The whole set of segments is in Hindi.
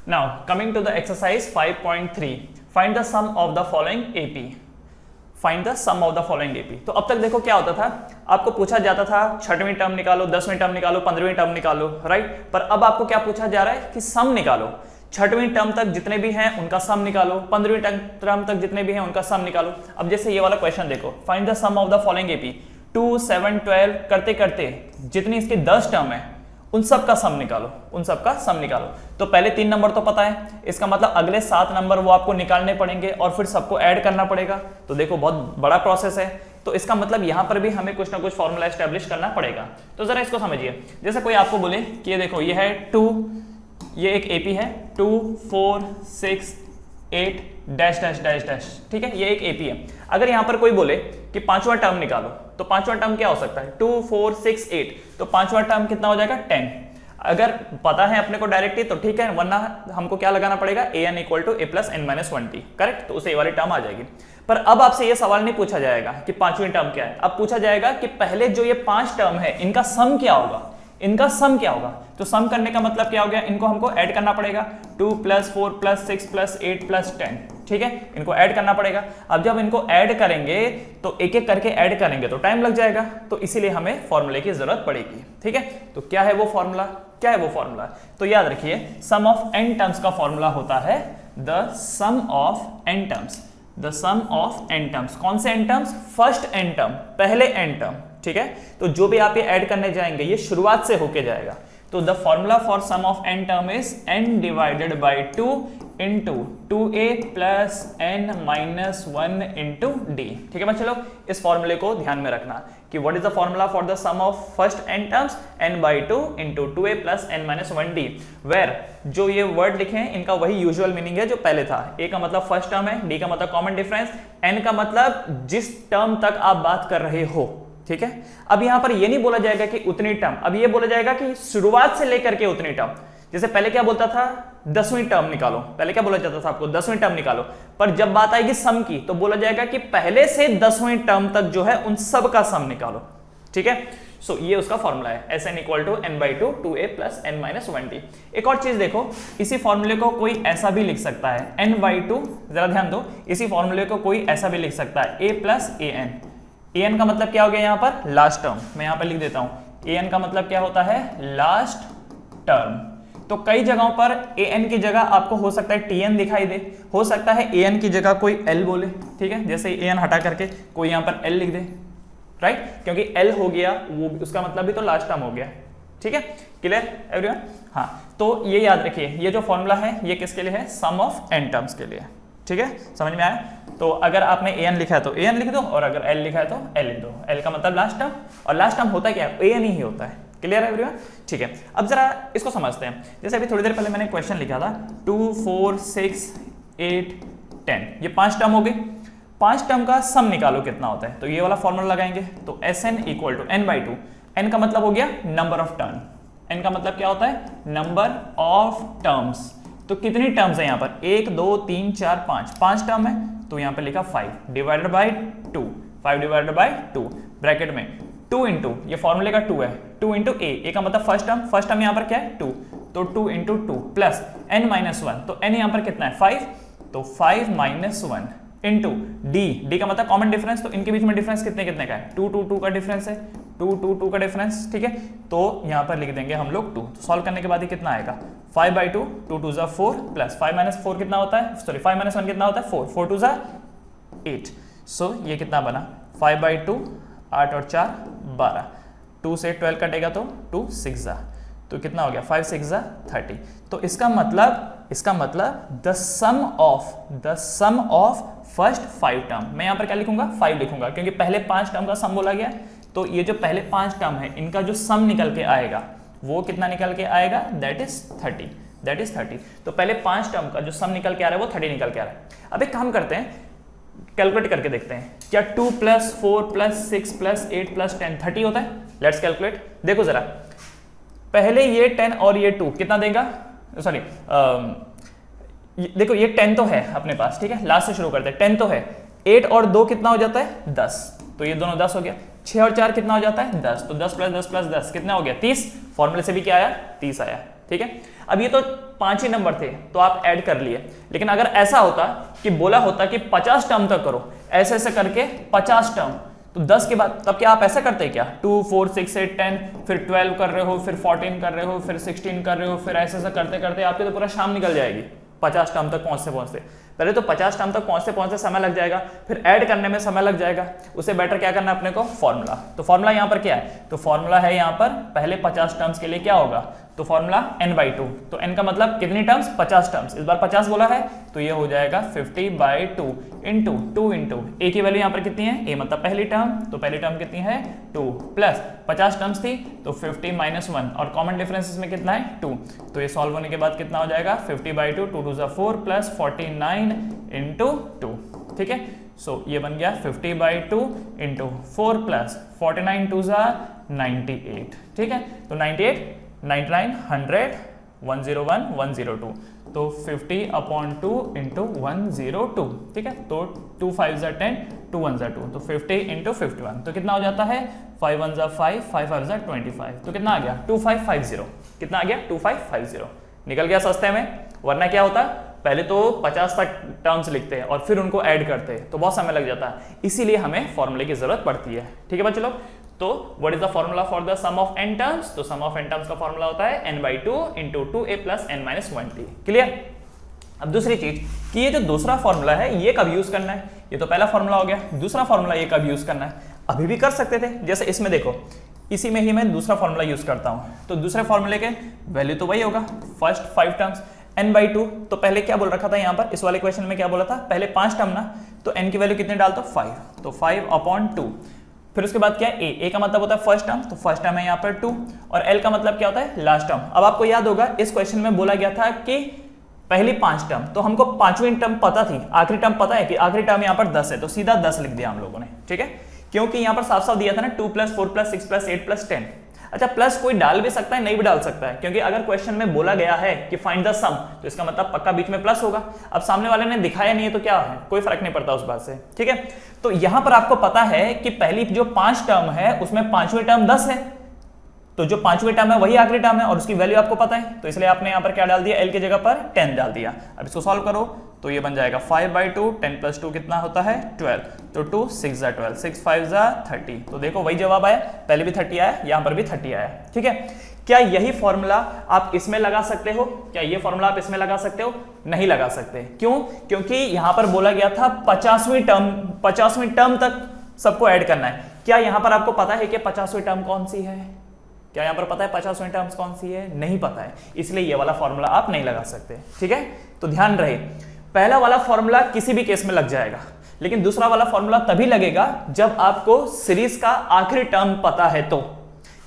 Now coming to the exercise 5.3 find the sum of the following AP. Find the sum of the following AP. तो अब तक देखो क्या होता था, आपको पूछा जाता था 6वीं टर्म निकालो, 10वीं टर्म निकालो, 15वीं टर्म निकालो, राइट। पर अब आपको क्या पूछा जा रहा है कि सम निकालो। 6वीं टर्म तक जितने भी हैं उनका सम निकालो, 15वीं टर्म तक जितने भी हैं उनका सम निकालो। अब जैसे ये वाला क्वेश्चन देखो, find the sum of the following AP. 2, 7, 12 करते करते जितनी इसकी 10 टर्म है उन सब का सम निकालो, उन सब का सम निकालो। तो पहले 3 नंबर तो पता है, इसका मतलब अगले 7 नंबर वो आपको निकालने पड़ेंगे और फिर सबको ऐड करना पड़ेगा। तो देखो बहुत बड़ा प्रोसेस है, तो इसका मतलब यहां पर भी हमें कुछ ना कुछ फॉर्मूला एस्टेब्लिश करना पड़ेगा। तो जरा इसको समझिए, जैसे कोई आपको बोले कि ये देखो ये है 2, ये एक एपी है 2, 4, 6, 8 डैश डैश डैश डैश, ठीक है, ये एक एपी है। अगर यहां पर कोई बोले कि 5वां टर्म निकालो, तो 5वां टर्म क्या हो सकता है 2, 4, 6, 8, तो 5वां टर्म कितना हो जाएगा 10। अगर पता है अपने को डायरेक्टली तो ठीक है, वरना हमको क्या लगाना पड़ेगा an equal to a plus n minus 1t, correct. तो उसे ये वाली टर्म आ जाएगी। पर अब आपसे ये सवाल नहीं पूछा जाएगा कि 5वीं टर्म क्या है, अब पूछा जाएगा कि पहले जो ये 5 टर्म है इनका सम क्या होगा, इनका सम क्या होगा। तो सम करने का मतलब क्या हो गया, इनको हमको ऐड करना पड़ेगा 2 + 4 + 6 + 8 + 10, ठीक है, इनको ऐड करना पड़ेगा। अब जब इनको ऐड करेंगे तो एक एक करके ऐड करेंगे तो टाइम लग जाएगा, तो इसीलिए हमें फॉर्मूले की जरूरत पड़ेगी, ठीक है। तो क्या है वो फॉर्मूला, क्या है वो फॉर्मूला, तो याद रखिए सम ऑफ n टर्म्स का फॉर्मूला होता है the sum of n terms, the sum of n terms. कौन से n terms, first n term, पहले n टर्म, ठीक है। तो जो भी आप ये ऐड करने जाएंगे ये शुरुआत से होके जाएगा। तो the formula for sum of n term is n divided by 2 into 2a plus n minus 1 into d, ठीक है बच्चे लोग। इस फॉर्मूले को ध्यान में रखना कि what is the formula for the sum of first n terms, n by 2 into 2a plus n minus 1d, where जो ये वर्ड लिखे हैं इनका वही यूजुअल मीनिंग है जो पहले था। a का मतलब फर्स्ट टर्म है, d का मतलब कॉमन डिफरेंस, n का मतलब जिस टर्म तक आप बात कर रहे हो, ठीक है। अब यहां पर ये नहीं बोला जाएगा कि उतनी टर्म, अब ये बोला जाएगा कि शुरुआत से लेकर के उतनी टर्म। जैसे पहले क्या बोलता था 10वीं टर्म निकालो, पहले क्या बोला जाता था आपको 10वीं टर्म निकालो, पर जब बात आएगी सम की तो बोला जाएगा कि पहले से 10वीं टर्म तक जो है उन सब का सम निकालो, ठीक है। सो ये उसका फॉर्मूला है Sn equal to n by 2 2a plus n minus 1t। एक और चीज देखो, इसी फॉर्मूले को कोई ऐसा भी लिख सकता है n बाई 2, जरा ध्यान दो, इसी फॉर्मूले को कोई ऐसा भी लिख सकता है a प्लस an। an का मतलब क्या हो गया यहाँ पर लास्ट टर्म, मैं यहाँ पर लिख देता हूँ an का मतलब क्या होता है लास्ट टर्म। तो कई जगहों पर an की जगह आपको हो सकता है tn दिखाई दे, हो सकता है an की जगह कोई l बोले, ठीक है, जैसे an हटा करके कोई यहाँ पर l लिख दे, राइट, क्योंकि l हो गया वो उसका मतलब भी तो लास्ट टर्म हो गया, ठीक है, क्लियर एवरीवन। हाँ, तो ये याद रखिए, ये जो फॉर्मूला है ये किसके लिए है, सम ऑफ n टर्म्स के लिए, ठीक है, समझ में आया। तो अगर आपने an लिखा है तो an लिख दो, और अगर l लिखा है तो l लिख दो। l का मतलब लास्ट टर्म, और लास्ट टर्म होता क्या है, an ही होता है, क्लियर है एवरीवन, ठीक है। अब जरा इसको समझते हैं। जैसे अभी थोड़ी देर पहले मैंने क्वेश्चन लिखा था 2, 4, 6, 8, 10, ये 5 टर्म हो गई। 5 टर्म का सम निकालो कितना होता है, तो ये वाला फॉर्मूला लगाएंगे। तो Sn equal to n by 2, n का मतलब हो गया नंबर ऑफ टर्म, n का मतलब क्या होता है नंबर ऑफ टर्म्स। तो कितनी टर्म्स है यहाँ पर 1 2 3 4 5 टर्म है, तो यहाँ पर लिखा 5 divided by 2, 5 divided by 2 bracket में 2 इंटू ये फॉर्मूले का 2 है, 2 इंटू ए का मतलब फर्स्ट टर्म यहाँ पर क्या है 2, तो 2 इंटू 2 प्लस n माइनस 1, तो n यहाँ पर कितना है 5, तो 5 माइनस 1 इंटू d का मतलब कॉमन डिफरेंस, तो इनके बीच में डिफरेंस कितने कितने का है 2 2 2 का डिफरेंस है, 2 2 2 का डिफरेंस, ठीक है। तो यहाँ पर लिख देंगे हम लोग 2, तो सॉल्व करने के बाद ये कितना आएगा 5 बाई 2, 2 2 जा 4 प्लस 5 माइनस 4 कितना होता है, सॉरी 5 माइनस 1 कितना होता है 4, 4 2 जा 8। सो ये कितना बना 5 बाई 2, 8 और 4 12, 2 से 12 कटेगा तो 2 6 जा, तो कितना हो गया 5 6 जा 30। तो इसका मतलब the sum of first 5 term, मैं यहाँ पर क्या लिखूंगा 5 लिखूंगा, क्योंकि पहले 5 टर्म का सम बोला गया। तो ये जो पहले 5 टर्म है इनका जो सम निकल के आएगा वो कितना निकल के आएगा, दैट इज 30। तो पहले 5 टर्म का जो सम निकल के आ रहा है वो 30 निकल के आ रहा है। अब एक काम करते हैं, कैलकुलेट करके देखते हैं, क्या 2 + 4 + 6 + 8 + 10 30 होता है। Let's calculate. देखो जरा, पहले ये 10 और ये 2 कितना देगा, सॉरी देखो ये 10 तो है अपने पास, ठीक है, लास्ट से शुरू करते हैं, 10 तो है, 8 और 2 कितना हो जाता है 10, तो ये दोनों 10 हो गया, 6 और 4 कितना हो जाता है 10, तो 10 + 10 + 10 कितना हो गया 30, फॉर्मूले से भी क्या आया 30 आया, ठीक है। अब ये तो 5 ही नंबर थे तो आप ऐड कर लिए, लेकिन अगर ऐसा होता कि बोला होता कि 50 टर्म तक करो, ऐसे ऐसे करके 50 टर्म, तो 10 के बाद तब क्या आप ऐसा करते क्या 2 4 6 8 10 फिर 12 कर रहे हो, फिर 14 कर रहे हो, फिर 16 कर रहे हो, फिर ऐसे ऐसे करते करते आपके तो पूरा शाम निकल जाएगी 50 टर्म तक पहुंचते पहुंचते। पहले तो 50 टर्म तक पहुंचते पहुंचते समय लग जाएगा, फिर ऐड करने में समय लग जाएगा। उससे बेटर क्या करना है अपने को, फॉर्मूला। तो फॉर्मूला यहाँ पर क्या है, तो फॉर्मूला है यहाँ पर पहले 50 टर्म्स के लिए क्या होगा, तो फॉर्मूला n/2। तो n का मतलब कितनी टर्म्स, 50 टर्म्स। इस बार 50 बोला है तो ये हो जाएगा 50/2 इंटू 2 इंटू a की वैल्यू यहाँ पर कितनी है, a मतलब पहली टर्म, तो पहली टर्म कितनी है 2 प्लस 50 टर्म्स थी तो 50 - 1 और कॉमन डिफरेंस इसमें कितना है 2। तो ये सॉल्व होने के बाद कितना हो जाएगा 50/2 2 2 4 प्लस 49 इंटू 2। ठीक है, सो ये बन गया 50/2 इंटू 4 प्लस 49 2 98। ठीक है, तो 98 99 100 101 102, तो 50/2 इंटू 102। ठीक है, तो 2 5 10 2 1 2, तो 50 इंटू 51, तो कितना हो जाता है 5 1 5 5 5 25, तो कितना आ गया 2550। कितना आ गया 2550, निकल गया सस्ते में। वरना क्या होता, पहले तो 50 तक टर्म्स लिखते हैं और फिर उनको ऐड करते हैं तो बहुत समय लग जाता है, इसीलिए हमें फॉर्मूले की जरूरत पड़ती है। ठीक है बच्चों लोग, तो what is the formula for the sum of n terms, तो सम ऑफ n टर्म्स का फॉर्मूला होता है n/2 into 2a plus n - 1t। Clear. अब दूसरी चीज कि ये जो दूसरा फॉर्मूला है ये कब यूज करना है, ये तो पहला फॉर्मूला हो गया, दूसरा फॉर्मूला ये कब यूज करना है, अभी भी कर सकते थे। जैसे इसमें देखो, इसी में ही मैं दूसरा फॉर्मूला यूज करता हूं, तो दूसरे फॉर्मूले के वैल्यू तो वही होगा, फर्स्ट 5 टर्म्स n/2। तो पहले क्या बोल रखा था यहाँ पर, इस वाले क्वेश्चन में क्या बोला था, पहले 5 टर्म ना, तो n की वैल्यू कितने डालते हो 5, तो 5/2। फिर उसके बाद क्या है a का मतलब होता है फर्स्ट टर्म, तो फर्स्ट टर्म है यहाँ पर 2, और l का मतलब क्या होता है लास्ट टर्म। अब आपको याद होगा इस क्वेश्चन में बोला गया था कि पहली 5 टर्म, तो हमको 5वीं टर्म पता थी, आखिरी टर्म पता है कि आखिरी टर्म यहाँ पर 10 है, तो सीधा 10 लिख दिया हम लोगों ने। ठीक है, क्योंकि यहाँ पर साफ साफ दिया था ना 2 + 4 + 6 + 8 + 10। अच्छा, प्लस कोई डाल भी सकता है, नहीं भी डाल सकता है, क्योंकि अगर क्वेश्चन में बोला गया है कि फाइंड द सम, तो इसका मतलब पक्का बीच में प्लस होगा। अब सामने वाले ने दिखाया नहीं है तो क्या है, कोई फर्क नहीं पड़ता उस बात से। ठीक है, तो यहां पर आपको पता है कि पहली जो 5 टर्म है उसमें 5वीं टर्म 10 है, तो जो 5वीं टर्म है वही आखिरी टर्म है और उसकी वैल्यू आपको पता है, तो इसलिए आपने यहां पर क्या डाल दिया, l की जगह पर 10 डाल दिया। अब इसको सॉल्व करो तो ये बन जाएगा 5/2, 10 + 2 कितना होता है 12, तो 2 6 12, 6 5 30। तो देखो वही जवाब आया, पहले भी 30 आया, यहां पर भी 30 आया। ठीक है, क्या यही फॉर्मूला आप इसमें लगा सकते हो, क्या ये फॉर्मूला आप इसमें लगा सकते हो, नहीं लगा सकते। क्यों, क्योंकि यहां पर बोला गया था 50वीं टर्म तक सबको ऐड करना है। क्या यहां पर आपको पता है कि 50वीं टर्म कौन सी है, क्या यहां पर पता है 50वीं टर्म्स कौन सी है, नहीं पता है, इसलिए ये वाला फॉर्मूला आप नहीं लगा सकते। ठीक है, तो ध्यान रहे, पहला वाला फॉर्मूला किसी भी केस में लग जाएगा, लेकिन दूसरा वाला फॉर्मूला तभी लगेगा जब आपको सीरीज का आखिरी टर्म पता है। तो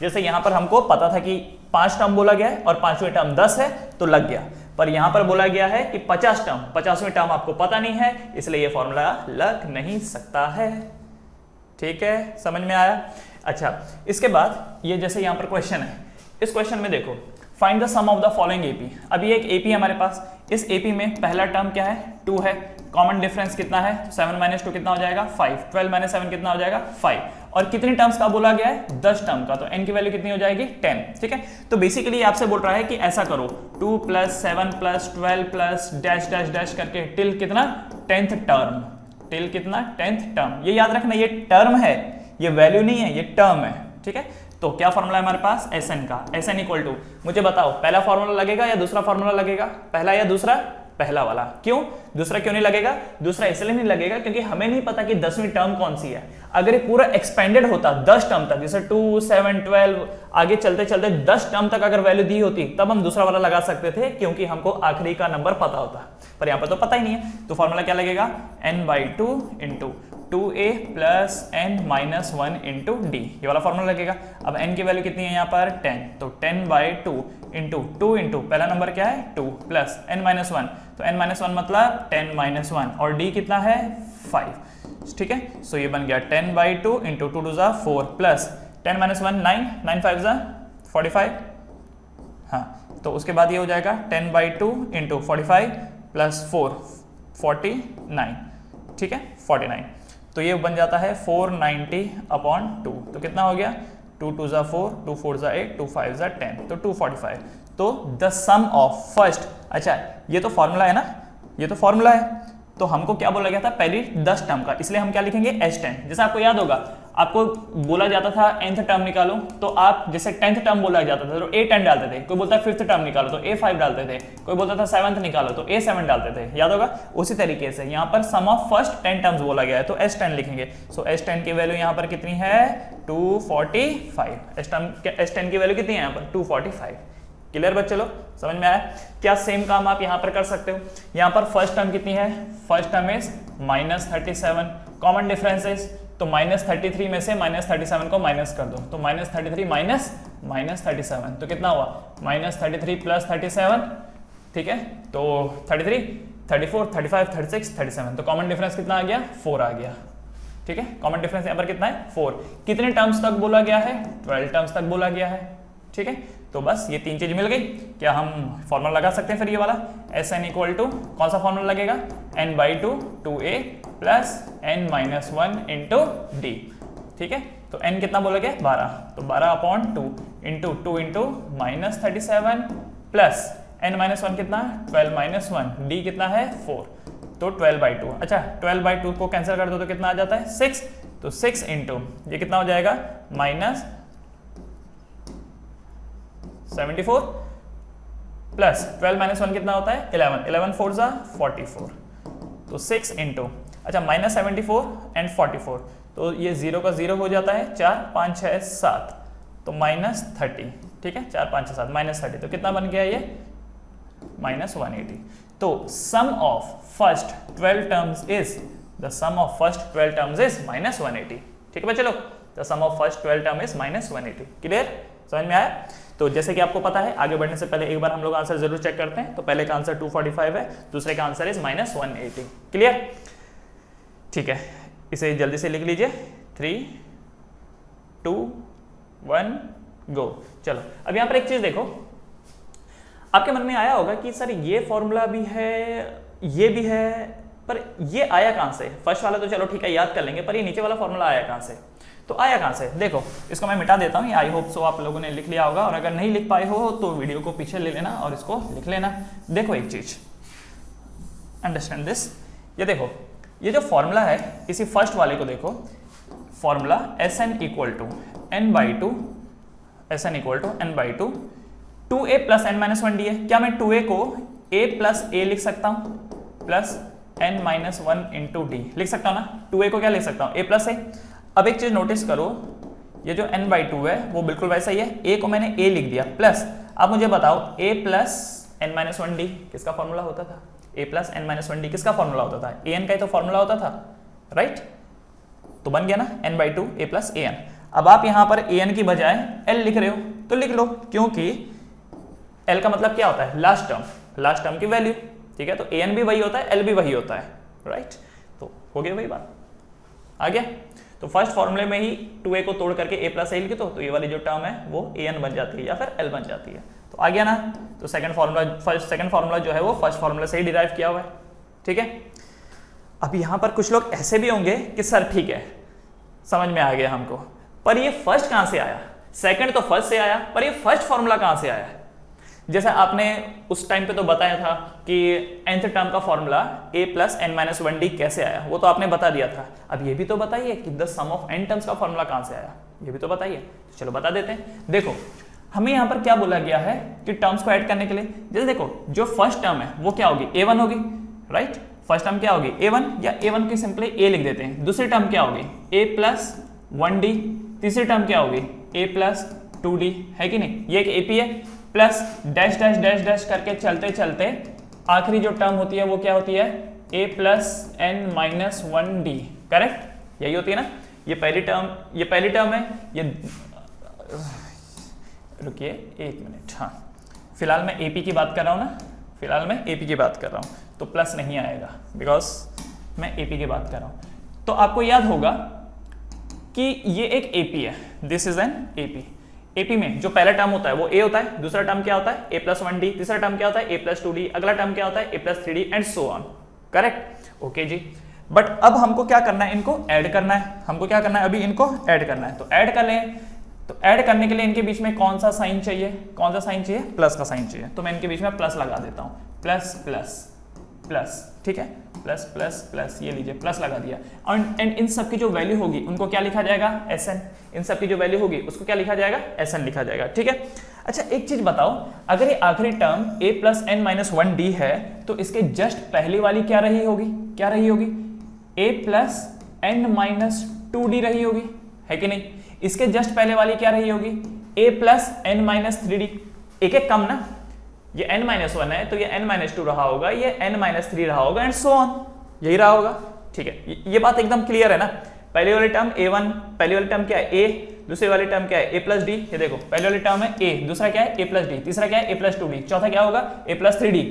जैसे यहां पर हमको पता था कि 5 टर्म बोला गया है और 5वीं टर्म 10 है तो लग गया, पर यहां पर बोला गया है कि 50 टर्म, 50वीं टर्म आपको पता नहीं है, इसलिए यह फॉर्मूला लग नहीं सकता है। ठीक है, समझ में आया। अच्छा, इसके बाद ये जैसे यहां पर क्वेश्चन है, इस क्वेश्चन में देखो find the sum of the following AP. अभी एक एपी हमारे पास, इस एपी में पहला टर्म क्या है 2 है, कॉमन डिफरेंस कितना है 7 - 2 कितना हो जाएगा 5, 12 - 7 कितना हो जाएगा 5, और कितनी टर्म्स का बोला गया है 10 टर्म का, तो n की वैल्यू कितनी हो जाएगी 10। ठीक है, तो बेसिकली आपसे बोल रहा है कि ऐसा करो 2 + 7 + 12 प्लस डैश डैश डैश करके टिल कितना 10th टर्म, टिल कितना 10th टर्म। ये याद रखना, ये टर्म है, ये वैल्यू नहीं है, ये टर्म है। ठीक है, तो क्या फॉर्मूला है हमारे पास Sn का, Sn = मुझे बताओ पहला फॉर्मूला लगेगा या दूसरा फॉर्मूला लगेगा, पहला या दूसरा, पहला वाला। क्यों, दूसरा क्यों नहीं लगेगा, दूसरा इसलिए नहीं लगेगा क्योंकि हमें नहीं पता कि 10वीं टर्म कौन सी है। अगर ये पूरा एक्सपेंडेड होता 10 टर्म तक, जैसे 2 7 12 आगे चलते चलते 10 टर्म तक अगर वैल्यू दी होती तब हम दूसरा वाला लगा सकते थे, क्योंकि हमको आखिरी का नंबर पता होता, पर यहाँ पर तो पता ही नहीं है। तो फॉर्मूला क्या लगेगा n/2 into 2a plus n - 1 into d, ये वाला फॉर्मूला लगेगा। अब n की वैल्यू कितनी है यहाँ पर 10, तो 10/2 इंटू 2 इंटू पहला नंबर क्या है 2 प्लस n - 1, तो n - 1 मतलब 10 - 1, और d कितना है 5। ठीक है, सो ये बन गया 10/2 इंटू 2 2 4 प्लस 10 - 1 9, 9 5 45। हाँ, तो उसके बाद ये हो जाएगा 10/2 इंटू 45 प्लस 4 49। ठीक है, 49, तो ये बन जाता है 490/2, तो कितना हो गया 2 2 4, 2 4 8, 2 5 10, तो 245। तो द सम ऑफ फर्स्ट, अच्छा ये तो फॉर्मूला है ना, ये तो फॉर्मूला है, तो हमको क्या बोला गया था पहली 10 टर्म का, इसलिए हम क्या लिखेंगे S10। जैसे आपको याद होगा, आपको बोला जाता था nth टर्म निकालो, तो आप जैसे 10th टर्म बोला जाता था तो A10 डालते थे, कोई बोलता है 5th टर्म निकालो तो A5 डालते थे, कोई बोलता था 7th निकालो तो A7 डालते थे, याद होगा। उसी तरीके से यहाँ पर सम ऑफ फर्स्ट 10 टर्म्स बोला गया है तो S10 लिखेंगे। सो S10 की वैल्यू यहाँ पर कितनी है 245। S10 की वैल्यू कितनी है यहाँ पर 245। क्लियर बच्चे लोग, समझ में आया। क्या सेम काम आप यहाँ पर कर सकते हो, यहाँ पर फर्स्ट टर्म कितनी है, first term is -37, common differences, तो -33 में से -37 को माइनस कर दो, तो -33 माइनस -37 तो कितना हुआ -33 + 37, ठीक है, तो 33, 34, 35, 36, 37, तो कॉमन डिफरेंस कितना आ गया 4 आ गया, ठीक है। कॉमन डिफरेंस यहाँ पर कितना है 4। कितने टर्म्स तक बोला गया है 12 टर्म्स तक बोला गया है, ठीक है। तो बस ये 3 चीज मिल गई। क्या हम फॉर्मूला लगा सकते हैं फिर ये वाला Sn इक्वल टू कौन सा फॉर्मूला लगेगा n/2 2a + n-1 into d, ठीक है। तो n कितना बोला गया 12, तो 12/2 इंटू 2 इंटू -37 प्लस n-1 कितना 12 - 1, d कितना है 4, तो 12/2। अच्छा 12/2 को कैंसिल कर दो तो कितना आ जाता है 6, तो 6 इंटू ये कितना हो जाएगा -74 प्लस 12 - 1 कितना होता है 11, 11 4 ज़ा 44, तो 6 इंटू अच्छा -74 एंड 44, तो ये 0 का 0 हो जाता है, 4 5 6 7, तो -30, ठीक है, 4 5 6 7 -30, तो कितना बन गया ये -180। तो sum of first 12 terms is the sum of first 12 terms is -180, ठीक है बच्चे लोग, the sum of first 12 term is -180। Clear, समझ में आया। तो जैसे कि आपको पता है, आगे बढ़ने से पहले एक बार हम लोग आंसर जरूर चेक करते हैं। तो पहले का आंसर 245 है, दूसरे का आंसर इज -180। क्लियर, ठीक है, इसे जल्दी से लिख लीजिए 3 2 1 गो। चलो अब यहाँ पर एक चीज देखो, आपके मन में आया होगा कि सर ये फॉर्मूला भी है ये भी है, पर ये आया कहां से। फर्स्ट वाला तो चलो ठीक है याद कर लेंगे, पर ये नीचे वाला फॉर्मूला आया कहां से, तो आया कहां से देखो, इसको मैं मिटा देता हूं, आई होप सो आप लोगों ने लिख लिया होगा, और अगर नहीं लिख पाए हो तो वीडियो को पीछे ले लेना और इसको लिख लेना। देखो एक चीज, अंडरस्टैंड दिस, ये देखो ये जो फॉर्मूला है इसी फर्स्ट वाले को देखो, formula Sn equal to n/2 Sn equal to n/2 2a + n-1 d है। क्या मैं 2a को a + a लिख सकता हूं प्लस n-1 इंटू डी लिख सकता हूं ना, 2a को क्या लिख सकता हूं a + a। अब एक चीज नोटिस करो, ये जो n/2 है वो बिल्कुल वैसा ही है, a को मैंने a लिख दिया प्लस, अब मुझे बताओ a + n-1 d किसका फॉर्मूला होता था, a + n-1 d किसका फॉर्मूला होता था, an का ही तो फॉर्मूला होता था, राइट। तो बन गया ना n/2 a + an। अब आप यहां पर an की बजाय l लिख रहे हो तो लिख लो, क्योंकि l का मतलब क्या होता है लास्ट टर्म की वैल्यू, ठीक है। तो an भी वही होता है, l भी वही होता है, राइट। तो हो गया वही बात, आ गया। तो फर्स्ट फॉर्मूले में ही 2a को तोड़ करके a + a लिख दो, तो ये वाली जो टर्म है वो an बन जाती है या फिर l बन जाती है, तो आ गया ना। तो सेकंड फॉर्मूला जो है वो फर्स्ट फॉर्मूला से ही डिराइव किया हुआ है, ठीक है। अब यहां पर कुछ लोग ऐसे भी होंगे कि सर ठीक है समझ में आ गया हमको, पर ये फर्स्ट कहां से आया, सेकंड तो फर्स्ट से आया, पर ये फर्स्ट फॉर्मूला कहां से आया। जैसे आपने उस टाइम पे तो बताया था कि nth टर्म का फॉर्मूला a + n-1 d कैसे आया, वो तो आपने बता दिया था। अब ये भी तो बताइए कि the sum of n terms का फॉर्मूला कहां से आया, ये भी तो बताइए। तो चलो बता देते हैं। देखो हमें यहाँ पर क्या बोला गया है कि टर्म्स को ऐड करने के लिए, जैसे देखो जो फर्स्ट टर्म है वो क्या होगी a1 होगी, राइट। फर्स्ट टर्म क्या होगी a1, या a1 की सिंपली a लिख देते हैं। दूसरी टर्म क्या होगी a + 1d, तीसरी टर्म क्या होगी a + 2d, है कि नहीं, ये एक ap है, plus dash dash dash dash करके चलते चलते आखिरी जो टर्म होती है वो क्या होती है a + n-1 d, करेक्ट, यही होती है ना। ये पहली टर्म है, ये रुकिए एक मिनट, हाँ फिलहाल मैं AP की बात कर रहा हूँ ना, फिलहाल मैं AP की बात कर रहा हूँ, तो प्लस नहीं आएगा बिकॉज मैं AP की बात कर रहा हूँ। तो आपको याद होगा कि ये एक AP है, this is an AP। AP में जो पहला टर्म होता है वो a होता है, दूसरा टर्म क्या होता है a + 1d, तीसरा टर्म क्या होता है a + 2d, अगला टर्म क्या होता है a + 3d and so on, correct, okay जी। बट अब हमको क्या करना है, इनको ऐड करना है, हमको क्या करना है अभी इनको ऐड करना है। तो ऐड कर लें, तो ऐड करने के लिए इनके बीच में कौन सा साइन चाहिए, कौन सा साइन चाहिए, प्लस का साइन चाहिए। तो मैं इनके बीच में प्लस लगा देता हूँ, प्लस प्लस प्लस, ठीक है, प्लस प्लस प्लस, ये लीजिए प्लस लगा दिया। एंड इन सब की जो वैल्यू होगी उनको क्या लिखा जाएगा, Sn। इन सब की जो वैल्यू होगी उसको क्या लिखा जाएगा, Sn लिखा जाएगा, ठीक है। अच्छा एक चीज बताओ, अगर ये आखिरी term a plus n minus 1d है तो इसके जस्ट पहली वाली क्या रही होगी, क्या रही होगी, a plus n minus 2d रही होगी, है कि नहीं। इसके जस्ट पहले वाली क्या रही होगी, a plus n minus 3d, एक एक कम ना, ये n माइनस 1 है तो ये n माइनस 2 रहा होगा, ये n माइनस 3 रहा होगा, एंड सो ऑन, यही रहा होगा, ठीक है। ये बात एकदम क्लियर है ना। पहले वाली टर्म a1, पहली वाली टर्म क्या है a, दूसरी वाली टर्म क्या है a प्लस डी, ये देखो पहले वाली टर्म है a, दूसरा क्या है a प्लस डी, तीसरा क्या है a प्लस 2d, चौथा क्या होगा a plus 3d,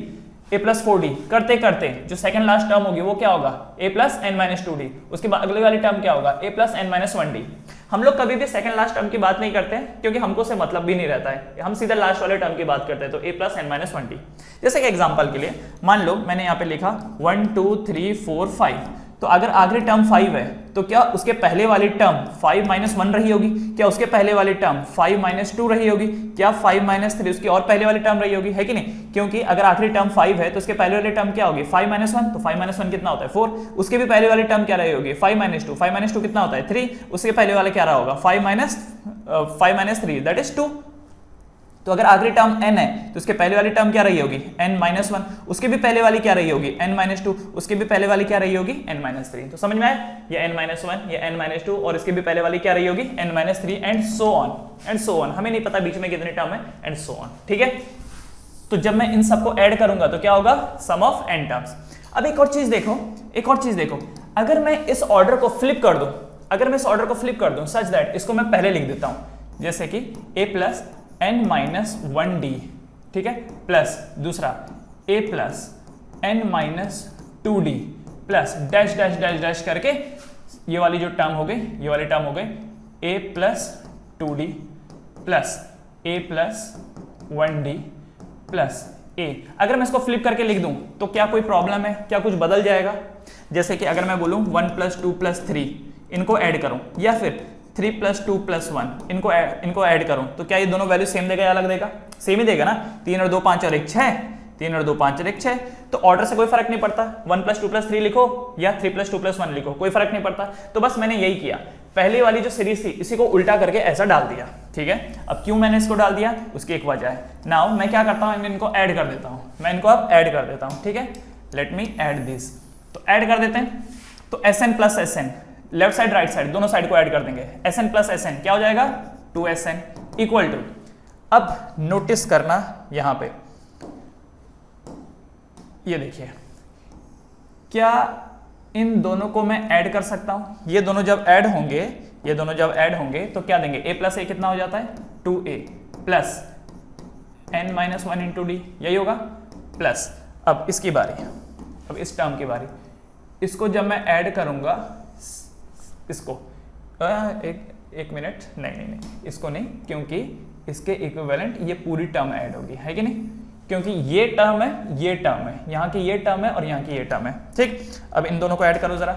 a plus 4d। करते करते जो सेकंड लास्ट टर्म होगी वो क्या होगा a plus n minus 2d, उसके बाद अगली वाली टर्म क्या होगा a plus n minus 1d। हम लोग कभी भी सेकंड लास्ट टर्म की बात नहीं करते हैं क्योंकि हमको उससे मतलब भी नहीं रहता है, हम सीधा लास्ट वाले टर्म की बात करते हैं, तो a plus n minus 1d। जैसे कि एग्जांपल के लिए मान लो मैंने यहाँ पे लिखा 1 2 3 4 5, तो अगर आखिरी टर्म 5 है तो क्या उसके पहले वाली टर्म 5 माइनस 1 रही होगी, क्या उसके पहले वाली टर्म 5 माइनस 2 रही होगी, क्या 5 माइनस 3 उसकी और पहले वाली टर्म रही होगी, है कि नहीं। क्योंकि अगर आखिरी टर्म 5 है तो उसके पहले वाली टर्म क्या होगी 5 माइनस 1, तो 5 माइनस 1 कितना होता है 4, उसके भी पहले वाली टर्म क्या रही होगी 5 माइनस 2, 5 माइनस 2 कितना होता है 3, उसके पहले वाला क्या रहा होगा 5 माइनस 3 दैट इज 2। तो अगर आखिरी टर्म n है तो उसके पहले वाली टर्म क्या रही होगी n माइनस 1, उसके भी पहले वाली क्या रही होगी n माइनस 2, उसके भी पहले वाली क्या रही होगी n माइनस 3। तो समझ में आया, ये n माइनस 1, ये n माइनस 2 और इसके भी पहले वाली क्या रही होगी n minus 3, and so on, and so on. हमें नहीं पता बीच में कितनी टर्म है, एंड सो ऑन, ठीक है। तो जब मैं इन सबको ऐड करूंगा तो क्या होगा, सम ऑफ n टर्म्स। अब एक और चीज देखो, एक और चीज देखो, अगर मैं इस ऑर्डर को फ्लिप कर दूं, अगर मैं इस ऑर्डर को फ्लिप कर दूं सच दैट इसको मैं पहले लिख देता हूं, जैसे कि a plus n minus 1d, ठीक है, प्लस दूसरा a plus n minus 2d plus dash dash dash dash करके ये वाली जो टर्म हो गई, ये वाली टर्म हो गई a plus 2d plus a plus 1d plus a। अगर मैं इसको फ्लिप करके लिख दूं तो क्या कोई प्रॉब्लम है, क्या कुछ बदल जाएगा। जैसे कि अगर मैं बोलूं 1 प्लस 2 प्लस 3 इनको ऐड करूं, या फिर 3 प्लस 2 प्लस 1 इनको ऐड करूं, तो क्या ये दोनों वैल्यू सेम देगा या अलग देगा, सेम ही देगा ना। 3 और 2 5 और 1 6, 3 और 2 5 और 1 6, तो ऑर्डर से कोई फर्क नहीं पड़ता, 1 प्लस 2 प्लस 3 लिखो या 3 प्लस 2 प्लस 1 लिखो, कोई फर्क नहीं पड़ता। तो बस मैंने यही किया, पहली वाली जो सीरीज थी इसी को उल्टा करके ऐसा डाल दिया, ठीक है। अब क्यों मैंने इसको डाल दिया, उसकी एक वजह है। नाउ मैं क्या करता हूँ, इनको ऐड कर देता हूँ, मैं इनको अब ऐड कर देता हूँ, ठीक है। लेट मी ऐड दिस, तो ऐड कर देते हैं। तो Sn plus Sn, left side right side दोनों साइड को ऐड कर देंगे, Sn प्लस Sn क्या हो जाएगा 2Sn इक्वल टू। अब नोटिस करना यहां पे, ये देखिए, क्या इन दोनों को मैं ऐड कर सकता हूं। ये दोनों जब ऐड होंगे, ये दोनों जब ऐड होंगे तो क्या देंगे, a प्लस a कितना हो जाता है 2a plus n minus 1 into D, यही होगा प्लस। अब इसकी बारी, अब इस टर्म की बारी, इसको जब मैं ऐड करूंगा, इसको एक मिनट, नहीं इसको नहीं, क्योंकि इसके इक्विवेलेंट ये पूरी टर्म ऐड होगी, है कि नहीं, क्योंकि ये टर्म है, ये टर्म है, यहाँ की ये टर्म है और यहाँ की ये टर्म है, ठीक। अब इन दोनों को ऐड करो जरा,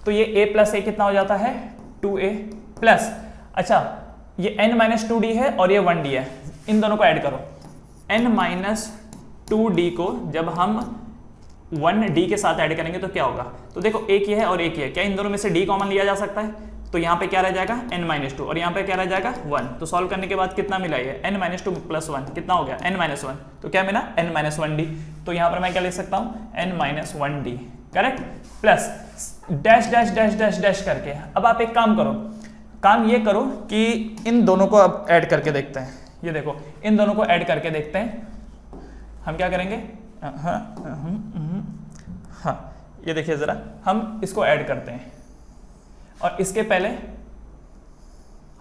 तो ये a प्लस a कितना हो जाता है 2a प्लस, अच्छा ये n माइनस 2d है और ये 1d है, इन दोनों को ऐड करो। n माइनस 2d को जब हम 1d के साथ ऐड करेंगे तो क्या होगा, तो देखो एक ही है और एक ही है, क्या इन दोनों में से d कॉमन लिया जा सकता है, तो यहाँ पे क्या रह जाएगा n माइनस 2 और यहाँ पे क्या रह जाएगा 1। तो सॉल्व करने के बाद कितना मिला ये n माइनस 2 प्लस 1 कितना हो गया n माइनस 1, तो क्या मिला n माइनस 1d। तो यहाँ पर मैं क्या लिख सकता हूँ n minus 1d, correct, plus dash dash dash dash dash करके। अब आप एक काम करो, काम ये करो कि इन दोनों को अब ऐड करके देखते हैं, ये देखो इन दोनों को ऐड करके देखते हैं। हम क्या करेंगे, हाँ ये देखिए जरा, हम इसको ऐड करते हैं और इसके पहले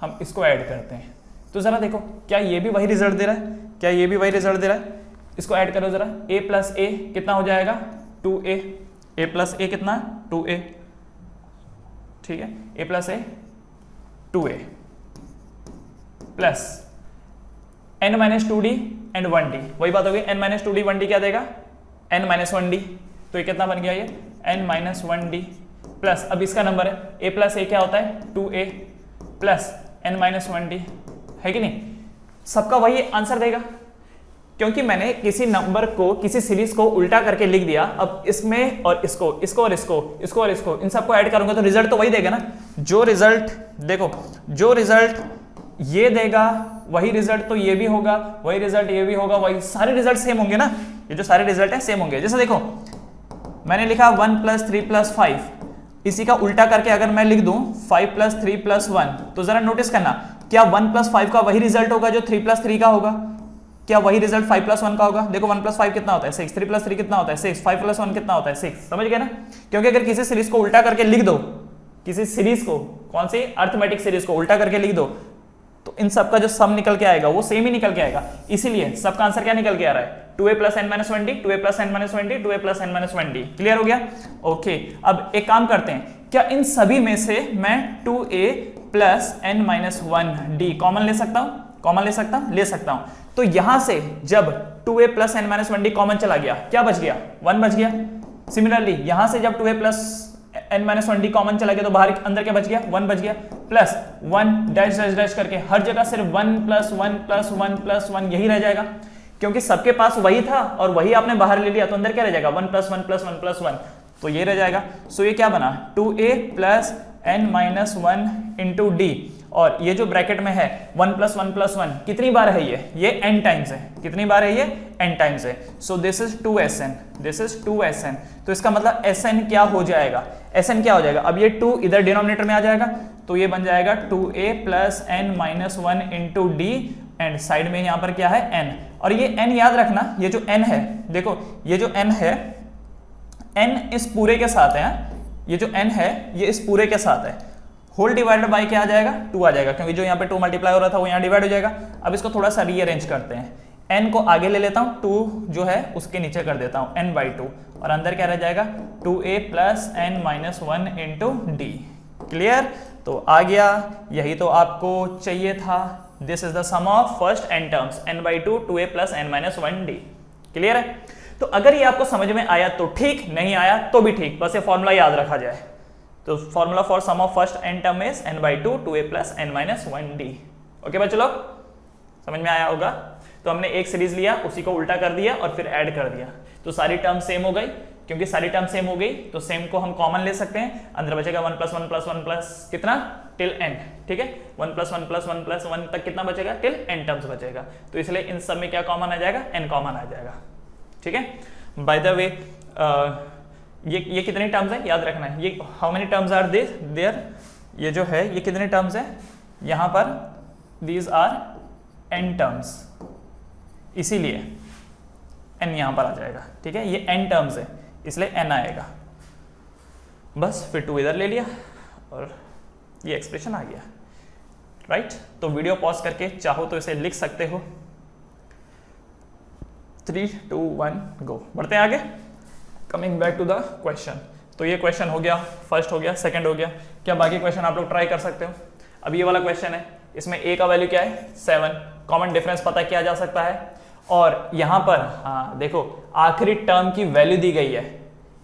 हम इसको ऐड करते हैं, तो जरा देखो क्या ये भी वही रिजल्ट दे रहा है, क्या ये भी वही रिजल्ट दे रहा है। इसको ऐड करो जरा, a प्लस a कितना हो जाएगा 2a, a प्लस a कितना 2a, ठीक है, a plus a 2a plus n minus 2d and 1d, वही बात हो गई, n माइनस 2d 1d क्या देगा n माइनस 1d, तो ये कितना बन गया ये n माइनस 1d प्लस, अब इसका नंबर है a प्लस a क्या होता है 2a plus n minus 1d है कि नहीं? सबका वही आंसर देगा, क्योंकि मैंने किसी नंबर को, किसी सीरीज को उल्टा करके लिख दिया। अब इसमें और इसको, इसको और इसको, इसको और इसको, इन सबको ऐड करूंगा तो रिजल्ट तो वही देगा ना। जो रिजल्ट देखो, जो रिजल्ट ये देगा वही रिजल्ट तो ये भी होगा, वही रिजल्ट ये भी होगा, वही सारे रिजल्ट सेम होंगे ना। ये जो सारे रिजल्ट हैं सेम होंगे। जैसे देखो मैंने लिखा 1 + 3 + 5, इसी का उल्टा करके अगर मैं लिख दूं 5 + 3 + 1, तो जरा नोटिस करना, क्या 1 + 5 का वही रिजल्ट होगा जो 3 + 3 का होगा? क्या वही रिजल्ट 5 + 1 का होगा? देखो 1 + 5 कितना होता है 6, 3 + 3 कितना होता है 6, 5 + 1 कितना होता है 6। समझ गए ना? क्योंकि अगर किसी सीरीज को उल्टा करके लिख दो, किसी सीरीज को, कौन सी अर्थमेटिक सीरीज को उल्टा करके लिख दो, तो इन सब का जो सम निकल के आएगा वो सेम ही निकल के आएगा। इसीलिए सबका आंसर क्या निकल के आ रहा है? 2a + n - 20, 2a + n - 20, 2a + n - 20। Clear हो गया? ओके, अब एक काम करते हैं, क्या इन सभी में से मैं 2a + n - 1d कॉमन ले सकता हूं? कॉमन ले सकता हूं? ले सकता हूं। तो यहां से जब 2a + n - 1d कॉमन चला गया, क्या बच गया? 1 बच गया। सिमिलरली यहां से जब 2a + n - 1d कॉमन चला गया तो बाहर अंदर क्या बच गया? 1 बच गया। प्लस 1 डैश डैश डैश करके हर जगह सिर्फ 1 + 1 + 1 + 1 यही रह जाएगा, क्योंकि सबके पास वही था और वही आपने बाहर ले लिया, तो अंदर क्या रह जाएगा? 1 + 1 + 1 + 1, तो ये रह जाएगा। सो ये क्या बना? 2a + n - 1 d, और ये जो ब्रैकेट में है 1 + 1 + 1 कितनी बार है? ये n टाइम्स है। कितनी बार है? ये n टाइम्स है। सो this is 2sn, this is 2sn। तो इसका मतलब sn क्या हो जाएगा? sn क्या हो जाएगा? अब ये 2 इधर डिनोमिनेटर में आ जाएगा, तो ये बन जाएगा 2a + n - 1 d, and side में यहां पर क्या है? n। और ये n याद रखना, ये जो n है, देखो ये जो n है, n इस पूरे के साथ है। ये जो n है ये इस पूरे के साथ है। होल डिवाइडेड बाय क्या आ जाएगा? 2 आ जाएगा, क्योंकि जो यहाँ पे 2 मल्टीप्लाई हो रहा था वो यहाँ डिवाइड हो जाएगा। अब इसको थोड़ा सा रीअरेंज करते हैं, n को आगे ले लेता हूँ, 2 जो है उसके नीचे कर देता हूँ, n/2, और अंदर क्या रह जाएगा? 2a + n - 1 d। क्लियर? तो आ गया, यही तो आपको चाहिए था। This is the sum of first n terms, n/2, 2a + n - 1 d। Clear है? तो अगर ये आपको समझ में आया तो ठीक, नहीं आया तो भी ठीक, बस ये फॉर्मूला याद रखा जाए। तो formula for sum of first n term is n/2, 2a + n - 1 d। Okay बच्चों लोग, समझ में आया होगा? तो हमने एक सीरीज लिया, उसी को उल्टा कर दिया और फिर ऐड कर दिया, तो सारी टर्म सेम हो गई। क्योंकि सारी टर्म सेम हो गई तो सेम को हम कॉमन ले सकते हैं। अंदर बचेगा 1 + 1 + 1 प्लस कितना? Till n। ठीक है, 1 + 1 + 1 + 1 तक कितना बचेगा? टिल n टर्म्स बचेगा। तो इसलिए इन सब में क्या कॉमन आ जाएगा? n कॉमन आ जाएगा। ठीक है, बाय द वे ये कितनी टर्म्स है याद रखना है। ये how many terms are there, ये जो है ये कितने टर्म्स है यहाँ पर? दीज आर n टर्म्स, इसीलिए n यहाँ पर आ जाएगा। ठीक है, ये n टर्म्स है इसलिए n आएगा। बस फिर 2 इधर ले लिया और ये एक्सप्रेशन आ गया। राइट, तो वीडियो पॉज करके चाहो तो इसे लिख सकते हो। 3, 2, 1 गो। बढ़ते हैं आगे। Coming back to the question, तो ये क्वेश्चन हो गया, फर्स्ट हो गया, सेकंड हो गया। क्या बाकी क्वेश्चन आप लोग ट्राई कर सकते हो? अब ये वाला क्वेश्चन है, इसमें a का वैल्यू क्या है? 7। कॉमन डिफरेंस पता किया जा सकता है। और यहाँ पर हाँ देखो, आखिरी टर्म की वैल्यू दी गई है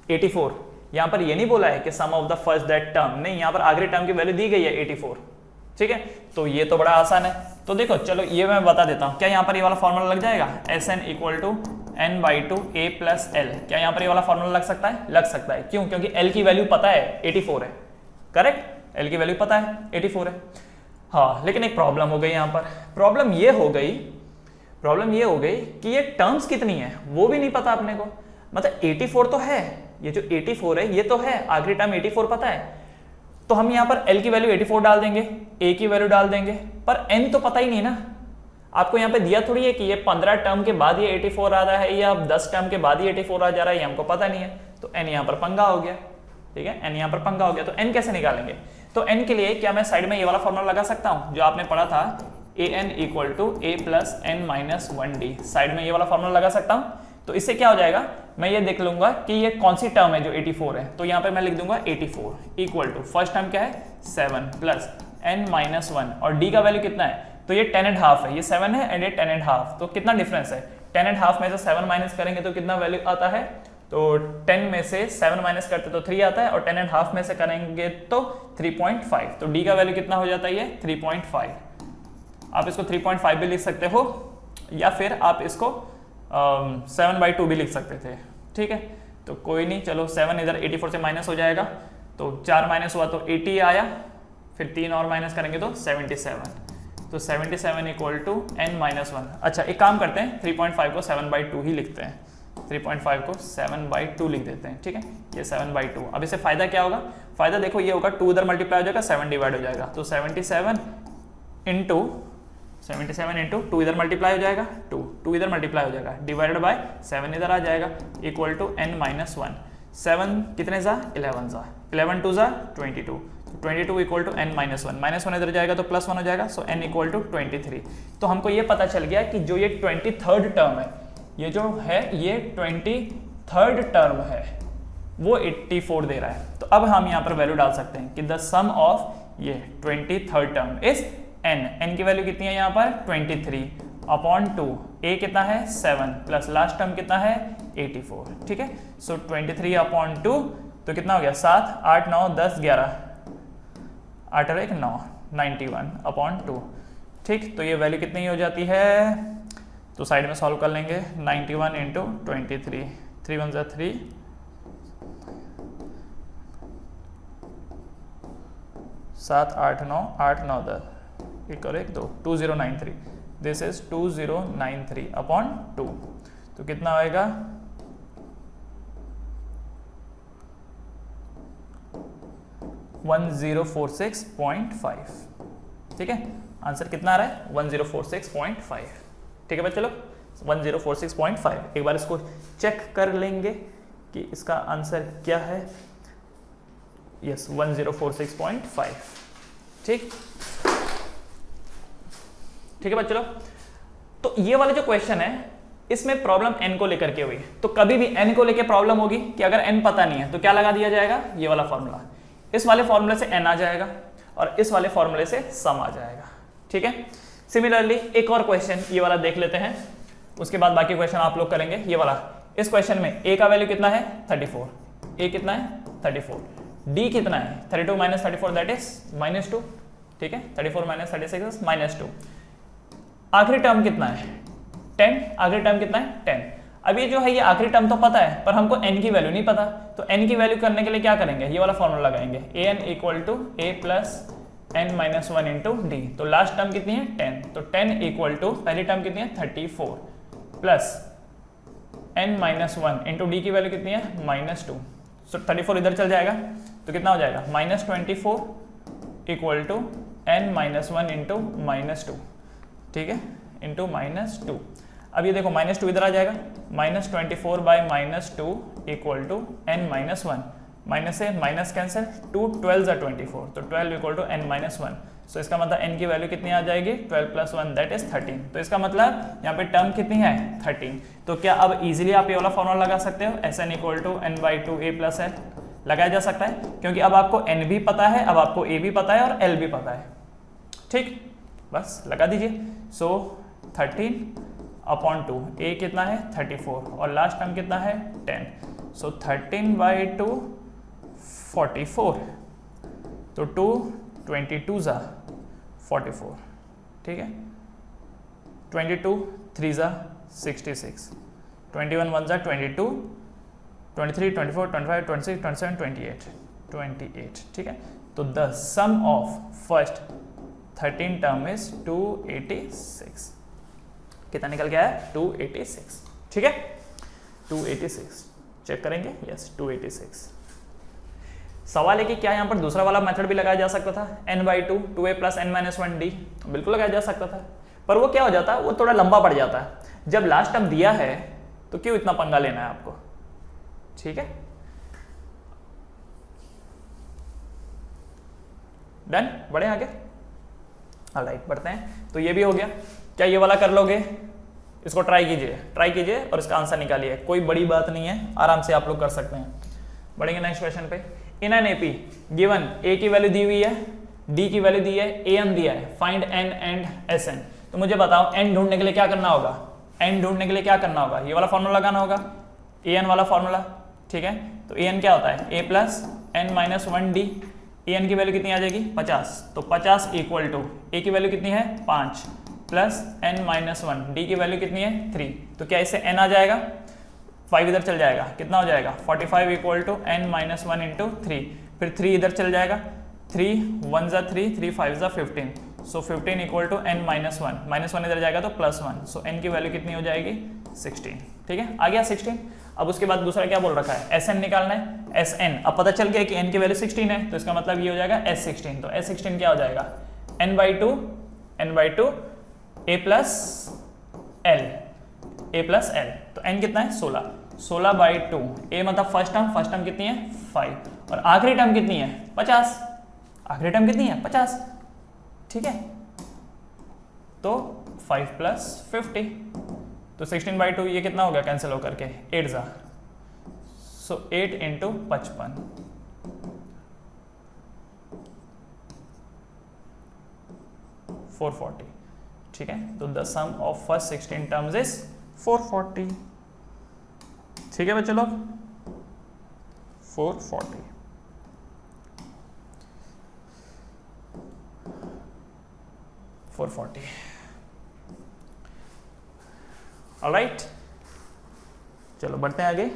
84। यहाँ पर ये नहीं बोला है कि sum of the first that term, नहीं, यहाँ पर आखिरी टर्म की वैल्यू दी गई है 84। ठीक है, तो ये तो बड़ा आसान है। तो देखो चलो ये मैं बता देता हूँ, क्या यहाँ पर ये वाला फॉर्मूला लग जाएगा? Sn = n/2 a + l। क्या यहाँ पर ये वाला फॉर्मूला लग सकता है? लग सकता है। क्यों? क्योंकि l की वैल्यू पता है 84 है। करेक्ट, l की वैल्यू पता है 84 है। हाँ, लेकिन एक प्रॉब्लम हो गई यहाँ पर। प्रॉब्लम ये हो गई कि ये टर्म्स कितनी है वो भी नहीं पता अपने को। मतलब 84 तो है, ये जो 84 है ये तो है, आखिरी टर्म 84 पता है, तो हम यहाँ पर l की वैल्यू 84 डाल देंगे, a की वैल्यू डाल देंगे, पर n तो पता ही नहीं ना। आपको यहाँ पे दिया थोड़ी है कि ये 15 टर्म के बाद ये 84 आ रहा है या 10 टर्म के बाद ये 84 आ जा रहा है, ये हमको पता नहीं है। तो n यहाँ पर पंगा हो गया। ठीक है, n यहाँ पर पंगा हो गया। तो n कैसे निकालेंगे? तो n के लिए क्या मैं साइड में ये वाला फॉर्मूला लगा सकता हूँ जो आपने पढ़ा था, an = a + n - 1d। Side में ये वाला फॉर्मूला लगा सकता हूँ। तो इससे क्या हो जाएगा? मैं ये देख लूंगा कि ये कौन सी टर्म है जो 84 है, तो यहाँ पे मैं लिख दूंगा 84 = फर्स्ट टर्म क्या है? 7 + n - 1, और d का वैल्यू कितना है? तो ये 10½ है, ये 7 है एंड ये 10½। तो कितना डिफरेंस है? 10½ में से 7 माइनस करेंगे तो कितना वैल्यू आता है? तो 10 में से 7 माइनस करते तो 3 आता है, और 10½ में से करेंगे तो 3.5। तो d का वैल्यू कितना हो जाता है? ये 3.5। आप इसको 3.5 भी लिख सकते हो, या फिर आप इसको 7/2 भी लिख सकते थे, ठीक है। तो कोई नहीं, चलो 7 इधर 84 से माइनस हो जाएगा, तो 4 माइनस हुआ तो 80 आया, फिर 3 और माइनस करेंगे तो 77, तो 77 इक्वल टू n-1। अच्छा एक काम करते हैं, 3.5 को 7/2 ही लिखते हैं, 3.5 को 7/2 लिख देते हैं, ठीक है, ये 7/2। अब इससे फायदा क्या होगा, फायदा देखो ये होगा 2 इधर मल्टीप्लाई हो जाएगा, 7 डिवाइड हो जाएगा, तो 77 इंटू 2 इधर मल्टीप्लाई हो जाएगा, 2 इधर मल्टीप्लाई हो जाएगा, डिवाइडेड बाय 7 इधर आ जाएगा, इक्वल टू n-1। 7 कितने जा 11 जा, 11 2 जा 22, 22 इक्वल टू n-1, -1 इधर जाएगा तो +1 हो जाएगा, सो n इक्वल टू 23। तो हमको ये पता चल गया कि जो ये 23rd टर्म है, ये जो है ये 23rd टर्म है, वो 84 दे रहा है। तो अब हम यहाँ पर वैल्यू डाल सकते हैं कि द सम ऑफ ये 23rd टर्म इज n की वैल्यू कितनी है यहाँ पर 23/2, a कितना है 7 प्लस लास्ट टर्म कितना है 84, ठीक है। सो 23/2 तो कितना हो गया 7 8 9 10 11 8 और 1 9 91/2, ठीक। तो ये वैल्यू कितनी हो जाती है, तो साइड में सॉल्व कर लेंगे, 91 इंटू 23, 3 1 3, 7 8 9 8 9 10 1 और 1 2, 2093, दिस इज 2093/2, तो कितना आएगा 1046.5, ठीक है। आंसर कितना आ रहा है 1046.5, ठीक है बच्चे लोग, 1046.5। एक बार इसको चेक कर लेंगे कि इसका आंसर क्या है, यस 1046.5, ठीक है बच्चे लोग। तो ये वाला जो क्वेश्चन है इसमें प्रॉब्लम n को लेकर के हुई, तो कभी भी n को लेकर प्रॉब्लम होगी कि अगर n पता नहीं है तो क्या लगा दिया जाएगा, ये वाला फॉर्मूला, इस वाले फॉर्मूले से n आ जाएगा और इस वाले फॉर्मूले से सम आ जाएगा, ठीक है। सिमिलरली एक और क्वेश्चन ये वाला देख लेते हैं, उसके बाद बाकी क्वेश्चन आप लोग करेंगे। ये वाला, इस क्वेश्चन में a का वैल्यू कितना है 34, a कितना है 34, d कितना है 32 - 34 दैट इज -2, ठीक है, 34 - 36 -2, आखिरी टर्म कितना है 10, आखिरी टर्म कितना है 10। अब ये जो है ये आखिरी टर्म तो पता है पर हमको n की वैल्यू नहीं पता, तो n की वैल्यू करने के लिए क्या करेंगे, ये वाला फॉर्मूला लगाएंगे, an equal to a plus n-1 into d. तो लास्ट टर्म कितनी है 10, तो 10 इक्वल टू पहली टर्म कितनी है 34 प्लस n-1 इंटू डी की वैल्यू कितनी है -2, सो 34 इधर चल जाएगा तो कितना हो जाएगा -24 इक्वल टू n-1 इंटू -2, ठीक है, इंटू -2। अब ये देखो -2 इधर आ जाएगा, -24 by -2 equal to n-1, minus से माइनस कैंसिल, 2 12 24, तो 12 इक्वल टू n-1। सो इसका मतलब n की वैल्यू कितनी आ जाएगी 12 + 1 दैट इज 13। तो इसका मतलब यहाँ पे टर्म कितनी है 13। तो क्या अब इजीली आप ये वाला फॉर्मूला लगा सकते हो, Sn equal to n/2a + l लगाया जा सकता है, क्योंकि अब आपको n भी पता है, अब आपको a भी पता है और l भी पता है, ठीक, बस लगा दीजिए। सो 13/2, a कितना है 34 और लास्ट टर्म कितना है 10, सो 13/2 44, तो 2 22 जा 44, ठीक है, 22 3 जा 66, 21 1 जा 22, 23 24 25 26 27 28, ठीक है। तो the sum of first 13 term is 286, कितना निकल गया है 286, ठीक है, 286 चेक करेंगे, यस 286। सवाल है कि क्या यहाँ पर दूसरा वाला मेथड भी लगाया जा सकता था, n/2 2a + n-1d, बिल्कुल लगाया जा सकता था, पर वो क्या हो जाता है, वो थोड़ा लंबा पड़ जाता है। जब लास्ट टर्म दिया है तो क्यों इतना पंगा लेना है आपको, ठीक है, डन, बढ़े आगे, ऑलराइट बढ़ते हैं। तो ये भी हो गया, क्या ये वाला कर लोगे, इसको ट्राई कीजिए और इसका आंसर निकालिए, कोई बड़ी बात नहीं है, आराम से आप लोग कर सकते हैं। बढ़ेंगे नेक्स्ट क्वेश्चन पे। In an AP given a की वैल्यू दी हुई है, d की वैल्यू दी है, an दिया है, फाइंड n एंड sn। तो मुझे बताओ n ढूंढने के लिए क्या करना होगा, n ढूंढने के लिए क्या करना होगा, ये वाला फॉर्मूला लगाना होगा, an वाला फॉर्मूला, ठीक है। तो an क्या होता है a + n-1d, an की वैल्यू कितनी आ जाएगी 50, तो 50 इक्वल टू a की वैल्यू कितनी है 5 प्लस n माइनस 1, डी की वैल्यू कितनी है 3, तो क्या इससे n आ जाएगा, 5 इधर चल जाएगा, कितना हो जाएगा 45 equal to n minus 1 into 3, फिर 3 इधर चल जाएगा, 3 1 ज़ा 3, 3 5 ज़ा 15, so 15 equal to n minus 1, minus 1 इधर जाएगा तो प्लस 1, सो n की वैल्यू कितनी हो जाएगी 16, ठीक है, आ गया 16। अब उसके बाद दूसरा क्या बोल रखा है, Sn निकालना है, Sn, अब पता चल गया कि n की वैल्यू 16 है, तो इसका मतलब ये हो जाएगा S16, तो S16 क्या हो जाएगा n/2 a प्लस l, तो n कितना है 16/2, a मतलब फर्स्ट टर्म कितनी है 5, और आखिरी टर्म कितनी है 50, आखिरी टर्म कितनी है 50, ठीक है, तो 5 प्लस 50, तो 16/2 ये कितना हो गया कैंसिल होकर के 8 ज़ा, सो 8 इंटू 55, $440, ठीक है, तो the sum of first 16 terms is 440, ठीक है बच्चे लोग, 440। ऑलराइट, चलो बढ़ते हैं आगे।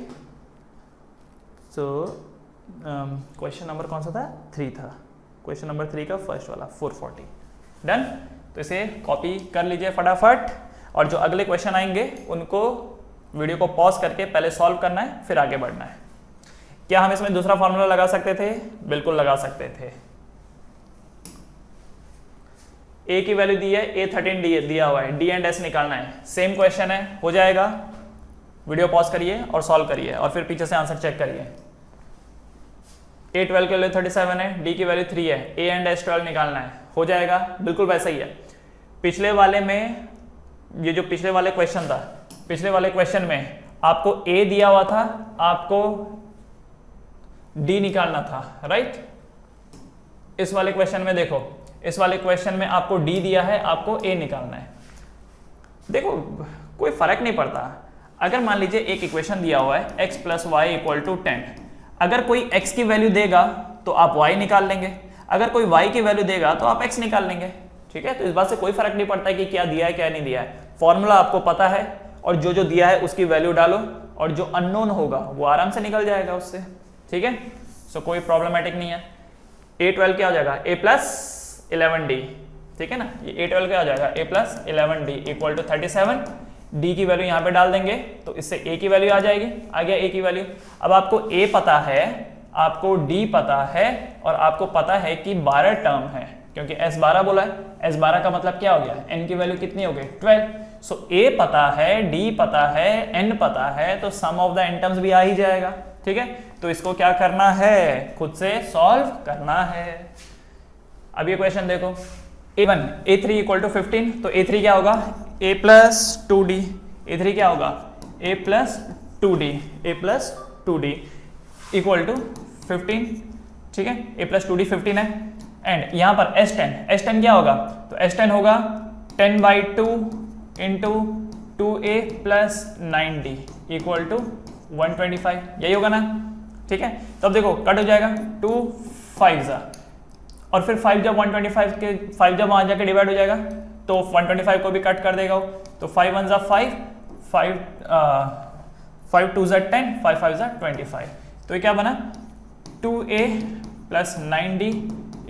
सो क्वेश्चन नंबर कौन सा था 3 था, क्वेश्चन नंबर 3 का फर्स्ट वाला 440 डन। तो इसे कॉपी कर लीजिए फटाफट, और जो अगले क्वेश्चन आएंगे उनको वीडियो को पॉज करके पहले सॉल्व करना है, फिर आगे बढ़ना है। क्या हम इसमें दूसरा फॉर्मूला लगा सकते थे, बिल्कुल लगा सकते थे। a की वैल्यू दी है, A13 दिया हुआ है, d एंड s निकालना है, सेम क्वेश्चन है, हो जाएगा। वीडियो पॉज करिए और सॉल्व करिए और फिर पीछे से आंसर चेक करिए। A12 की वैल्यू 37 है, d की वैल्यू 3 है, a एंड s 12 निकालना है, हो जाएगा, बिल्कुल वैसा ही है। पिछले वाले में, ये जो पिछले वाले क्वेश्चन था, पिछले वाले क्वेश्चन में आपको a दिया हुआ था, आपको d निकालना था, राइट। इस वाले क्वेश्चन में देखो, इस वाले क्वेश्चन में आपको d दिया है, आपको a निकालना है। देखो कोई फर्क नहीं पड़ता, अगर मान लीजिए एक इक्वेशन दिया हुआ है x plus y equal to 10, अगर कोई x की वैल्यू देगा तो आप y निकाल लेंगे, अगर कोई y की वैल्यू देगा तो आप x निकाल लेंगे, ठीक है। तो इस बात से कोई फर्क नहीं पड़ता कि क्या दिया है क्या नहीं दिया है, फॉर्मूला आपको पता है और जो दिया है उसकी वैल्यू डालो, और जो अननोन होगा वो आराम से निकल जाएगा उससे, ठीक है। सो कोई प्रॉब्लमेटिक नहीं है। A12 क्या हो जाएगा, a प्लस 11d, ठीक है ना, ये A12 क्या हो जाएगा, a plus 11d equal to 37, d की वैल्यू यहाँ पे डाल देंगे तो इससे a की वैल्यू आ जाएगी, आ गया a की वैल्यू। अब आपको a पता है, आपको d पता है, और आपको पता है कि 12 टर्म है, क्योंकि S12 बोला है, S12 का मतलब क्या हो गया, n की वैल्यू कितनी हो गई 12। सो a पता है, d पता है, n पता है, तो sum of the n terms भी आ ही जाएगा, ठीक है। तो इसको क्या करना है, खुद से सॉल्व करना है। अब ये क्वेश्चन देखो, a1 a3 इक्वल टू 15, तो a3 क्या होगा, a प्लस 2d, a3 क्या होगा, a plus 2d equal to 15, ठीक है, a प्लस 2d 15 है। एंड यहाँ पर S10 क्या होगा, तो S10 होगा 10/2 into 2a plus 9d equal to 125, यही होगा ना, ठीक है। तो अब देखो कट हो जाएगा, 2 5 ज़ा, और फिर 5 जब 125 के 5 जब वहाँ जाके डिवाइड हो जाएगा तो 125 को भी कट कर देगा, तो 5 1 ज़ा 5, 5 2 ज़ा 10, 5 5 ज़ा 25, तो ये क्या बना 2a plus 9d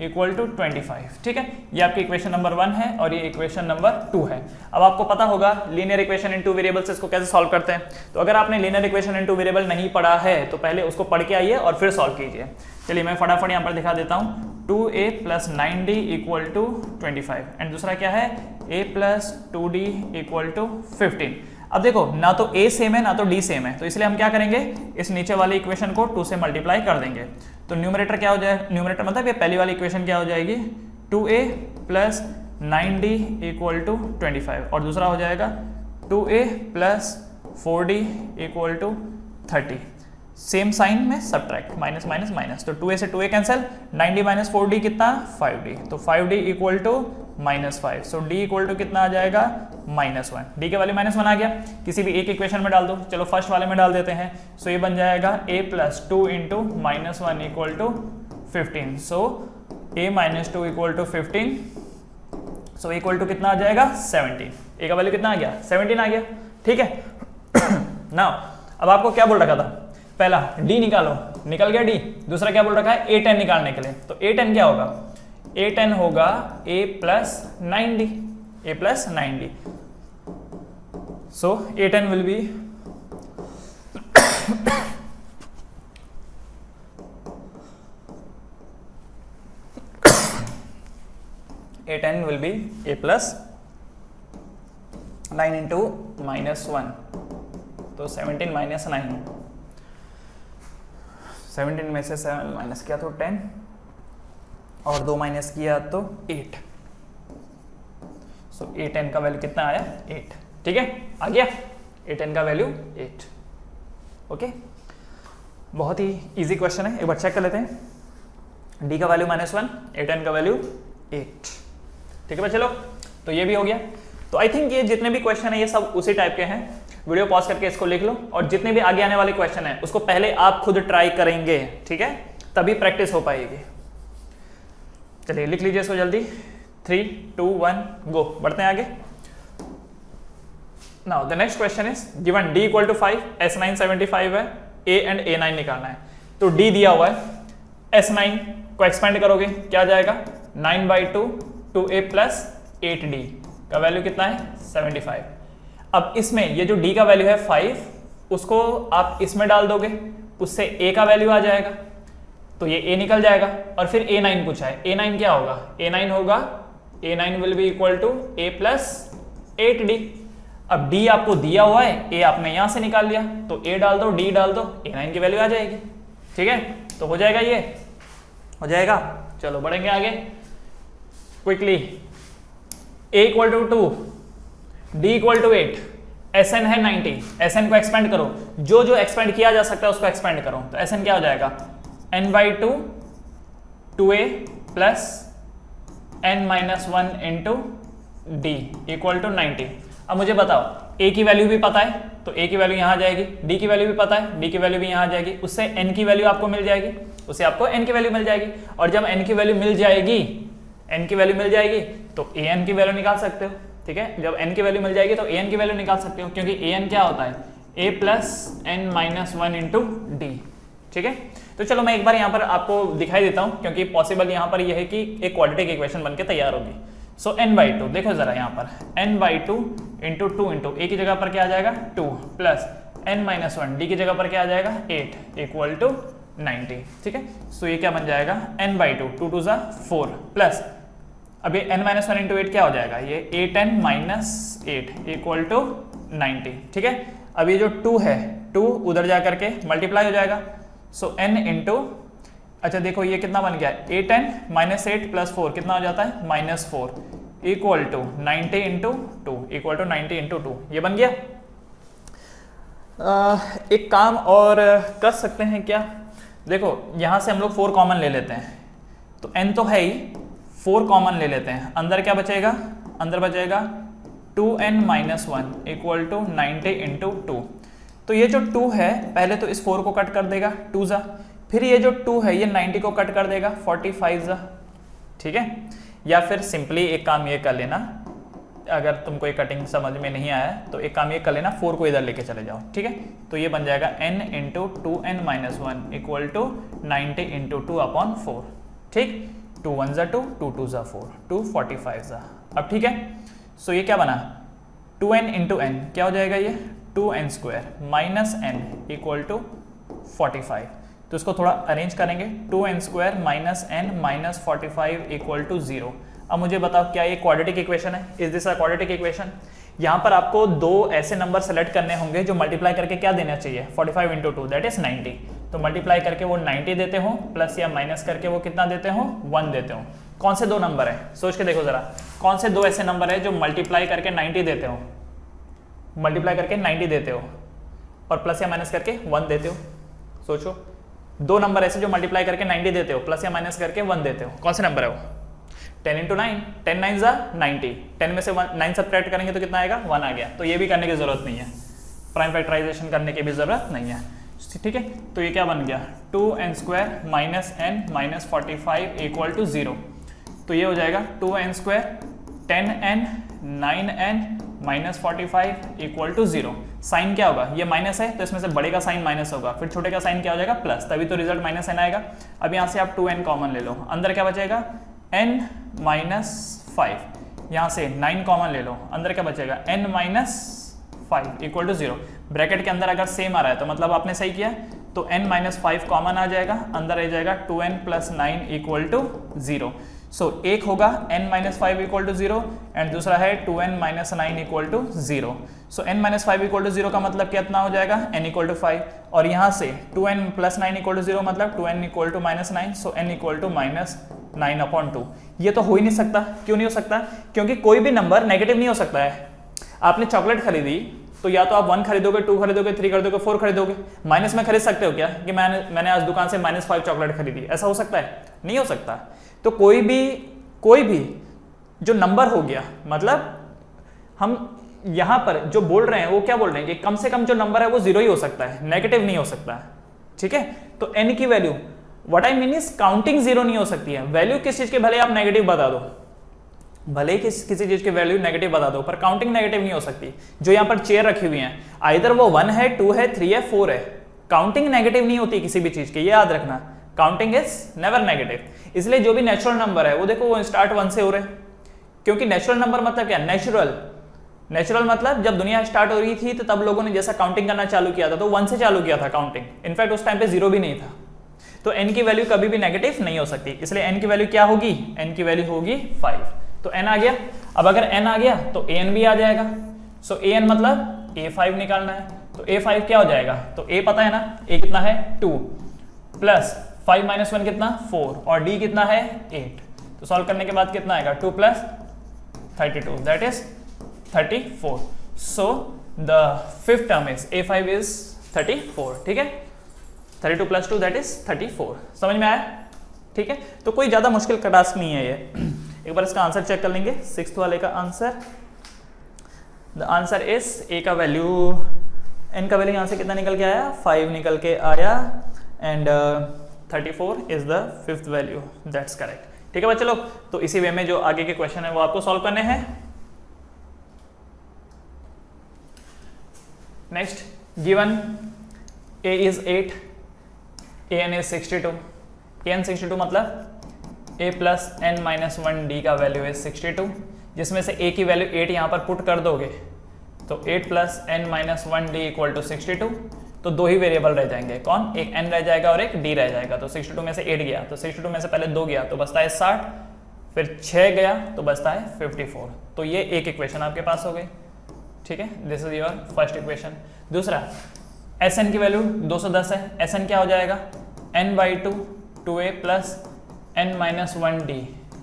equal to 25, ठीक है। ये आपकी इक्वेशन नंबर 1 है और ये इक्वेशन नंबर 2 है। अब आपको पता होगा linear equation in two variable से इसको कैसे सॉल्व करते हैं। तो अगर आपने linear equation in two variable नहीं पढ़ा है तो पहले उसको पढ़ के आइए और फिर सॉल्व कीजिए। चलिए मैं फटाफट यहाँ पर दिखा देता हूँ, 2a plus 9d equal to 25, and दूसरा क्या है, a plus 2d equal to 15। अब देखो ना तो a सेम है ना तो d सेम है, तो इसलिए हम क्या करेंगे, इस नीचे वाली इक्वेशन को 2 से मल्टीप्लाई कर देंगे। तो न्यूमरेटर क्या हो जाएगा, न्यूमरेटर मतलब ये पहली वाली इक्वेशन क्या हो जाएगी, 2a plus 9d equal to 25, और दूसरा हो जाएगा 2a plus 4d equal to 30। Same sign में सब्ट्रैक्ट, माइनस माइनस माइनस, तो 2a से 2a cancel, 9d minus 4d कितना 5d, तो 5d equal to -5, so d equal to कितना आ जाएगा -1, d के वैल्यू -1 आ गया, किसी भी एक इक्वेशन में डाल दो। चलो फर्स्ट वाले में डाल देते हैं, सो ये बन जाएगा a plus 2 into -1 equal to 15, so a minus 2 equal to 15, so equal to कितना आ जाएगा 17, ए का वैल्यू कितना आ गया 17 आ गया, ठीक है। नाउ अब आपको क्या बोल रखा था, पहला डी निकालो, निकल गया डी, दूसरा क्या बोल रखा है A10 निकालने के लिए, तो A10 क्या होगा, A10 होगा A plus 9D, A plus 9D, so A10 will be A10 will be A plus 9 into minus 1, तो 17 minus 9, 17 में से 7 माइनस किया तो 10 और 2 माइनस किया तो 8, सो A10 का वैल्यू कितना आया 8, ठीक है, आ गया A10 का वैल्यू 8, ओके। बहुत ही इजी क्वेश्चन है, एक बार चेक कर लेते हैं, D का वैल्यू -1, A10 का वैल्यू 8, ठीक है चलो, तो ये भी हो गया। तो आई थिंक ये जितने भी क्वेश्चन है ये सब उसी टाइप के हैं, वीडियो पॉज करके इसको लिख लो, और जितने भी आगे आने वाले क्वेश्चन है उसको पहले आप खुद ट्राई करेंगे, ठीक है, तभी प्रैक्टिस हो पाएगी। चलिए लिख लीजिए इसको जल्दी, 3 2 1 गो, बढ़ते हैं आगे। Now the next question is given D equal to 5, S9 75 है, A एंड A9 निकालना है, तो D दिया हुआ है, S9 को एक्सपेंड करोगे क्या जाएगा 9/2 2A प्लस 8D का वैल्यू कितना है 75। अब इसमें ये जो D का वैल्यू है 5, उसको आप इसमें डाल दोगे, उससे A का वैल्यू आ जाएगा, तो ये A निकल जाएगा, और फिर A9 पूछा है, A9 क्या होगा, A9 होगा A9 will be equal to A plus 8D। अब D आपको दिया हुआ है, A आपने यहां से निकाल लिया, तो A डाल दो D डाल दो, A9 की वैल्यू आ जाएगी, ठीक है, तो हो जाएगा, ये हो जाएगा। चलो बढ़ेंगे आगे quickly, A equal to 2, D equal to 8, Sn है 90, Sn को एक्सपेंड करो, जो जो एक्सपेंड किया जा सकता है उसको एक्सपेंड करो, तो Sn क्या हो जाएगा n/2 2A plus n-1 into D equal to 90। अब मुझे बताओ A की वैल्यू भी पता है, तो A की वैल्यू यहाँ आ जाएगी, D की वैल्यू भी पता है, D की वैल्यू भी यहाँ आ जाएगी, उससे N की वैल्यू आपको मिल जाएगी, उससे आपको N की वैल्यू मिल जाएगी, और जब N की वैल्यू मिल जाएगी, N की वैल्यू मिल जाएगी तो An की वैल्यू निकाल सकते हो, ठीक है, जब N की वैल्यू मिल जाएगी तो An की वैल्यू निकाल सकते हो, क्योंकि An क्या होता है A plus n-1 into D, ठीक है। तो चलो मैं एक बार यहाँ पर आपको दिखाई देता हूँ, क्योंकि पॉसिबल यहाँ पर यह है कि एक क्वाड्रेटिक इक्वेशन बनके तैयार होगी। सो n/2 देखो जरा यहाँ पर n/2 इंटू 2 इंटू A की जगह पर क्या आ जाएगा 2 प्लस n-1 D की जगह पर क्या आ जाएगा 8 इक्वल टू 90, ठीक है। सो ये क्या बन जाएगा n/2 2 2 4 प्लस, अब ये n-1 इंटू 8 क्या हो जाएगा, ये A10 माइनस 8 इक्वल टू 90, ठीक है। अब ये जो 2 है, 2 उधर जा करके मल्टीप्लाई हो जाएगा, सो n इंटू, अच्छा देखो ये कितना बन गया A10 माइनस 8 प्लस 4 कितना हो जाता है -4 equal to 90 into 2 equal to 90 into 2, ये बन गया। एक काम और कर सकते हैं क्या, देखो यहां से हम लोग 4 कॉमन ले लेते हैं, तो n तो है ही, 4 कॉमन ले लेते हैं, अंदर क्या बचेगा, अंदर बचेगा 2n-1 इक्वल टू 90 इंटू 2। तो ये जो 2 है पहले तो इस 4 को कट कर देगा 2 जा, फिर ये जो 2 है ये 90 को कट कर देगा 45 जा, ठीक है। या फिर सिंपली एक काम ये कर लेना, अगर तुमको ये कटिंग समझ में नहीं आया तो एक काम ये कर लेना, 4 को इधर लेके चले जाओ, ठीक है। तो ये बन जाएगा n into 2n-1 equal to 90 into 2/4, ठीक, 2 1 जा 2 2 2 जा 4 2 45 जा। अब ठीक है, सो ये क्या बना 2n इंटू n क्या हो जाएगा, ये 2n² minus n equal to 45। तो इसको थोड़ा अरेंज करेंगे, 2n² minus n minus 45 equal to 0। अब मुझे बताओ क्या ये क्वाड्रेटिक इक्वेशन है, is this a quadratic equation. यहाँ पर आपको 2 ऐसे नंबर सेलेक्ट करने होंगे जो मल्टीप्लाई करके क्या देना चाहिए 45 इंटू 2 दैट इज 90, तो मल्टीप्लाई करके वो 90 देते हो, प्लस या माइनस करके वो कितना देते हो 1 देते हो। कौन से 2 नंबर है, सोच के देखो जरा, कौन से 2 ऐसे नंबर है जो मल्टीप्लाई करके 90 देते हो, मल्टीप्लाई करके 90 देते हो और प्लस या माइनस करके 1 देते हो। सोचो 2 नंबर ऐसे जो मल्टीप्लाई करके 90 देते हो, प्लस या माइनस करके 1 देते हो, कौन से नंबर है वो 10 इंटू 9, 10 9 जा 90, 10 में से 9 सब्ट्रैक्ट करेंगे तो कितना आएगा 1 आ गया। तो ये भी करने की जरूरत नहीं है, प्राइम फैक्टराइजेशन करने की भी जरूरत नहीं है, ठीक है। तो ये क्या बन गया 2n² minus n minus 45 equal to 0। तो ये हो जाएगा 2n² 10n 9n minus 45 equal to 0। Sign क्या होगा, ये माइनस है तो इसमें से बड़े का साइन माइनस होगा, फिर छोटे का साइन क्या हो जाएगा प्लस, तभी तो रिजल्ट माइनस n आएगा। अब यहाँ से आप 2n कॉमन ले लो, अंदर क्या बचेगा n माइनस 5, यहाँ से 9 कॉमन ले लो, अंदर क्या बचेगा n minus 5 equal to 0। Bracket के अंदर अगर सेम आ रहा है तो मतलब आपने सही किया, तो n माइनस 5 कॉमन आ जाएगा, अंदर आ जाएगा 2n प्लस 9 इक्वल टू 0। सो एक होगा n minus 5 equal to 0 and दूसरा है 2n minus 9 equal to 0। So n minus 5 equal to 0 का मतलब कितना हो जाएगा n इक्वल टू 5, और यहाँ से 2n प्लस 9 इक्वल टू 0 मतलब 2n equal to minus 9, so n equal to minus 9/2। ये तो हो ही नहीं सकता, क्यों नहीं हो सकता, क्योंकि कोई भी नंबर नेगेटिव नहीं हो सकता है। आपने चॉकलेट खरीदी तो या तो आप 1 खरीदोगे, 2 खरीदोगे, 3 खरीदोगे, 4 खरीदोगे, माइनस में खरीद सकते हो क्या कि मैंने आज दुकान से -5 चॉकलेट खरीदी, ऐसा हो सकता है, नहीं हो सकता। तो कोई भी जो नंबर हो गया, मतलब हम यहां पर जो बोल रहे हैं वो क्या बोल रहे हैं कि कम से कम जो नंबर है वो 0 ही हो सकता है, नेगेटिव नहीं हो सकता है, ठीक है। तो n की value, what I mean is counting 0 नहीं हो सकती है। वैल्यू किस चीज के भले आप नेगेटिव बता दो, भले किसी चीज की वैल्यू नेगेटिव बता दो, पर काउंटिंग नेगेटिव नहीं हो सकती। जो यहाँ पर चेयर रखी हुई है, आइदर वो 1 है, 2 है, 3 है, 4 है, काउंटिंग नेगेटिव नहीं होती किसी भी चीज की, ये याद रखना। Counting is never negative. इसलिए जो भी नेचुरल नंबर है वो देखो वो स्टार्ट 1 से हो रहे, क्योंकि नेचुरल नंबर मतलब क्या, नेचुरल मतलब जब दुनिया स्टार्ट हो रही थी तो तब लोगों ने जैसा काउंटिंग करना चालू किया था तो 1 से चालू किया था काउंटिंग। इनफैक्ट उस टाइम पे 0 भी नहीं था। तो n की वैल्यू कभी भी नेगेटिव नहीं हो सकती, इसलिए n की वैल्यू क्या होगी, n की वैल्यू होगी 5। तो n आ गया। अब अगर n आ गया तो an भी आ जाएगा। सो an मतलब a5 निकालना है, तो a5 क्या हो जाएगा, तो a पता है ना, a कितना है 2 प्लस 5 माइनस 1 कितना 4 और d कितना है 8। तो सॉल्व करने के बाद कितना आएगा 2 plus 32 that is 34। So the fifth term is a5 is 34, ठीक है। 32 प्लस 2 दैट इज 34। समझ में आया, ठीक है। तो कोई ज्यादा मुश्किल का टास्क नहीं है ये। एक बार इसका आंसर चेक कर लेंगे, 6th वाले का answer. The answer is a का वैल्यू, n का वैल्यू यहाँ से कितना निकल के आया 5 निकल के आया and 34 is the fifth value, that's correct, ठीक है बच्चे लोग। तो इसी वे में जो आगे के क्वेश्चन है वो आपको सॉल्व करने हैं। Next, given a is 8, an is 62, an 62 मतलब a plus n minus 1 d का वैल्यू है 62, जिसमें से a की वैल्यू 8 यहाँ पर पुट कर दोगे तो 8 plus n minus 1 d equal to 62। तो दो ही वेरिएबल रह जाएंगे, कौन, एक n रह जाएगा और एक d रह जाएगा। तो 62 में से 8 गया तो 62 में से पहले 2 गया तो बचता है 60, फिर 6 गया तो बचता है 54। तो ये एक इक्वेशन आपके पास हो गई, ठीक है। This is your first equation. दूसरा, Sn की वैल्यू 210 है, Sn क्या हो जाएगा n/2 2a plus n minus 1d,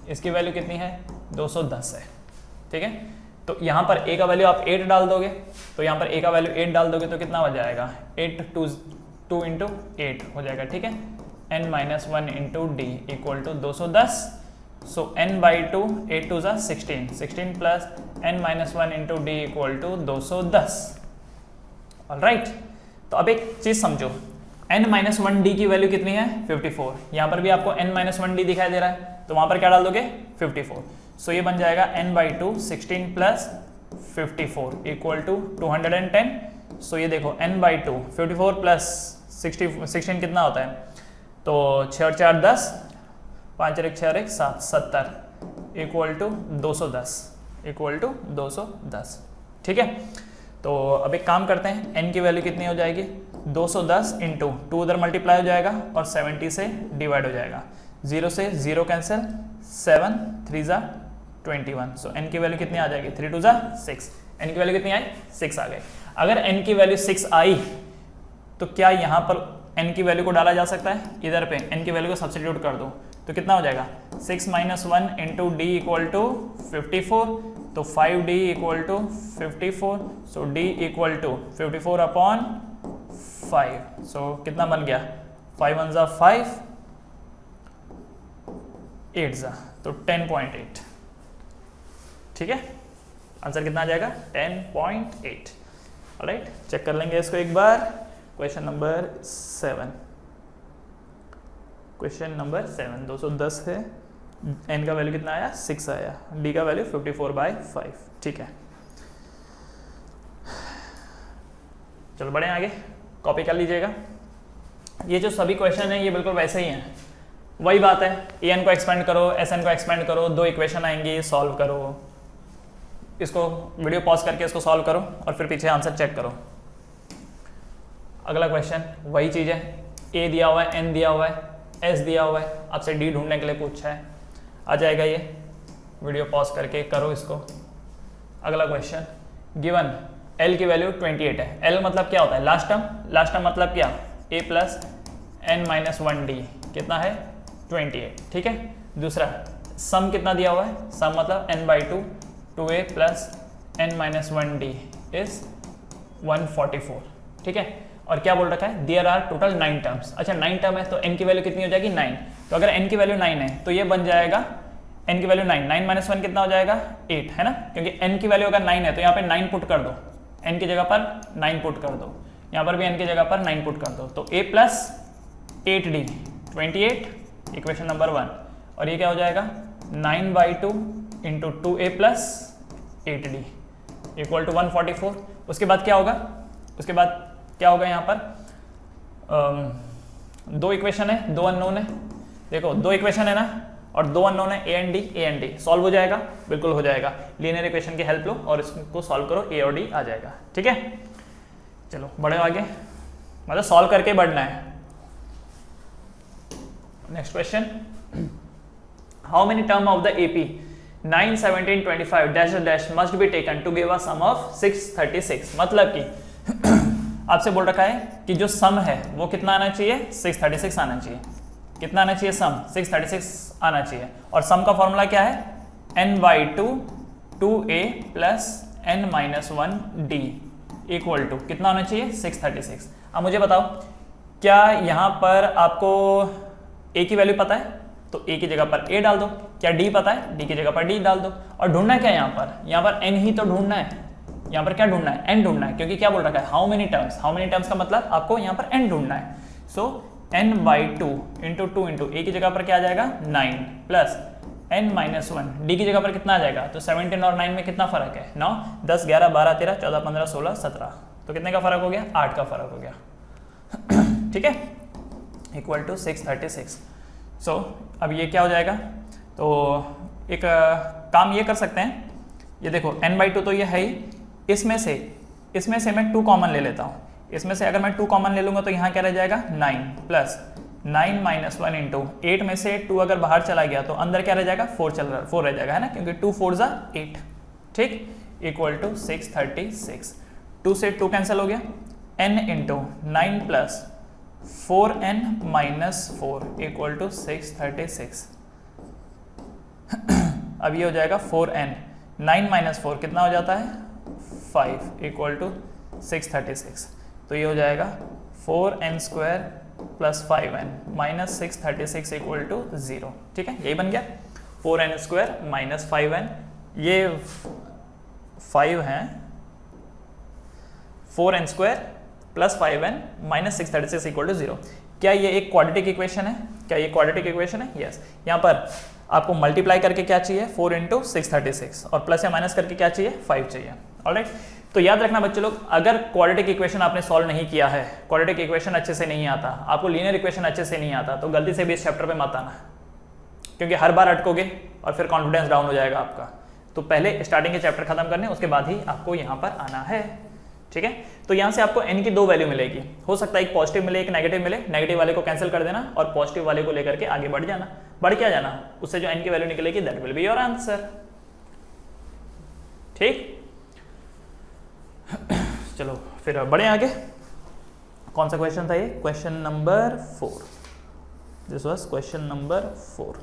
इसकी वैल्यू कितनी है 210 है, ठीक है। तो यहाँ पर a का वैल्यू आप 8 डाल दोगे, तो यहाँ पर a का वैल्यू 8 डाल दोगे तो कितना हो जाएगा 8 2 इंटू 8 हो जाएगा, ठीक है। n minus 1 into d equal to 210। So n/2 8 2 16, 16 plus n minus 1 into d equal to 210। Alright, तो अब एक चीज समझो, n माइनस 1 डी की वैल्यू कितनी है 54। यहाँ पर भी आपको n माइनस 1 डी दिखाई दे रहा है, तो वहां पर क्या डाल दोगे 54। सो ये बन जाएगा n/2 16 प्लस 54 इक्वल टू 210। सो ये देखो n/2 54 प्लस 16 कितना होता है, तो 6 और 4 10, 5 और 1 6 और 1 7, 70 इक्वल टू 210 इक्वल टू 210, ठीक है। तो अब एक काम करते हैं, n की वैल्यू कितनी हो जाएगी 210 इंटू 2 उधर मल्टीप्लाई हो जाएगा और 70 से डिवाइड हो जाएगा, 0 से 0 कैंसिल, 7 3 ज़ा 21। सो n की वैल्यू कितनी आ जाएगी 3 2 ज़ा 6, n की वैल्यू कितनी आई 6 आ गई। अगर n की वैल्यू 6 आई तो क्या यहाँ पर n की वैल्यू को डाला जा सकता है, इधर पे n की वैल्यू को सब्स्टिट्यूट कर दो तो कितना हो जाएगा 6 minus 1 into d equal to 54, so 5d equal to 54। So d equal to 54 upon 5। So कितना बन गया 5 1 ज़ा 5, 8 ज़ा तो 10.8, ठीक है। आंसर कितना आ जाएगा 10.8। ऑलराइट, चेक कर लेंगे इसको एक बार। क्वेश्चन नंबर 7, क्वेश्चन नंबर 7 210 है n का वैल्यू कितना आया 6 आया, d का वैल्यू 54/5। ठीक है, चलो बढ़े आगे, कॉपी कर लीजिएगा। ये जो सभी क्वेश्चन है ये बिल्कुल वैसे ही हैं, वही बात है, an को एक्सपेंड करो, sn को एक्सपेंड करो, 2 इक्वेशन आएंगी, सॉल्व करो, इसको वीडियो पॉज करके इसको सॉल्व करो और फिर पीछे आंसर चेक करो। अगला क्वेश्चन वही चीज़ है, a दिया हुआ है, n दिया हुआ है, s दिया हुआ है, आपसे d ढूंढने के लिए पूछा है, आ जाएगा ये, वीडियो पॉज करके करो इसको। अगला क्वेश्चन, गिवन l की वैल्यू 28 है, l मतलब क्या होता है लास्ट टर्म, लास्ट टर्म मतलब क्या a प्लस n-1d कितना है 28। ठीक है, दूसरा सम कितना दिया हुआ है, सम मतलब n/2 2a plus n-1d is 144। ठीक है, और क्या बोल रखा है, देयर आर टोटल 9 टर्म्स। अच्छा 9 टर्म है तो n की वैल्यू कितनी हो जाएगी 9, तो अगर n की वैल्यू 9 है तो ये बन जाएगा n की वैल्यू 9 - 1 कितना हो जाएगा 8 है ना, क्योंकि n की वैल्यू अगर 9 है तो यहाँ पे 9 पुट कर दो, n की जगह पर 9 पुट कर दो, यहाँ पर भी n की जगह पर 9 पुट कर दो, तो a plus 8d 28 equation number 1, और ये क्या हो जाएगा 9/2 into 2a plus 8d equal to 144। उसके बाद क्या होगा, उसके बाद क्या होगा, यहाँ पर 2 इक्वेशन है, 2 अननोन है, देखो 2 इक्वेशन है ना, और 2 अननोन है a एंड d सॉल्व हो जाएगा, बिल्कुल हो जाएगा, लीनियर इक्वेशन की हेल्प लो और इसको सॉल्व करो, a और d आ जाएगा। ठीक है, चलो बढ़े आगे, मतलब सॉल्व करके बढ़ना है। Next question, how many term of the AP 9, 17, 25 dash dash must be taken to give a sum of 636। मतलब कि आपसे बोल रखा है कि जो सम है वो कितना आना चाहिए 636 आना चाहिए, कितना आना चाहिए सम 636 आना चाहिए, और सम का फॉर्मूला क्या है n/2 2a plus n-1d equal to कितना होना चाहिए 636। अब मुझे बताओ क्या यहाँ पर आपको a की वैल्यू पता है, तो a की जगह पर a डाल दो, क्या d पता है, d की जगह पर d डाल दो, और ढूंढना क्या है यहाँ पर n ही तो ढूंढना है, यहाँ पर क्या ढूंढना है n ढूंढना है, क्योंकि क्या बोल रखा है how many terms, how many terms का मतलब आपको यहाँ पर n ढूंढना है। सो n/2 इंटू 2 इंटू a की जगह पर क्या आ जाएगा 9 प्लस n-1 d की जगह पर कितना आ जाएगा, तो 17 और 9 में कितना फर्क है 9, 10, 11, 12, 13, 14, 15, 16, 17, तो कितने का फर्क हो गया 8 का फर्क हो गया। ठीक है, इक्वल टू 636। सो अब ये क्या हो जाएगा, तो एक काम ये कर सकते हैं, ये देखो n/2 तो ये है ही, इसमें से मैं 2 कॉमन ले लेता हूँ, इसमें से अगर मैं 2 कॉमन ले लूँगा तो यहाँ क्या रह जाएगा 9 प्लस 9 - 1 इंटू 8 में से 2 अगर बाहर चला गया तो अंदर क्या रह जाएगा 4 रह जाएगा है ना, क्योंकि 2 4 = 8। ठीक, इक्वल टू 636। 2 से 2 कैंसिल हो गया, n इंटू 9 प्लस 4n - 4 इक्वल टू 636। अब ये हो जाएगा 4n, 9 - 4 कितना हो जाता है 5 इक्वल टू 636, तो ये हो जाएगा 4n² plus 5n minus 636 equal to 0। ठीक है, यही बन गया 4n² माइनस 5n, ये 5 हैं 4n² plus 5n minus 636 equal to 0। क्या ये एक क्वाड्रेटिक इक्वेशन है, क्या ये क्वाड्रेटिक इक्वेशन है, यस। यहाँ पर आपको मल्टीप्लाई करके क्या चाहिए 4 इंटू 636 और प्लस या माइनस करके क्या चाहिए 5 चाहिए। ऑलराइट, तो याद रखना बच्चे लोग, अगर क्वाड्रेटिक इक्वेशन आपने सॉल्व नहीं किया है, क्वाड्रेटिक इक्वेशन अच्छे से नहीं आता, आपको लीनियर इक्वेशन अच्छे से नहीं आता, तो गलती से भी इस चैप्टर पे मत आना, क्योंकि हर बार अटकोगे और फिर कॉन्फिडेंस डाउन हो जाएगा आपका। तो पहले स्टार्टिंग के चैप्टर खत्म करने, उसके बाद ही आपको यहाँ पर आना है। ठीक है, तो यहाँ से आपको n की 2 वैल्यू मिलेगी, हो सकता है एक पॉजिटिव मिले एक नेगेटिव मिले, नेगेटिव वाले को कैंसिल कर देना और पॉजिटिव वाले को लेकर के आगे बढ़ जाना, बढ़ क्या जाना, उससे जो n की वैल्यू निकलेगी that will be your answer. ठीक, चलो फिर बढ़े आगे। कौन सा क्वेश्चन था ये, question number 4, this was question number 4,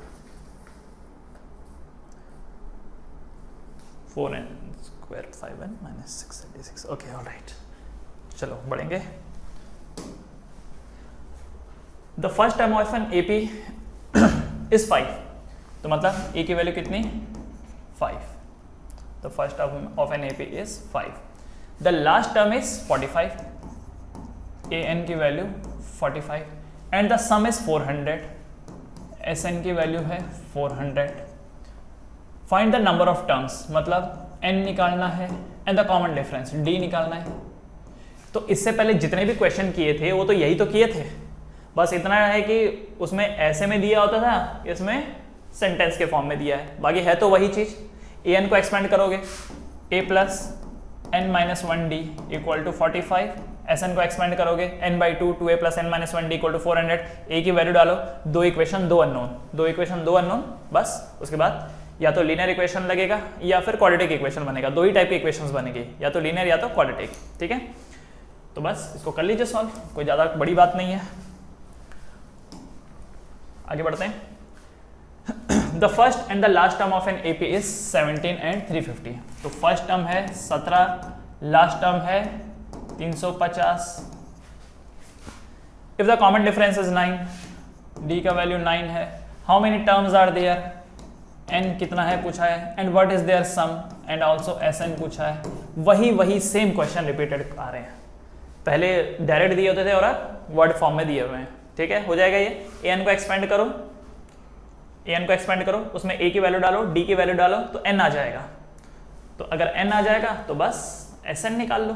4n² 5n minus 636। Okay, alright, चलो बढ़ेंगे। The first term of an AP is 5, तो मतलब a की वैल्यू कितनी 5, the first term of an AP is 5, the last term is 45, an की वैल्यू 45 and the sum is 400, Sn की वैल्यू है 400। Find the number of terms, मतलब n निकालना है and the common difference d निकालना है। तो इससे पहले जितने भी क्वेश्चन किए थे वो तो यही तो किए थे, बस इतना है कि उसमें ऐसे में दिया होता था, इसमें सेंटेंस के फॉर्म में दिया है, बाकी है तो वही चीज। an को एक्सपेंड करोगे a plus n minus 1d equal to 45, Sn को एक्सपेंड करोगे n/2 2a plus n minus 1d equal to 400। a की वैल्यू डालो, दो इक्वेशन दो अननोन, बस उसके बाद या तो लीनियर इक्वेशन लगेगा या फिर क्वाड्रेटिक इक्वेशन बनेगा। दो ही टाइप के इक्वेशंस बनेंगे, या तो लीनियर या तो क्वाड्रेटिक। ठीक है, तो बस इसको कर लीजिए सॉल्व, कोई ज़्यादा बड़ी बात नहीं है। आगे बढ़ते हैं। The first and the last term of an AP is 17 and 350। तो फर्स्ट टर्म है 17, लास्ट टर्म है 350। If the common difference is 9, d का वैल्यू 9 है। How many terms are there, n कितना है पूछा है, and what is their sum and also Sn पूछा है। वही सेम क्वेश्चन रिपीटेड आ रहे हैं, पहले डायरेक्ट दिए होते थे और अब वर्ड फॉर्म में दिए हुए हैं। ठीक है, हो जाएगा ये। an को एक्सपेंड करो, उसमें a की वैल्यू डालो, d की वैल्यू डालो तो n आ जाएगा। तो अगर n आ जाएगा तो बस Sn निकाल लो।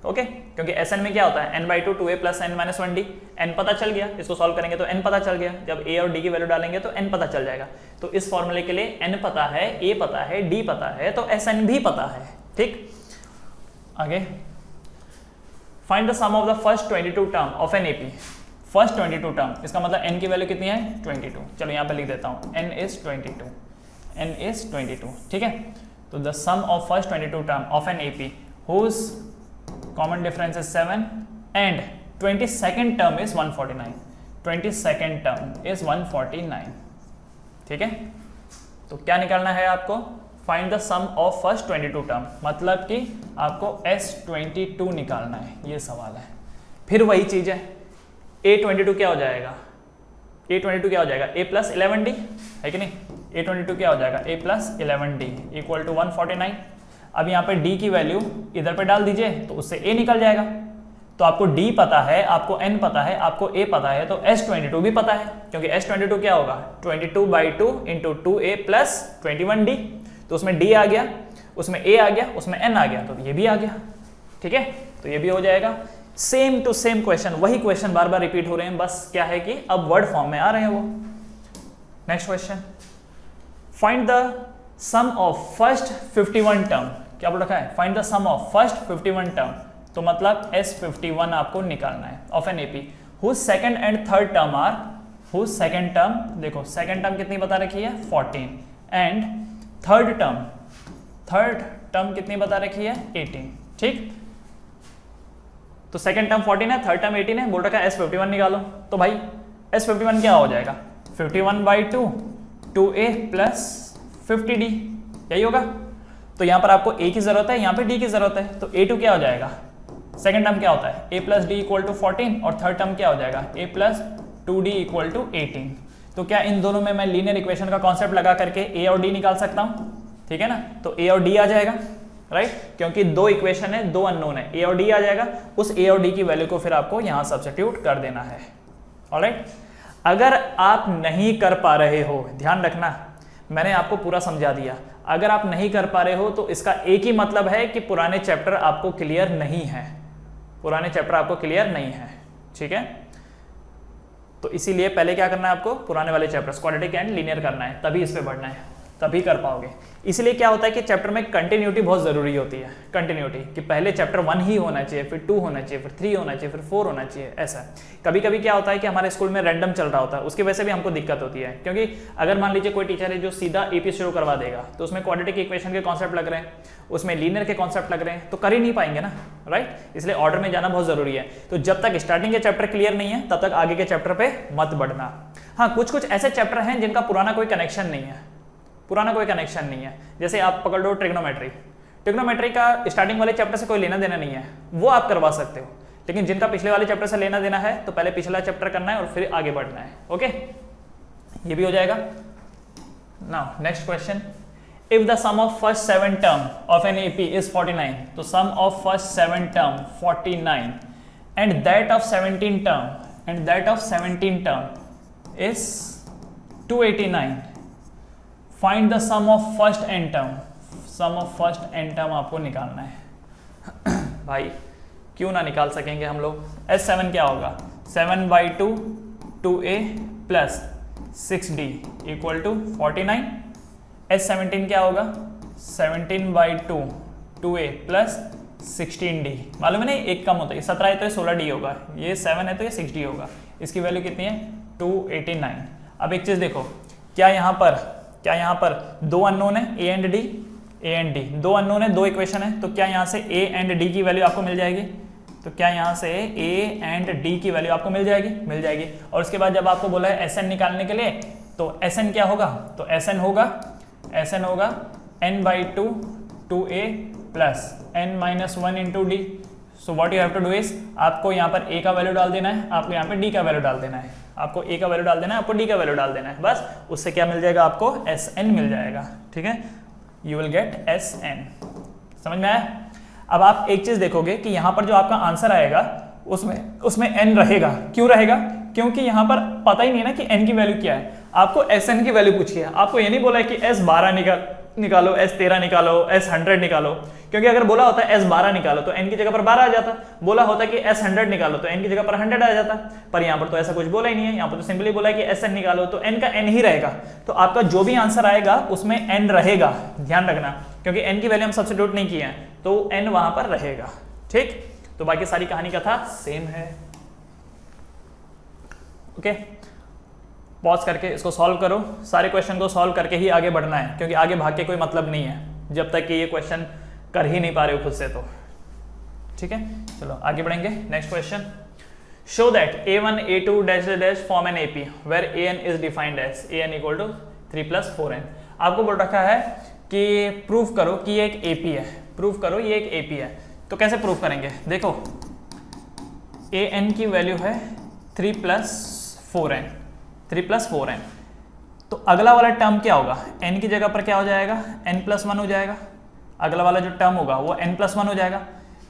ओके, क्योंकि Sn में क्या होता है, n/2 2a plus n minus 1d। n पता चल गया, इसको सॉल्व करेंगे तो n पता चल गया। जब a और d की वैल्यू डालेंगे तो n पता चल जाएगा। तो इस फॉर्मूले के लिए n पता है, a पता है, d पता है, तो Sn भी पता है। ठीक, आगे find the sum of the first 22 term of an AP. First 22 term, इसका मतलब n की वैल्यू कितनी है, 22। चलो यहाँ पे लिख देता हूँ, n इज 22। ठीक है, तो the sum of first 22 term of an AP whose common difference is 7 and 22nd term is 149। 22nd term is 149। ठीक है, तो क्या निकालना है आपको, find the sum of first 22 term, मतलब कि आपको S22 निकालना है, ये सवाल है। फिर वही चीज है, A22 क्या हो जाएगा, A प्लस 11d है कि नहीं। A22 क्या हो जाएगा, A plus 11d equal to 149। अब यहाँ पे d की वैल्यू इधर पे डाल दीजिए तो उससे a निकल जाएगा। तो आपको d पता है, आपको n पता है, आपको a पता है, तो S22 भी पता है, क्योंकि S22 क्या होगा, 22/2 इंटू 2a प्लस 21d। तो उसमें d आ गया, उसमें a आ गया, उसमें n आ गया, तो ये भी आ गया। ठीक है, तो ये भी हो जाएगा। सेम टू सेम क्वेश्चन, वही क्वेश्चन बार बार रिपीट हो रहे हैं, बस क्या है कि अब वर्ड फॉर्म में आ रहे हैं वो। Next question, find the sum of first 51 term. क्या बोल रखा है, find the sum of first 51 term, तो मतलब S51 आपको निकालना है of an AP whose second and third term are, whose second term, देखो सेकंड टर्म कितनी बता रखी है 14 एंड थर्ड टर्म कितनी बता रखी है 18। ठीक, तो सेकंड टर्म 14 है, थर्ड टर्म 18 है, बोल रखा है S51 निकालो। तो भाई S51 क्या हो जाएगा, 51/2 2a प्लस 50d, यही होगा। तो यहाँ पर आपको a की जरूरत है, यहाँ पे d की जरूरत है, तो a2 क्या हो जाएगा, सेकंड टर्म क्या होता है a plus d equal to 14 और थर्ड टर्म क्या हो जाएगा a plus 2d equal to 18। तो क्या इन दोनों में मैं लीनियर इक्वेशन का कॉन्सेप्ट लगा करके a और d निकाल सकता हूँ, ठीक है ना। तो a और d आ जाएगा, राइट, क्योंकि दो इक्वेशन है, दो अननोन है, a और d आ जाएगा। उस a और d की वैल्यू को फिर आपको यहाँ सब्स्टिट्यूट कर देना है। ऑलराइट, अगर आप नहीं कर पा रहे हो, ध्यान रखना मैंने आपको पूरा समझा दिया, अगर आप नहीं कर पा रहे हो तो इसका एक ही मतलब है कि पुराने चैप्टर आपको क्लियर नहीं है, पुराने चैप्टर आपको क्लियर नहीं है। ठीक है, तो इसीलिए पहले क्या करना है आपको, पुराने वाले चैप्टर्स क्वाड्रेटिक एंड लीनियर करना है, तभी इस पे बढ़ना है, तभी कर पाओगे। इसलिए क्या होता है कि चैप्टर में कंटिन्यूटी बहुत जरूरी होती है, कंटिन्यूटी कि पहले चैप्टर 1 ही होना चाहिए, फिर 2 होना चाहिए, फिर 3 होना चाहिए, फिर 4 होना चाहिए, ऐसा। कभी कभी क्या होता है कि हमारे स्कूल में रैंडम चल रहा होता है, उसकी वजह से भी हमको दिक्कत होती है, क्योंकि अगर मान लीजिए कोई टीचर है जो सीधा एपी शुरू करवा देगा, तो उसमें क्वाड्रेटिक इक्वेशन के कॉन्सेप्ट लग रहे हैं, उसमें लीनियर के कॉन्सेप्ट लग रहे हैं, तो कर ही नहीं पाएंगे ना, राइट। इसलिए ऑर्डर में जाना बहुत जरूरी है। तो जब तक स्टार्टिंग के चैप्टर क्लियर नहीं है तब तक आगे के चैप्टर पे मत बढ़ना। हाँ, कुछ कुछ ऐसे चैप्टर हैं जिनका पुराना कोई कनेक्शन नहीं है, पुराना कोई कनेक्शन नहीं है। जैसे आप पकड़ लो ट्रिग्नोमेट्री, ट्रिग्नोमेट्री का स्टार्टिंग वाले चैप्टर से कोई लेना देना नहीं है, वो आप करवा सकते हो। लेकिन जिनका पिछले वाले चैप्टर से लेना देना है तो पहले पिछला चैप्टर करना है और फिर आगे बढ़ना है। ओके, ये भी हो जाएगा। Now next question, if the sum of first 7 term of an AP is 49, तो sum of first 7 term 49 and that of 17 term is 289, find the sum of first n term, sum of first n term आपको निकालना है। भाई क्यों ना निकाल सकेंगे हम लोग। S7 क्या होगा, 7/2 2a plus 6d equal to 49। S17 क्या होगा, 17/2 2a प्लस 16d, मालूम है ना एक कम होता है, 17 है तो ये 16d होगा, ये 7 है तो ये 6d होगा। इसकी वैल्यू कितनी है, 289। अब एक चीज देखो, क्या यहाँ पर दो अननोन है a एंड d, दो अननोन है, दो इक्वेशन है, तो क्या यहाँ से a एंड d की वैल्यू आपको मिल जाएगी, तो क्या यहाँ से a एंड d की वैल्यू आपको मिल जाएगी। और उसके बाद जब आपको बोला है Sn निकालने के लिए, तो Sn क्या होगा, तो Sn होगा n/2 2a plus n-1 into d. So what you have to do is, आपको यहाँ पर a का वैल्यू डाल देना है, आपको यहाँ पे d का वैल्यू डाल देना है, आपको a का वैल्यू डाल देना है, आपको d का वैल्यू डाल देना है, बस उससे क्या मिल जाएगा, आपको Sn मिल जाएगा। ठीक है, यू विल गेट Sn। समझ में आया। अब आप एक चीज देखोगे कि यहाँ पर जो आपका आंसर आएगा उसमें n रहेगा। क्यों रहेगा, क्योंकि यहाँ पर पता ही नहीं है ना कि n की वैल्यू क्या है। आपको Sn की वैल्यू पूछी है, आपको ये नहीं बोला है कि S12 निकालो, S13 निकालो, S100 निकालो, क्योंकि अगर बोला होता है S12 निकालो तो n की जगह पर 12 आ जाता, बोला होता है कि S100 निकालो तो n की जगह पर 100 आ जाता, पर यहाँ पर तो ऐसा कुछ बोला ही नहीं है। यहाँ पर तो सिंपली बोला है कि Sn निकालो, तो n का n ही रहेगा, तो आपका जो भी आंसर आएगा उसमें n रहेगा, ध्यान रखना, क्योंकि n की वैल्यू हम सब्स्टिट्यूट नहीं किए हैं, तो n वहां पर रहेगा। ठीक, तो बाकी सारी कहानी का था सेम है। ओके, पॉज करके इसको सॉल्व करो, सारे क्वेश्चन को सॉल्व करके ही आगे बढ़ना है, क्योंकि आगे भाग के कोई मतलब नहीं है जब तक कि ये क्वेश्चन कर ही नहीं पा रहे हो खुद से। तो ठीक है, चलो आगे बढ़ेंगे। Next question, show that a1 a2 dash dash form an AP where an is defined as an equal to 3 + 4n। आपको बोल रखा है कि प्रूव करो कि ये एक एपी है, प्रूव करो ये एक एपी है। तो कैसे प्रूव करेंगे, देखो an की वैल्यू है 3 + 4n, तो अगला वाला टर्म क्या होगा, n की जगह पर क्या हो जाएगा, n+1 हो जाएगा। अगला वाला जो टर्म होगा वो n+1 हो जाएगा।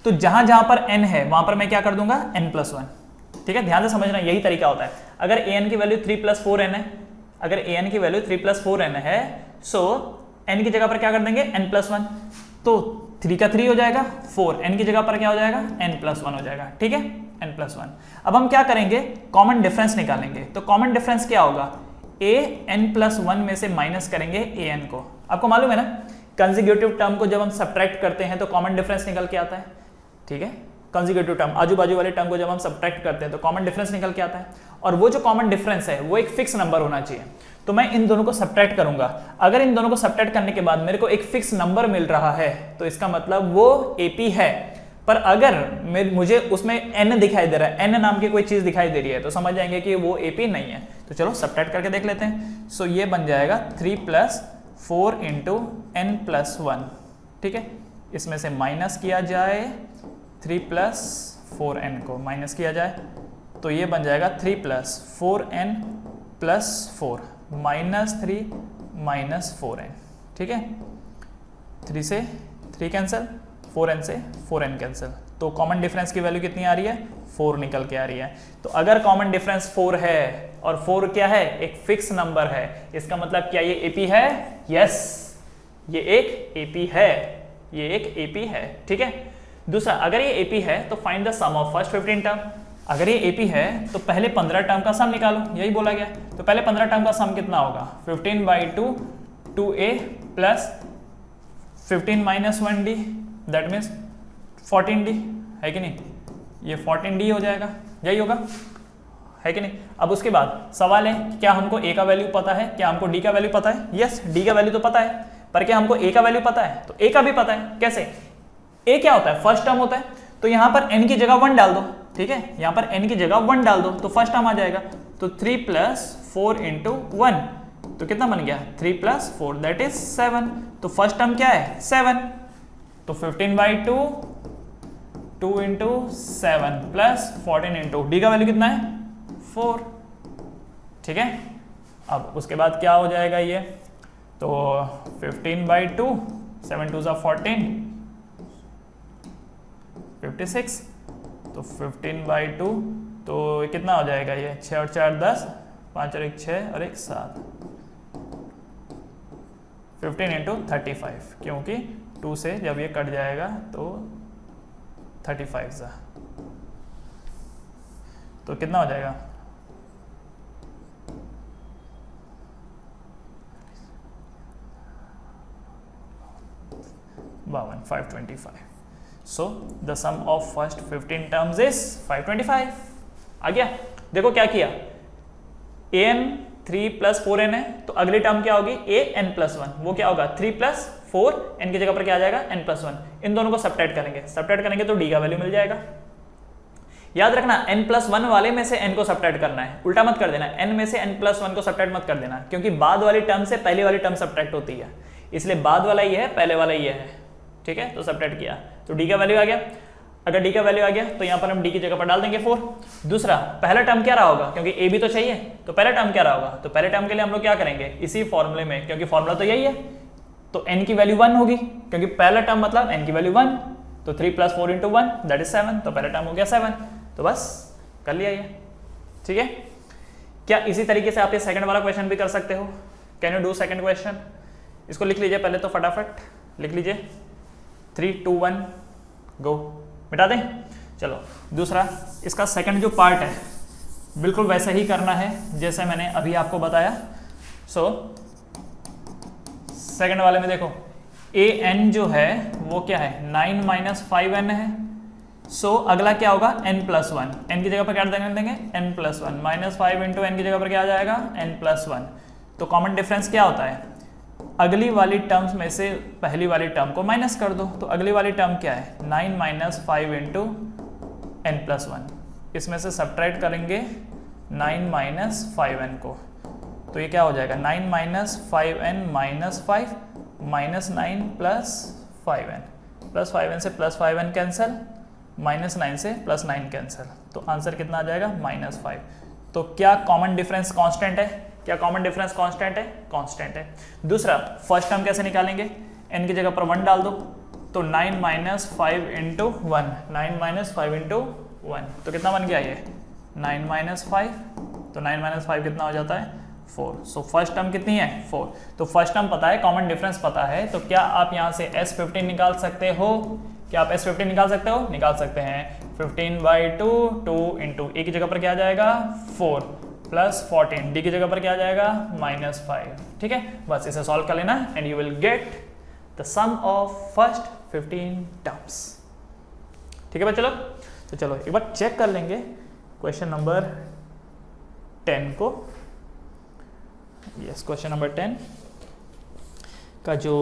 तो जहां जहां पर n है वहां पर मैं क्या कर दूंगा, n+1। ठीक है, ध्यान से समझना, यही तरीका होता है। अगर an की वैल्यू 3 + 4n है, अगर an की वैल्यू 3 + 4n है, सो n की जगह पर क्या कर देंगे, n+1, तो 3 का 3 हो जाएगा, 4 n की जगह पर क्या हो जाएगा, n+1 हो जाएगा। ठीक है, n+1। अब हम क्या करेंगे, कॉमन डिफरेंस निकालेंगे। तो कॉमन डिफरेंस क्या होगा, an+1 में से माइनस करेंगे an को। आपको मालूम है ना, कंसेक्यूटिव टर्म को जब हम सब्ट्रैक्ट करते हैं तो कॉमन डिफरेंस निकल के आता है। ठीक है, कंसेक्यूटिव टर्म, आजू बाजू वाले टर्म को जब हम सब्ट्रैक्ट करते हैं तो कॉमन डिफरेंस निकल के आता है, और वो जो कॉमन डिफरेंस है वो एक फिक्स नंबर होना चाहिए। तो मैं इन दोनों को सब्ट्रैक्ट करूंगा, अगर इन दोनों को सब्ट्रैक्ट करने के बाद मेरे को एक फिक्स नंबर मिल रहा है तो इसका मतलब वो एपी है। पर अगर मुझे उसमें n दिखाई दे रहा है, n नाम की कोई चीज दिखाई दे रही है, तो समझ जाएंगे कि वो एपी नहीं है। तो चलो सब्ट्रैक्ट करके देख लेते हैं। सो ये बन जाएगा 3 + 4 × n+1। ठीक है, इसमें से माइनस किया जाए 3 + 4n को माइनस किया जाए, तो ये बन जाएगा 3 + 4n + 4 -3 - 4n। ठीक है, 3 से 3 कैंसिल, 4n से 4n कैंसिल, तो कॉमन डिफरेंस की वैल्यू कितनी आ रही है, 4 निकल के आ रही है। तो अगर कॉमन डिफरेंस 4 है और 4 क्या है, एक फिक्स नंबर है, इसका मतलब क्या ये एपी है, यस ये एक एपी है, ये एक एपी है। ठीक है, दूसरा, अगर ये एपी है तो find the sum of first 15 term. अगर ये एपी है तो पहले 15 टर्म का सम निकालो, यही बोला गया। तो पहले 15 टर्म का सम कितना होगा, 15/2 2a plus 15 - 1d, that means 14d, है कि नहीं, ये 14d हो जाएगा, यही होगा, है कि नहीं। अब उसके बाद सवाल है कि क्या हमको a का वैल्यू पता है, क्या हमको d का वैल्यू पता है। यस, d का वैल्यू तो पता है, पर क्या हमको a का वैल्यू पता है, तो a का भी पता है। कैसे, a क्या होता है, फर्स्ट टर्म होता है, तो यहाँ पर n की जगह 1 डाल दो। ठीक है, यहाँ पर n की जगह 1 डाल दो तो फर्स्ट टर्म आ जाएगा। तो 3 + 4 × 1, तो कितना बन गया, 3 + 4 दैट इज 7। तो फर्स्ट टर्म क्या है, 7, तो 15/2 2 × 7 प्लस 14 × d का वैल्यू कितना है, 4। ठीक है, अब उसके बाद क्या हो जाएगा ये, तो 15/2 7 × 2 = 14 56, तो 15/2 तो कितना हो जाएगा ये, 6 और 4 10, 5 और 1 6 और 1 7, 15 इंटू 35, क्योंकि 2 से जब ये कट जाएगा तो 35 सा, तो कितना हो जाएगा 525. So the sum of first 15 terms is 525. आ गया? देखो क्या किया, an 3 प्लस 4n है, तो अगली टर्म क्या होगी an प्लस 1, वो क्या होगा 3 प्लस 4, n की जगह पर क्या आ जाएगा n प्लस 1. इन दोनों को सब्ट्रैक्ट करेंगे तो d का वैल्यू मिल जाएगा. याद रखना n प्लस 1 वाले में से n को सब्ट्रैक्ट करना है, उल्टा मत कर देना, n में से n प्लस 1 को सब्ट्रैक्ट मत कर देना, क्योंकि बाद वाली टर्म से पहली वाली टर्म सब्ट्रैक्ट होती है, इसलिए बाद वाला ये है, पहले वाला ये है. ठीक है, तो सब्ट्रैक्ट किया तो d का वैल्यू आ गया. अगर d का वैल्यू आ गया तो यहाँ पर हम d की जगह पर डाल देंगे 4. दूसरा, पहला टर्म क्या रहा होगा, क्योंकि a भी तो चाहिए, तो पहला टर्म क्या रहा होगा, तो पहले टर्म के लिए हम लोग क्या करेंगे, इसी फॉर्मूले में, क्योंकि फॉर्मूला तो यही है, तो n की वैल्यू 1 होगी, क्योंकि पहला टर्म मतलब n की वैल्यू 1, तो 3 प्लस 4 इंटू 1 दैट इज 7, तो पहला टर्म हो गया 7. तो बस कर लिया ये. ठीक है, क्या इसी तरीके से आप ये सेकंड वाला क्वेश्चन भी कर सकते हो. Can you do second question. इसको लिख लीजिए पहले तो, फटाफट लिख लीजिए. 3 2 1 गो. मिटा दें. चलो दूसरा, इसका सेकंड जो पार्ट है बिल्कुल वैसा ही करना है जैसे मैंने अभी आपको बताया. सो सेकंड वाले में देखो an जो है वो क्या है 9 माइनस 5n है. सो अगला क्या होगा n प्लस 1, n की जगह पर क्या देंगे n plus 1, minus 5 into n की जगह पर क्या आ जाएगा n प्लस 1. तो कॉमन डिफरेंस क्या होता है, अगली वाली टर्म्स में से पहली वाली टर्म को माइनस कर दो. तो अगली वाली टर्म क्या है 9 माइनस 5 इंटू n प्लस 1, इसमें से सब्ट्रैक्ट करेंगे 9 माइनस 5n को, तो ये क्या हो जाएगा 9 minus 5n minus 5 minus 9 plus 5n, plus 5n से प्लस 5n कैंसिल, माइनस 9 से प्लस 9 कैंसिल, तो आंसर कितना आ जाएगा -5. तो क्या कॉमन डिफरेंस कांस्टेंट है, क्या कॉमन डिफरेंस कांस्टेंट है, कांस्टेंट है. दूसरा, फर्स्ट टर्म कैसे निकालेंगे, n की जगह पर 1 डाल दो, तो 9 माइनस 5 इंटू 1, 9 माइनस 5 इंटू 1, तो कितना बन गया ये 9 माइनस 5, तो 9 माइनस 5 कितना हो जाता है 4. सो फर्स्ट टर्म कितनी है 4. तो फर्स्ट टर्म पता है, कॉमन डिफरेंस पता है, तो क्या आप यहाँ से S15 निकाल सकते हो, क्या आप S15 निकाल सकते हो, निकाल सकते हैं. 15/2 2 इंटू a की जगह पर क्या आ जाएगा 4 प्लस 14, d की जगह पर क्या आ जाएगा -5. ठीक है, बस इसे सॉल्व कर लेना and you will get the sum of first 15 terms. ठीक है चलो, तो चलो एक बार चेक कर लेंगे क्वेश्चन नंबर 10 को. यस, क्वेश्चन नंबर 10 का जो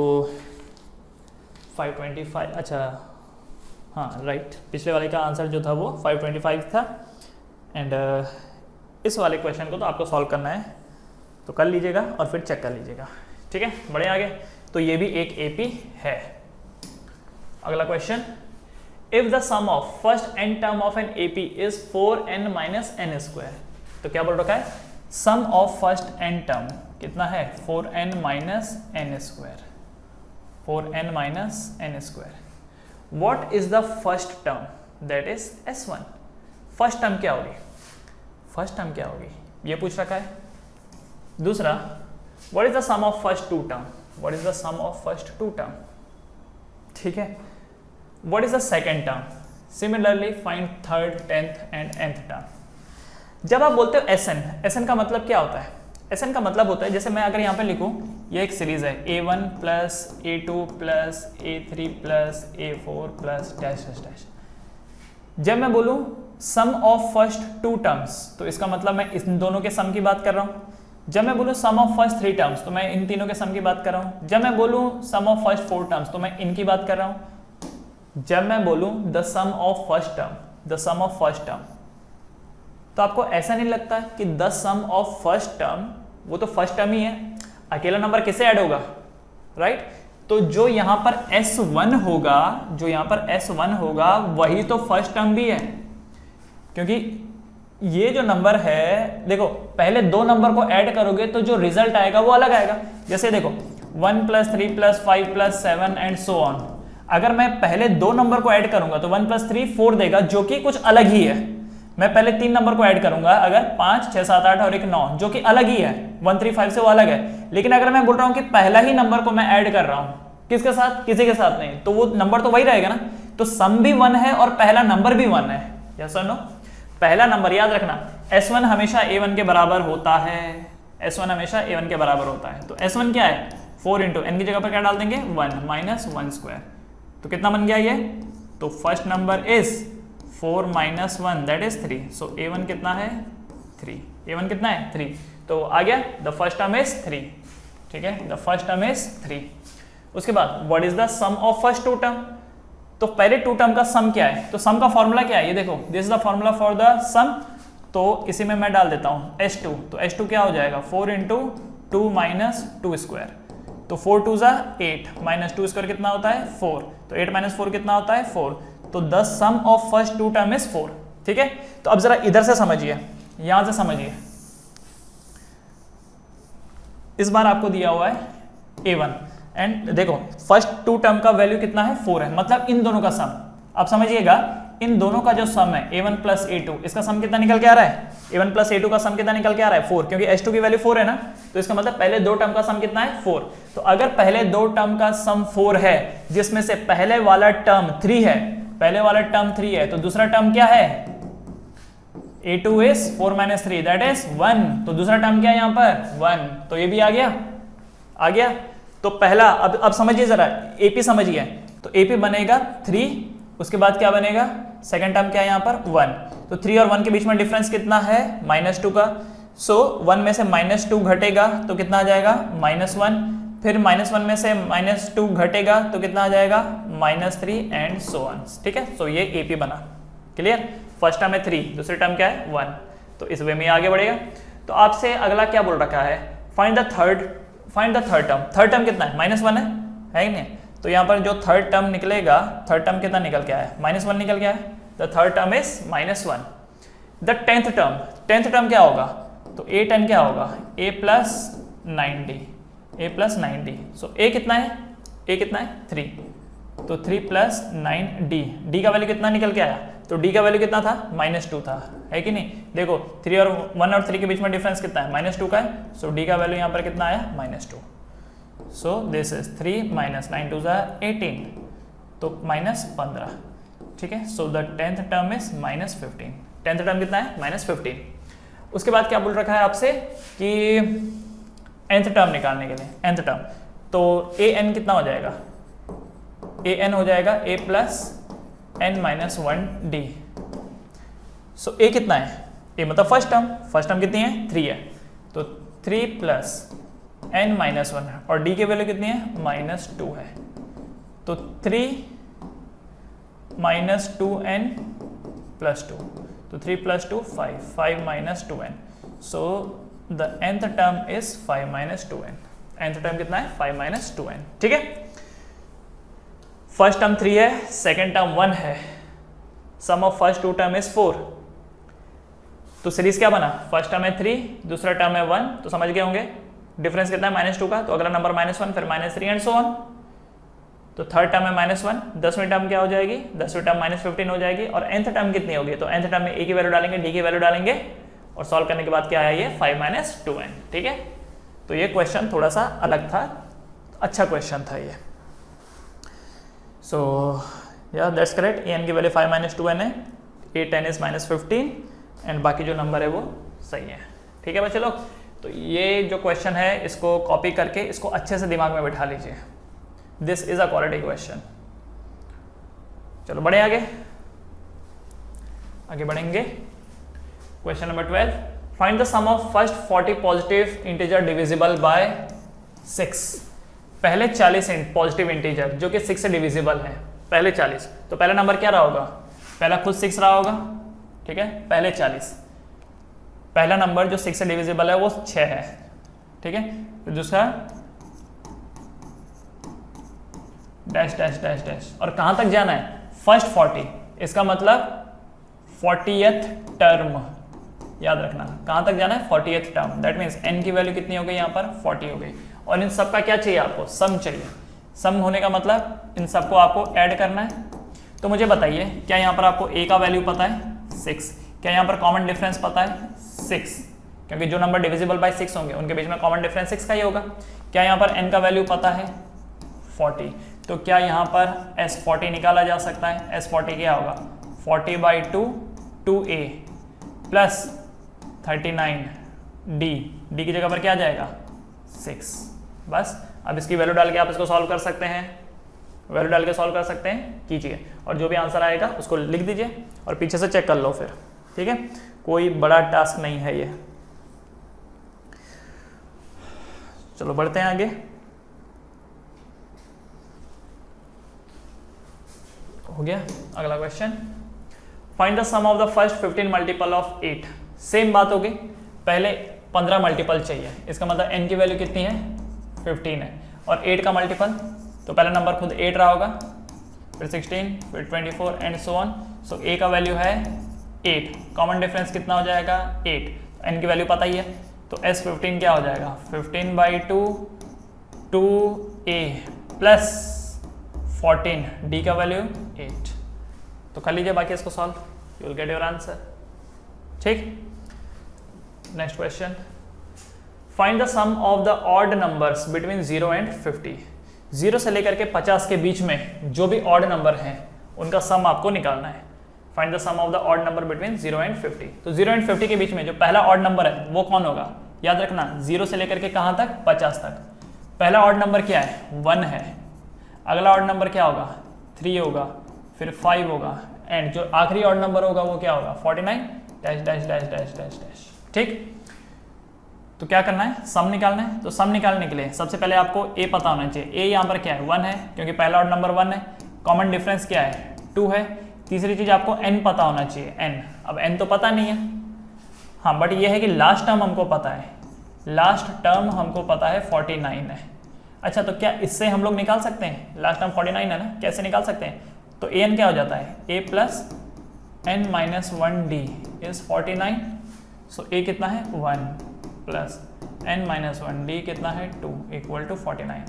525, अच्छा हाँ राइट, पिछले वाले का आंसर जो था वो 525 था. एंड इस वाले क्वेश्चन को तो आपको सॉल्व करना है, तो कर लीजिएगा और फिर चेक कर लीजिएगा. ठीक है, बढ़िया आगे. तो ये भी एक एपी है. अगला question, if the sum of first n term of an AP is 4n minus n square. तो क्या बोल रखा है, sum of first n term कितना है 4n minus n square, 4n minus n square. What is the first term, that is s1. First term क्या होगी, फर्स्ट टर्म क्या होगी ये पूछ रखा है. दूसरा, what is the sum of first two term, what is the sum of first two term. ठीक है, what is the second term. Similarly find third, 10th and nth term. जब आप बोलते हो SN का मतलब क्या होता है, SN का मतलब होता है, जैसे मैं अगर यहाँ पे लिखूं, ये एक सीरीज है A1 plus A2 plus A3 plus A4 plus dash dash dash. जब मैं बोलूं सम ऑफ फर्स्ट टू टर्म्स, तो इसका मतलब मैं इन दोनों के सम की बात कर रहा हूं. जब मैं बोलूं सम ऑफ फर्स्ट 3 टर्म्स, तो मैं इन तीनों के सम की बात कर रहा हूं. जब मैं बोलूं सम ऑफ फर्स्ट 4 टर्म्स, तो मैं इनकी बात कर रहा हूं. जब मैं बोलूं the sum of first term, the sum of first term, तो आपको ऐसा नहीं लगता कि the sum of first term वो तो फर्स्ट टर्म ही है, अकेला नंबर किससे ऐड होगा, राइट. तो जो यहां पर S1 होगा, जो यहां पर S1 होगा वही तो फर्स्ट टर्म भी है, क्योंकि ये जो नंबर है, देखो पहले दो नंबर को ऐड करोगे तो जो रिजल्ट आएगा वो अलग आएगा. जैसे देखो 1 plus 3 plus 5 plus 7 and so on. अगर मैं पहले दो नंबर को ऐड करूंगा तो 1 प्लस 3 4 देगा, जो कि कुछ अलग ही है. मैं पहले 3 नंबर को ऐड करूंगा, अगर 5, 6, 7, 8 और एक 9 जो कि अलग ही है, 1, 3, 5 से वो अलग है। लेकिन अगर मैं बोल रहा हूं कि पहला ही नंबर को मैं ऐड कर रहा हूं, किसके साथ, किसी के साथ नहीं, तो वो नंबर तो वही रहेगा ना। तो सम भी 1 है और पहला नंबर भी 1 है, यस और नो। पहला नंबर याद रखना, S1 हमेशा A1 के बराबर होता है, S1 हमेशा A1 के बराबर होता है। तो S1 क्या है, 4 इंटू n की जगह पर क्या डाल देंगे, 1 माइनस 1 स्क्वायर। तो कितना बन गया ये, तो first number is 4 minus 1 that is 3। So A1 कितना है, 3। A1 कितना है, 3। तो आ गया, द फर्स्ट टर्म इज 3, ठीक है, द फर्स्ट टर्म इज 3। उसके बाद what is the sum of first 2 term, तो पहले 2 टर्म का सम क्या है, तो सम का फॉर्मूला क्या है, ये देखो, this is the formula for the sum. तो इसी में मैं डाल देता हूं S2, तो S2 क्या हो जाएगा, 4 इंटू 2 माइनस 2 स्क्वायर। तो 4 2 जा 8 माइनस 2 स्क्वायर कितना होता है, 4। तो 8 माइनस 4 कितना होता है, 4। तो the sum of first 2 term is 4, ठीक है। तो अब जरा इधर से समझिए, यहां से समझिए, इस बार आपको दिया हुआ है A1 एंड देखो फर्स्ट 2 टर्म का वैल्यू कितना है, 4 है, मतलब इन दोनों का सम। आप समझिएगा, इन दोनों का जो सम है A1 प्लस A2, इसका सम कितना निकल के आ रहा है, A1 प्लस A2 का सम कितना निकल के आ रहा है, 4, क्योंकि S2 की वैल्यू 4 है ना। तो इसका मतलब पहले 2 टर्म का सम कितना है, 4। तो अगर पहले 2 टर्म का सम 4 है, जिसमें से पहले वाला टर्म 3 है, पहले वाला टर्म 3 है, तो दूसरा टर्म क्या है, A2 is 4 minus 3 that is 1। तो दूसरा टर्म क्या है यहाँ पर, 1। तो ये भी आ गया, आ गया। तो पहला, अब समझिए जरा, AP समझिए, तो AP बनेगा 3, उसके बाद क्या बनेगा, सेकंड टर्म क्या है यहाँ पर, 1। तो 3 और 1 के बीच में डिफरेंस कितना है, -2 का। सो 1 में से -2 घटेगा तो कितना आ जाएगा, -1। फिर -1 में से -2 घटेगा तो कितना आ जाएगा, -3 एंड सो ऑन, ठीक है। सो ये AP बना, क्लियर। फर्स्ट टर्म है 3, दूसरी टर्म क्या है, 1। तो इस वे में आगे बढ़ेगा। तो आपसे अगला क्या बोल रखा है, find the third term. Third term कितना है, -1 है कि नहीं। तो यहाँ पर जो थर्ड टर्म निकलेगा, थर्ड टर्म कितना निकल के आया, -1 निकल के आया। The third term is -1। The tenth term क्या होगा, तो A10 क्या होगा, A प्लस 90। सो A कितना है, A कितना है, 3। तो 3 प्लस 9D, D का वैल्यू कितना निकल के आया, तो D का वैल्यू कितना था, -2 था, है कि नहीं। देखो 3 और 1 और 3 के बीच में डिफरेंस कितना है, -2 का है। सो D का वैल्यू यहाँ पर कितना आया, -2। सो दिस इज 3 माइनस 9 2 18, तो -15, ठीक है। So the tenth term is -15। Tenth term कितना है, -15। उसके बाद क्या बोल रखा है आपसे कि nth टर्म निकालने के लिए, nth टर्म, तो an कितना हो जाएगा, an हो जाएगा a plus n minus 1d। So a कितना है, a मतलब फर्स्ट टर्म कितनी है, 3 है। तो 3 प्लस n माइनस 1 है, और d की वैल्यू कितनी है, -2 है। तो 3 माइनस 2n प्लस 2, तो 3 plus 2 5 minus 2n। So the nth term is 5 minus 2n। nth term कितना है, 5 माइनस 2n, ठीक है। फर्स्ट टर्म 3 है, सेकेंड टर्म 1 है, sum of first 2 term is 4। तो सीरीज क्या बना, फर्स्ट टर्म है 3, दूसरा टर्म है 1, तो समझ गए होंगे डिफरेंस कितना है, -2 का। तो अगला नंबर -1, फिर -3 एंड सो ऑन। तो थर्ड टर्म है -1, 10वीं टर्म क्या हो जाएगी, 10वीं टर्म -15 हो जाएगी। और nth टर्म कितनी होगी, तो nth टर्म में a की वैल्यू डालेंगे, d की वैल्यू डालेंगे, और सॉल्व करने के बाद क्या आया ये 5 माइनस 2n, ठीक है। तो ये क्वेश्चन थोड़ा सा अलग था, अच्छा क्वेश्चन था ये। सो या दैट्स करेक्ट, an की वैल्यू 5 माइनस 2n है, A10 इज -15 एंड बाकी जो नंबर है वो सही है, ठीक है बच्चे लोग। तो ये जो क्वेश्चन है इसको कॉपी करके इसको अच्छे से दिमाग में बिठा लीजिए, this is a quality question. चलो बढ़े आगे बढ़ेंगे। Question number 12, find the sum of first 40 positive integer divisible by 6। पहले 40 पॉजिटिव इंटीजर जो कि 6 से डिविजिबल है, पहले 40। तो पहला नंबर क्या रहा होगा, पहला खुद 6 रहा होगा, ठीक है, पहले 40। पहला नंबर जो 6 से डिविजिबल है वो 6 है, ठीक है। तो दूसरा डैश डैश डैश डैश, और कहां तक जाना है, फर्स्ट 40, इसका मतलब 40th टर्म, याद रखना कहां तक जाना है, 40th term. That means n की वैल्यू कितनी हो गई यहाँ पर, 40 हो गई। और इन सब का क्या चाहिए आपको, सम चाहिए। सम होने का मतलब इन सबको आपको ऐड करना है। तो मुझे बताइए, क्या यहाँ पर आपको a का वैल्यू पता है 6, क्या यहाँ पर कॉमन डिफरेंस पता है 6, क्योंकि जो नंबर डिविजिबल बाय 6 होंगे उनके बीच में कॉमन डिफरेंस 6 का ही होगा। क्या यहाँ पर n का वैल्यू पता है 40, तो क्या यहाँ पर S40 निकाला जा सकता है? S40 क्या होगा 40/2 2a प्लस 39 d की जगह पर क्या आ जाएगा 6। बस अब इसकी वैल्यू डाल के आप इसको सॉल्व कर सकते हैं, वैल्यू डाल के सॉल्व कर सकते हैं, कीजिए और जो भी आंसर आएगा उसको लिख दीजिए और पीछे से चेक कर लो फिर, ठीक है। कोई बड़ा टास्क नहीं है ये। चलो बढ़ते हैं आगे। हो गया अगला question, find the sum of the first 15 multiple of 8। Same बात होगी, पहले 15 मल्टीपल चाहिए, इसका मतलब n की वैल्यू कितनी है 15 है, और 8 का मल्टीपल तो पहला नंबर खुद 8 रहा होगा, फिर 16, फिर 24 and so on. So a का वैल्यू है 8, कॉमन डिफरेंस कितना हो जाएगा 8, n की वैल्यू पता ही है, तो S15 क्या हो जाएगा 15/2 2a प्लस 14, d का वैल्यू 8। तो कर लीजिए बाकी इसको solve, you will get your answer, ठीक। Next question, find the sum of the odd numbers between 0 and 50। 0 से लेकर के 50 के बीच में जो भी ऑड नंबर हैं उनका सम आपको निकालना है। Find the sum of the odd number between 0 and 50। तो 0 एंड 50 के बीच में जो पहला ऑड नंबर है वो कौन होगा, याद रखना 0 से लेकर के कहाँ तक 50 तक। पहला ऑड नंबर क्या है 1 है, अगला ऑड नंबर क्या होगा 3 होगा, फिर 5 होगा, एंड जो आखिरी ऑड नंबर होगा वो क्या होगा 49 dash dash dash dash dash dash, ठीक। तो क्या करना है सम निकालना है। तो सम निकालने के लिए सबसे पहले आपको a पता होना चाहिए। a यहाँ पर क्या है 1 है, क्योंकि पहला ऑड नंबर 1 है, कॉमन डिफरेंस क्या है 2 है। तीसरी चीज आपको n पता होना चाहिए n, अब n तो पता नहीं है, हाँ बट ये है कि लास्ट टर्म हमको पता है, लास्ट टर्म हमको पता है 49 है। अच्छा तो क्या इससे हम लोग निकाल सकते हैं, लास्ट टर्म 49 है ना, कैसे निकाल सकते हैं, तो an क्या हो जाता है a plus n minus 1d is 49। So a कितना है 1 प्लस n माइनस 1d कितना है 2 equal to 49।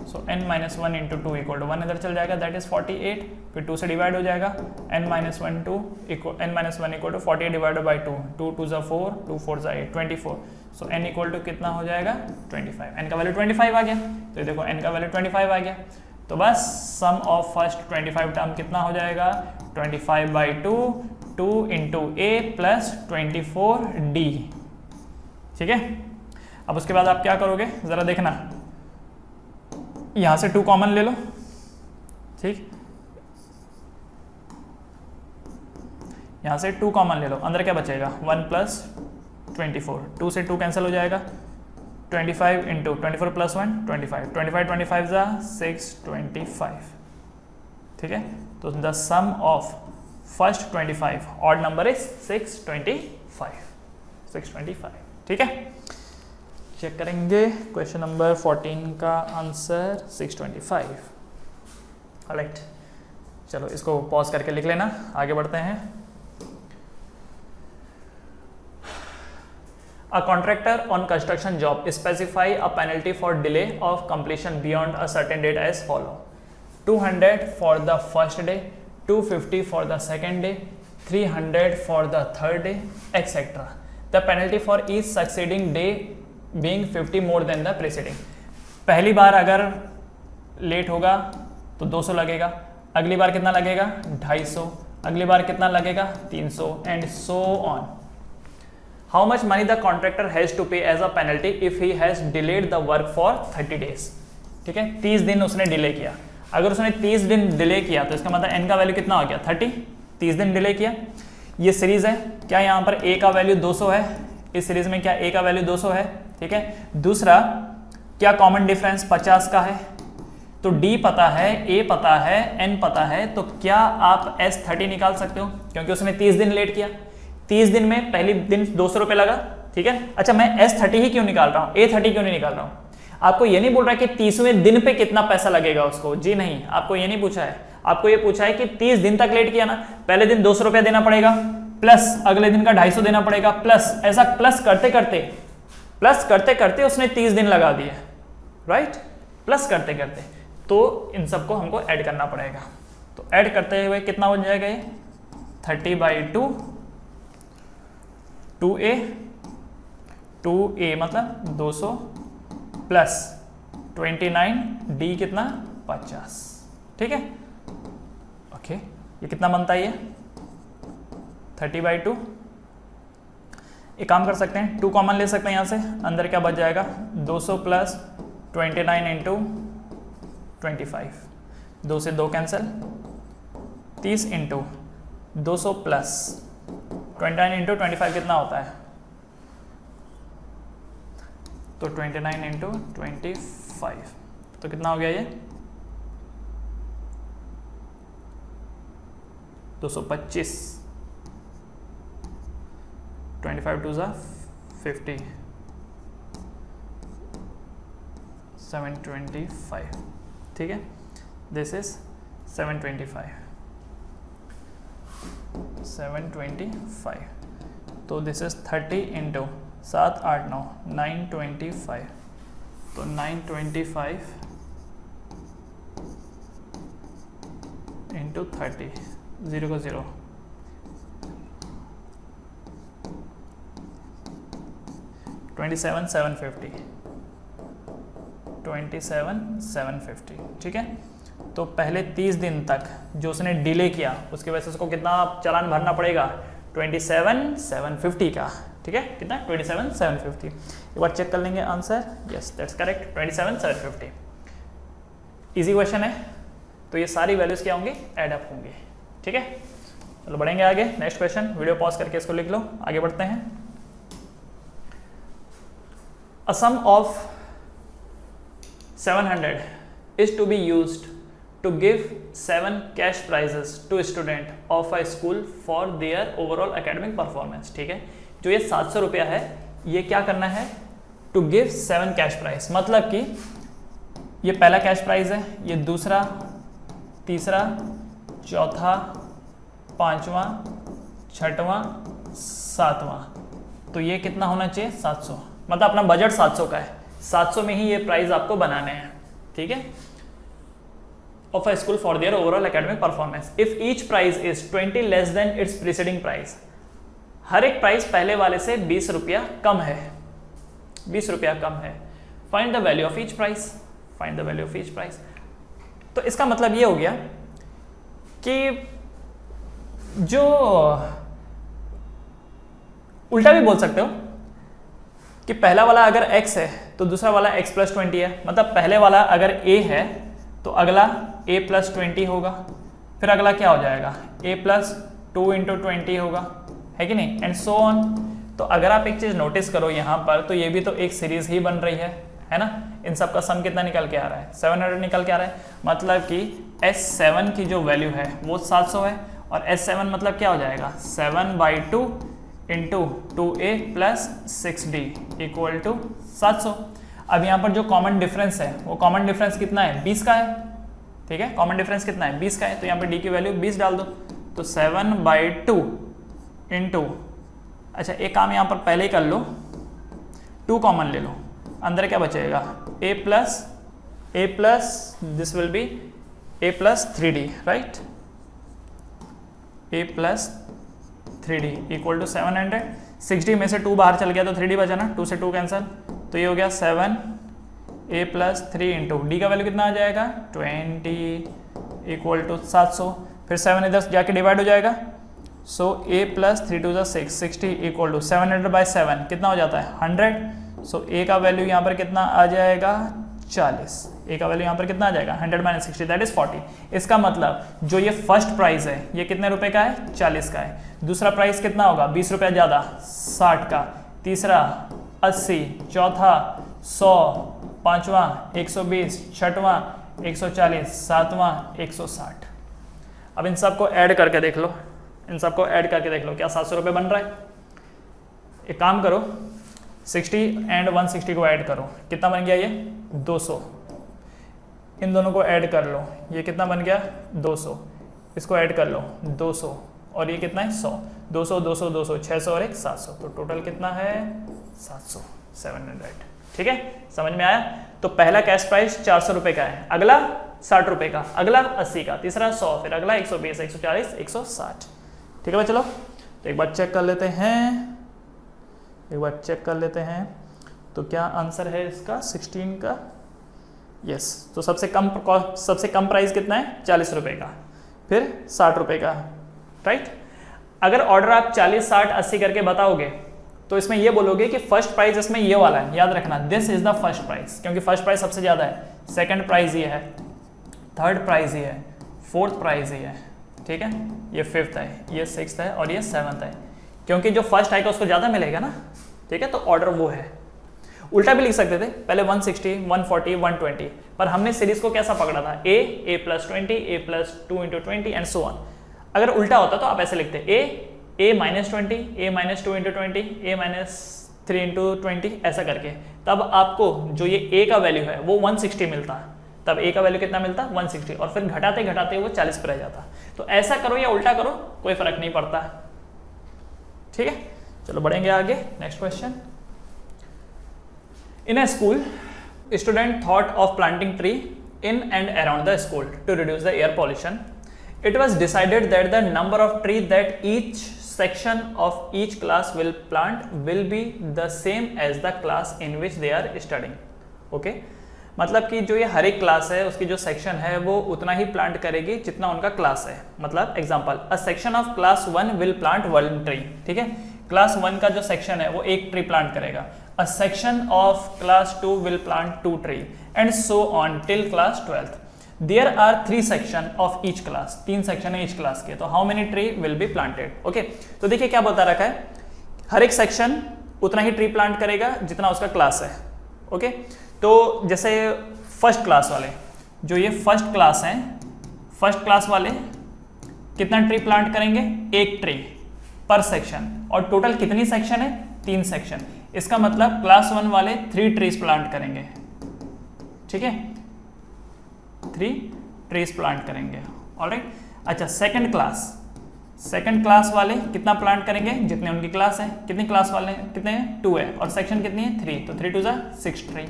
So n minus 1 into 2 equal to 1 इधर चल जाएगा, दैट इज 48, फिर 2 से डिवाइड हो जाएगा, n minus 1 1 equal to 48 divided by 2, 2 2 ज़ा 4, 2 4 ज़ा 8, 24। सो n इक्वल टू कितना हो जाएगा 25, n का वैल्यू 25 आ गया। तो ये देखो n का वैल्यू 25 आ गया, तो बस सम ऑफ फर्स्ट 25 टर्म कितना हो जाएगा 25/2 2 इंटू a प्लस 24d, ठीक है। अब उसके बाद आप क्या करोगे जरा देखना, यहां से 2 कॉमन ले लो, ठीक, यहां से 2 कॉमन ले लो, अंदर क्या बचेगा 1 प्लस 24, 2 से 2 कैंसिल हो जाएगा, 25 इंटू 24 प्लस 1 25, 25 ज़ा 625, ठीक है। तो the sum of first 25 odd number is 625, ठीक है। चेक करेंगे क्वेश्चन नंबर 14 का आंसर 625, राइट। चलो इसको पॉज करके लिख लेना, आगे बढ़ते हैं। A contractor on construction job specify a penalty for delay of completion beyond a certain date as follow: 200 for the first day, 250 for the second day, 300 for the third day, etc. The penalty for each succeeding day being 50 more than the preceding. पहली बार अगर लेट होगा तो 200 लगेगा, अगली बार कितना लगेगा 250, अगली बार कितना लगेगा 300 and so on. How much money the contractor has to pay as a penalty if he has delayed the work for 30 days? ठीक है, 30 दिन उसने डिले किया। अगर उसने 30 दिन डिले किया तो इसका मतलब n का वैल्यू कितना हो गया 30 दिन डिले किया। ये सीरीज है, क्या यहाँ पर a का वैल्यू 200 है, इस सीरीज में क्या a का वैल्यू 200 है, ठीक है। दूसरा क्या कॉमन डिफरेंस 50 का है, तो d पता है, a पता है, n पता है, तो क्या आप S30 निकाल सकते हो, क्योंकि उसने 30 दिन लेट किया। 30 दिन में पहली दिन 200 रुपये लगा, ठीक है। अच्छा मैं S30 ही क्यों निकाल रहा हूँ, A30 क्यों नहीं निकाल रहा हूँ। आपको ये नहीं बोल रहा कि 30वें दिन पे कितना पैसा लगेगा उसको, जी नहीं, आपको ये नहीं पूछा है, आपको ये पूछा है कि 30 दिन तक लेट किया ना, पहले दिन 200 रुपये देना पड़ेगा, प्लस अगले दिन का 250 देना पड़ेगा, प्लस ऐसा प्लस करते करते उसने 30 दिन लगा दिए, राइट, प्लस करते करते, तो इन सबको हमको ऐड करना पड़ेगा। तो ऐड करते हुए कितना हो जाएगा ये 30/2 2a मतलब 200 प्लस 29d कितना 50, ठीक है। ओके, ये कितना बनता है, ये 30/2। एक काम कर सकते हैं, 2 कॉमन ले सकते हैं यहाँ से, अंदर क्या बच जाएगा 200 प्लस 29 इंटू 25, 2 से 2 कैंसिल, 30 इंटू 200 प्लस 29 इंटू 25 कितना होता है, तो 29 इंटू 25 तो कितना हो गया ये 225, 25 2 ज़ा 50, 725, ठीक है। दिस इज 725, तो दिस इज 30 इंटू 7 8 9 925, तो 925 इंटू 30, 0 को 0, 27,750, ठीक है। तो पहले 30 दिन तक जो उसने डिले किया उसकी वजह से उसको कितना चालान भरना पड़ेगा 27,750 का, ठीक है। कितना 27,750। एक बार चेक कर लेंगे answer, yes that's correct 27,750। Easy question है, तो ये सारी वैल्यूज क्या होंगी एड अप होंगी, ठीक है। चलो बढ़ेंगे आगे, नेक्स्ट क्वेश्चन, वीडियो पॉज करके इसको लिख लो, आगे बढ़ते हैं। A sum of 700 is to be used to give 7 cash prizes to student of a school for their overall academic performance, ठीक है। जो ये 700 रुपया है, ये क्या करना है, to give 7 cash prize, मतलब कि ये पहला कैश प्राइज है, ये दूसरा, तीसरा, चौथा, पांचवा, छठवां, सातवां, तो ये कितना होना चाहिए 700, मतलब अपना बजट 700 का है, 700 में ही ये प्राइज आपको बनाने हैं, ठीक है। Of a school for their overall academic performance if each prize is 20 less than its preceding price, हर एक प्राइस पहले वाले से 20 रुपया कम है, 20 रुपया कम है। Find the value of each price, find the value of each price. तो इसका मतलब ये हो गया कि जो उल्टा भी बोल सकते हो कि पहला वाला अगर x है तो दूसरा वाला x + 20 है, मतलब पहले वाला अगर a है तो अगला a + 20 होगा, फिर अगला क्या हो जाएगा a + 2 × 20 होगा, है कि नहीं, एंड सो ऑन। तो अगर आप एक चीज नोटिस करो यहाँ पर, तो ये भी तो एक सीरीज ही बन रही है ना। इन सब का सम कितना निकल के आ रहा है 700 निकल के आ रहा है, मतलब कि S7 की जो वैल्यू है वो 700 है, और S7 मतलब क्या हो जाएगा 7/2 into 2a + 6d equal to 700। अब यहाँ पर जो कॉमन डिफरेंस है वो कॉमन डिफरेंस कितना है 20 का है, ठीक है। कॉमन डिफरेंस कितना है 20 का है, तो यहाँ पर d की वैल्यू 20 डाल दो, तो 7/2 इंटू, अच्छा एक काम यहाँ पर पहले ही कर लो, 2 कॉमन ले लो, अंदर क्या बचेगा a plus this will be a + 3d, right, a + 3d equal to 700। 6d में से 2 बाहर चल गया तो 3d बचा ना, 2 से 2 कैंसिल, तो ये हो गया 7a + 3 इंटू d का वैल्यू कितना आ जाएगा 20 इक्वल टू 700, फिर 7 इधर जाके डिवाइड हो जाएगा, सो a + 3 × 6 60 इक्वल टू 700/7 कितना हो जाता है 100, सो a का वैल्यू यहाँ पर कितना आ जाएगा 40, a का वैल्यू यहाँ पर कितना आ जाएगा 100 - 60 दैट इज 40। इसका मतलब जो ये फर्स्ट प्राइस है ये कितने रुपए का है 40 का है, दूसरा प्राइस कितना होगा 20 रुपया ज़्यादा 60 का, तीसरा 80, चौथा 100, पांचवा 120, छठवां 140, सातवां 160। अब इन सबको ऐड करके देख लो, इन सबको ऐड करके देख लो क्या 700 रुपये बन रहा है। एक काम करो 60 एंड 160 को ऐड करो, कितना बन गया ये 200, इन दोनों को ऐड कर लो, ये कितना बन गया 200, इसको ऐड कर लो 200, और ये कितना है 100, 200 200 200 600 और 1 700, तो टोटल कितना है 700 700, ठीक है। समझ में आया। तो पहला कैश प्राइस 400 रुपये का है, अगला 60 रुपये का, अगला 80 का, तीसरा 100, फिर अगला 120 140 160, ठीक है भाई। चलो तो एक बार चेक कर लेते हैं, एक बार चेक कर लेते हैं। तो क्या आंसर है इसका 16 का? यस। तो सबसे कम प्राइस कितना है? 40 रुपये का, फिर 60 रुपये का, राइट। अगर ऑर्डर आप 40, 60, 80 करके बताओगे तो इसमें ये बोलोगे कि फर्स्ट प्राइस इसमें ये वाला है, याद रखना this is the first price, क्योंकि फर्स्ट प्राइस सबसे ज़्यादा है, सेकंड प्राइस ये है, थर्ड प्राइस ये है, फोर्थ प्राइस ये है, ठीक है, ये फिफ्थ है, ये सिक्स्थ है और ये सेवंथ है, क्योंकि जो फर्स्ट आएगा उसको ज़्यादा मिलेगा ना, ठीक है। तो ऑर्डर वो है। उल्टा भी लिख सकते थे, पहले 160, 140, 120, पर हमने सीरीज को कैसा पकड़ा था? a + 20, a + 2 × 20 and so on. अगर उल्टा होता तो आप ऐसे लिखते a - 20, a - 2 × 20, a - 3 × 20, ऐसा करके, तब आपको जो ये a का वैल्यू है वो 160 मिलता, तब a का वैल्यू कितना मिलता? 160, और फिर घटाते घटाते वो 40 पर रह जाता। तो ऐसा करो या उल्टा करो कोई फर्क नहीं पड़ता, ठीक है। चलो बढ़ेंगे आगे। Next question. In a school, student thought of planting tree in and around the school to reduce the air pollution. It was decided that the number of trees that each section of each class will plant will be the same as the class in which they are studying. Okay? मतलब कि जो ये हर एक क्लास है उसकी जो सेक्शन है वो उतना ही प्लांट करेगी जितना उनका क्लास है। मतलब example, a section of class 1 will plant 1 tree, ठीक है। क्लास 1 का जो सेक्शन है वो 1 ट्री प्लांट करेगा। A section of class 2 will plant 2 tree and so on till class 12th. There are 3 section of each class. 3 section है each क्लास के, तो how many tree will be planted? Okay, तो देखिए क्या बता रखा है, हर एक सेक्शन उतना ही ट्री प्लांट करेगा जितना उसका क्लास है। ओके, तो जैसे फर्स्ट क्लास वाले, जो ये फर्स्ट क्लास हैं, फर्स्ट क्लास वाले कितना ट्री प्लांट करेंगे? 1 ट्री पर सेक्शन, और टोटल कितनी सेक्शन है? 3 सेक्शन। इसका मतलब क्लास 1 वाले 3 ट्रीज प्लांट करेंगे, ठीक है, 3 ट्रीज प्लांट करेंगे, ऑलराइट। अच्छा, सेकंड क्लास वाले कितना प्लांट करेंगे? जितने उनकी क्लास है। कितनी क्लास वाले कितने हैं? 2 है, और सेक्शन कितनी है? 3, तो 3 2 = 6 ट्री।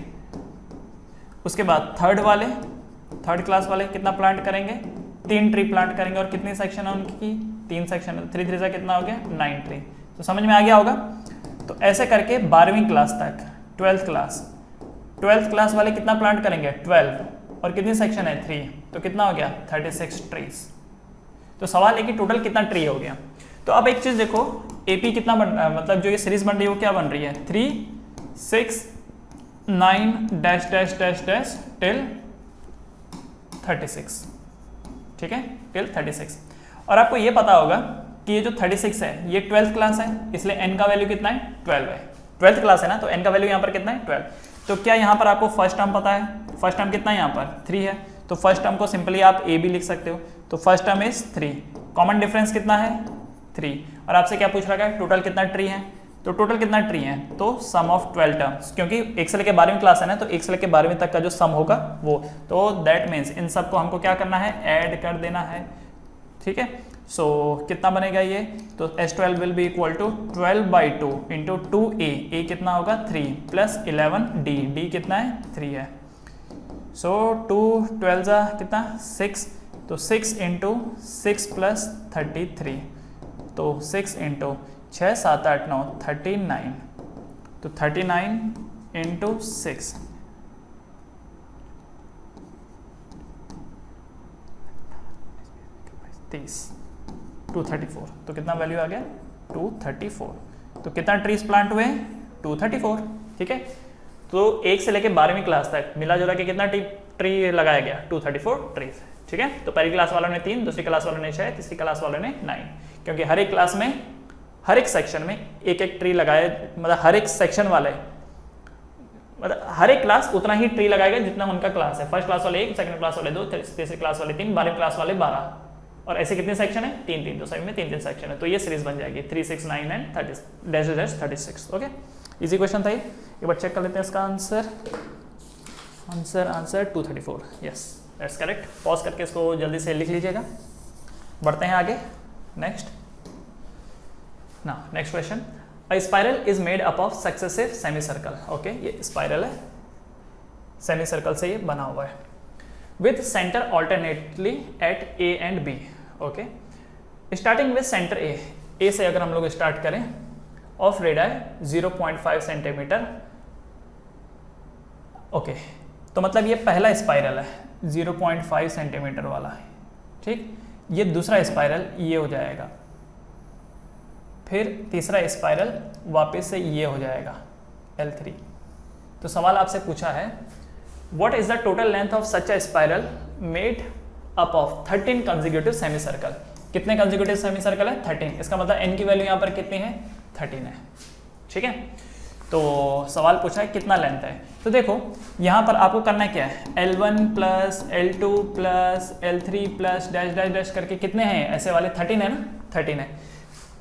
उसके बाद थर्ड क्लास वाले कितना प्लांट करेंगे? 3 ट्री प्लांट करेंगे, और कितनी सेक्शन है उनकी? 3 सेक्शन है, 3 3 सा कितना हो गया? 9 ट्री। तो समझ में आ गया होगा। तो ऐसे करके 12वीं क्लास तक, 12th क्लास वाले कितना प्लांट करेंगे? 12, और कितनी सेक्शन है? 3, तो कितना हो गया? 36 ट्रीज। तो सवाल है कि टोटल कितना ट्री हो गया। तो अब एक चीज देखो, एपी कितना बन रहा है, मतलब जो ये सीरीज बन रही है वो क्या बन रही है? 3 6 9 dash dash dash dash till 36, ठीक है, टिल 36। और आपको ये पता होगा कि ये जो 36 है ये 12th क्लास है, इसलिए n का वैल्यू कितना है? 12 है। 12th क्लास है ना, तो n का वैल्यू यहाँ पर कितना है? 12। तो क्या यहाँ पर आपको फर्स्ट टर्म पता है? फर्स्ट टर्म कितना है यहाँ पर? 3 है, तो फर्स्ट टर्म को सिंपली आप a भी लिख सकते हो। तो first term is 3, common difference कितना है? 3। और आपसे क्या पूछ रखा है? टोटल कितना ट्री है? तो टोटल कितना ट्री है? तो सम ऑफ 12 टर्म्स, क्योंकि 1 से लेकर 12वीं क्लास है ना, तो 1 से लेकर 12वीं तक का जो सम होगा वो, तो दैट मीन्स इन सबको हमको क्या करना है? ऐड कर देना है, ठीक है। सो कितना बनेगा ये? तो S12 will be equal to 12/2 into 2a, a कितना होगा? 3 प्लस 11d, d कितना है? 3 है। सो 2 12 कितना? 6, तो 6 इंटू 6 प्लस 33, तो 6 इंटू 6 7 8 9 39, तो 39 इंटू 6, तीस, 234। तो कितना वैल्यू आ गया? 234। तो कितना ट्रीज प्लांट हुए? 234, ठीक है। तो 1 से लेकर 12वीं क्लास तक मिला जुला के कितना ट्री लगाया गया? 234 ट्रीज, ठीक है। तो पहली क्लास वालों ने 3, दूसरी क्लास वालों ने 6, तीसरी क्लास वालों ने 9, क्योंकि हर एक क्लास में, हर एक सेक्शन में एक एक ट्री लगाए, मतलब हर एक सेक्शन वाले, मतलब हर एक क्लास उतना ही ट्री लगाएगा जितना उनका क्लास है। फर्स्ट क्लास वाले 1, सेकंड क्लास वाले 2, तीसरी क्लास वाले 3, 12वीं क्लास वाले 12, और ऐसे कितने सेक्शन है? 3 तो सभी में 3 सेक्शन है। तो ये सीरीज बन जाएगी 3 6 9 एंड 36। ओके, इजी क्वेश्चन था ये। एक बार चेक कर लेते हैं इसका answer. Answer 234, yes that's correct. Pause करके इसको जल्दी से लिख लीजिएगा। बढ़ते हैं आगे। Next question. A spiral is made up of successive semi circle. Okay, ये स्पाइरल है, सेमी सर्कल से ये बना हुआ है, with center alternately at A and B. Okay, starting with centre A से अगर हम लोग स्टार्ट करें, ऑफ रेडाई 0.5 सेंटीमीटर। ओके, तो मतलब ये पहला स्पाइरल है 0.5 सेंटीमीटर वाला है, ठीक। ये दूसरा स्पाइरल ये हो जाएगा, फिर तीसरा स्पाइरल वापस से ये हो जाएगा L3। तो सवाल आपसे पूछा है what is the total length of such a spiral made up of 13 consecutive semi circle. कितने कंसेक्यूटिव सेमी सर्कल है? 13। इसका मतलब n की वैल्यू यहाँ पर कितनी है? 13 है, ठीक है। तो सवाल पूछा है कितना लेंथ है। तो देखो यहाँ पर आपको करना क्या है, L1 plus L2 plus L3 plus dash dash dash करके कितने हैं ऐसे वाले? 13 है ना, 13 है।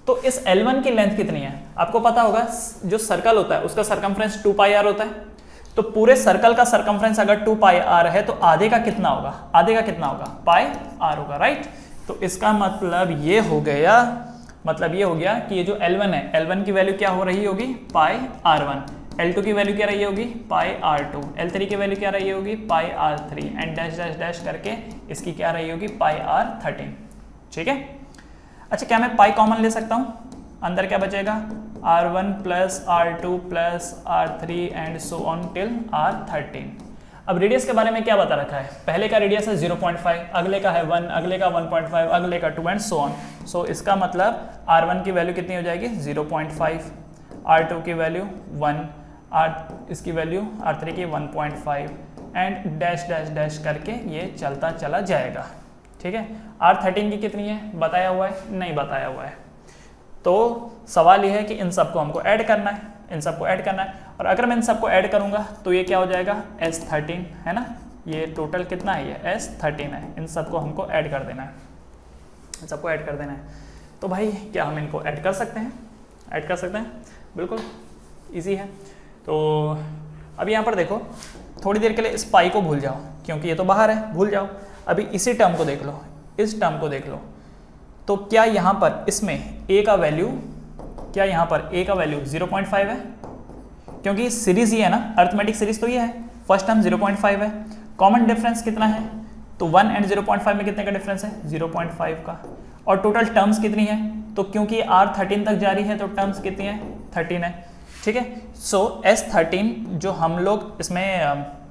तो इस L1 की लेंथ कितनी है? आपको पता होगा जो सर्कल होता है उसका सरकमफ्रेंस 2 पाई आर होता है। तो पूरे सर्कल का सरकमफ्रेंस अगर 2 पाई आर है तो आधे का कितना होगा? आधे का कितना होगा? पाई आर होगा, राइट। तो इसका मतलब ये हो गया, कि ये जो L1 है, L1 की वैल्यू क्या हो रही होगी? पाई R1। L2 की वैल्यू क्या रही होगी? पाई R2। L3 की वैल्यू क्या रही होगी? पाई R3 and dash dash dash करके इसकी क्या रही होगी? पाई R13, ठीक है। अच्छा, क्या मैं पाई कॉमन ले सकता हूँ? अंदर क्या बचेगा? R1 plus R2 plus R3 and so on till R13। अब रेडियस के बारे में क्या बता रखा है? पहले का रेडियस है 0.5, अगले का है 1, अगले का 1.5, अगले का 2 एंड सो ऑन। सो इसका मतलब R1 की वैल्यू कितनी हो जाएगी? 0.5, R2 की वैल्यू 1, इसकी वैल्यू R3 की 1.5 एंड डैश डैश डैश करके ये चलता चला जाएगा, ठीक है। R13 की कितनी है? बताया हुआ है? नहीं बताया हुआ है। तो सवाल ये है कि इन सबको हमको ऐड करना है, इन सबको ऐड करना है। और अगर मैं इन सबको ऐड करूंगा तो ये क्या हो जाएगा? S13 है ना। ये टोटल कितना है? ये S13 है। इन सबको हमको ऐड कर देना है, इन सबको ऐड कर देना है। तो भाई क्या हम इनको ऐड कर सकते हैं? ऐड कर सकते हैं, बिल्कुल ईजी है। तो अब यहाँ पर देखो, थोड़ी देर के लिए इस पाई को भूल जाओ क्योंकि ये तो बाहर है, भूल जाओ। अभी इसी टर्म को देख लो, इस टर्म को देख लो। तो क्या यहाँ पर इसमें a का वैल्यू, क्या यहाँ पर a का वैल्यू 0.5 है? क्योंकि सीरीज ये है ना, अर्थमेटिक सीरीज तो ये है। फर्स्ट टर्म 0.5 है, कॉमन डिफरेंस कितना है? तो 1 एंड 0.5 में कितने का डिफरेंस है? 0.5 का। और टोटल टर्म्स कितनी है? तो क्योंकि R13 तक जारी है तो टर्म्स कितनी है? 13 है, ठीक है। सो S13 जो हम लोग इसमें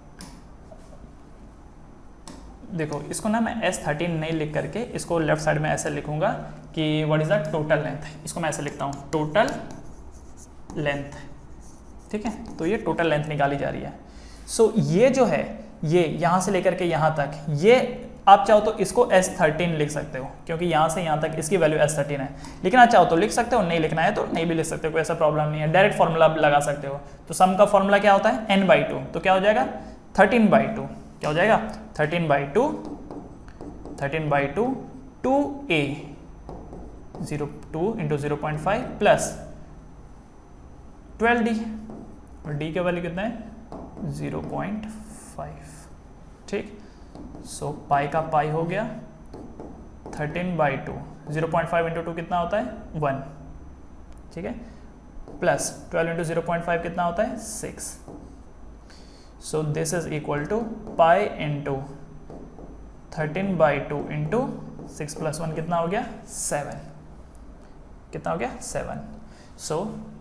देखो, इसको ना मैं S13 नहीं लिख करके इसको लेफ्ट साइड में ऐसे लिखूंगा कि what is the total length. इसको मैं ऐसे लिखता हूँ, टोटल लेंथ, ठीक है। तो ये टोटल लेंथ निकाली जा रही है। सो ये जो है, ये यहाँ से लेकर के यहाँ तक, ये आप चाहो तो इसको S13 लिख सकते हो क्योंकि यहाँ से यहाँ तक इसकी वैल्यू S13 है। लेकिन आप चाहो तो लिख सकते हो, नहीं लिखना है तो नहीं भी लिख सकते हो, कोई ऐसा प्रॉब्लम नहीं है। डायरेक्ट फॉर्मूला लगा सकते हो। तो सम का फॉर्मूला क्या होता है? n/2। तो क्या हो जाएगा? 13/2। क्या हो जाएगा? 13/2, 13/2 2a 2 इंटू 0.5 प्लस 12d, और d का वैल्यू कितना है? 0.5, ठीक। सो पाई का पाई हो गया 13/2, 0.5 इंटू 2 कितना होता है? 1, ठीक है, प्लस 12 इंटू 0.5 कितना होता है? 6। So this is equal to pi into 13/2 into 6 plus 1 कितना हो गया? 7। कितना हो गया? 7। सो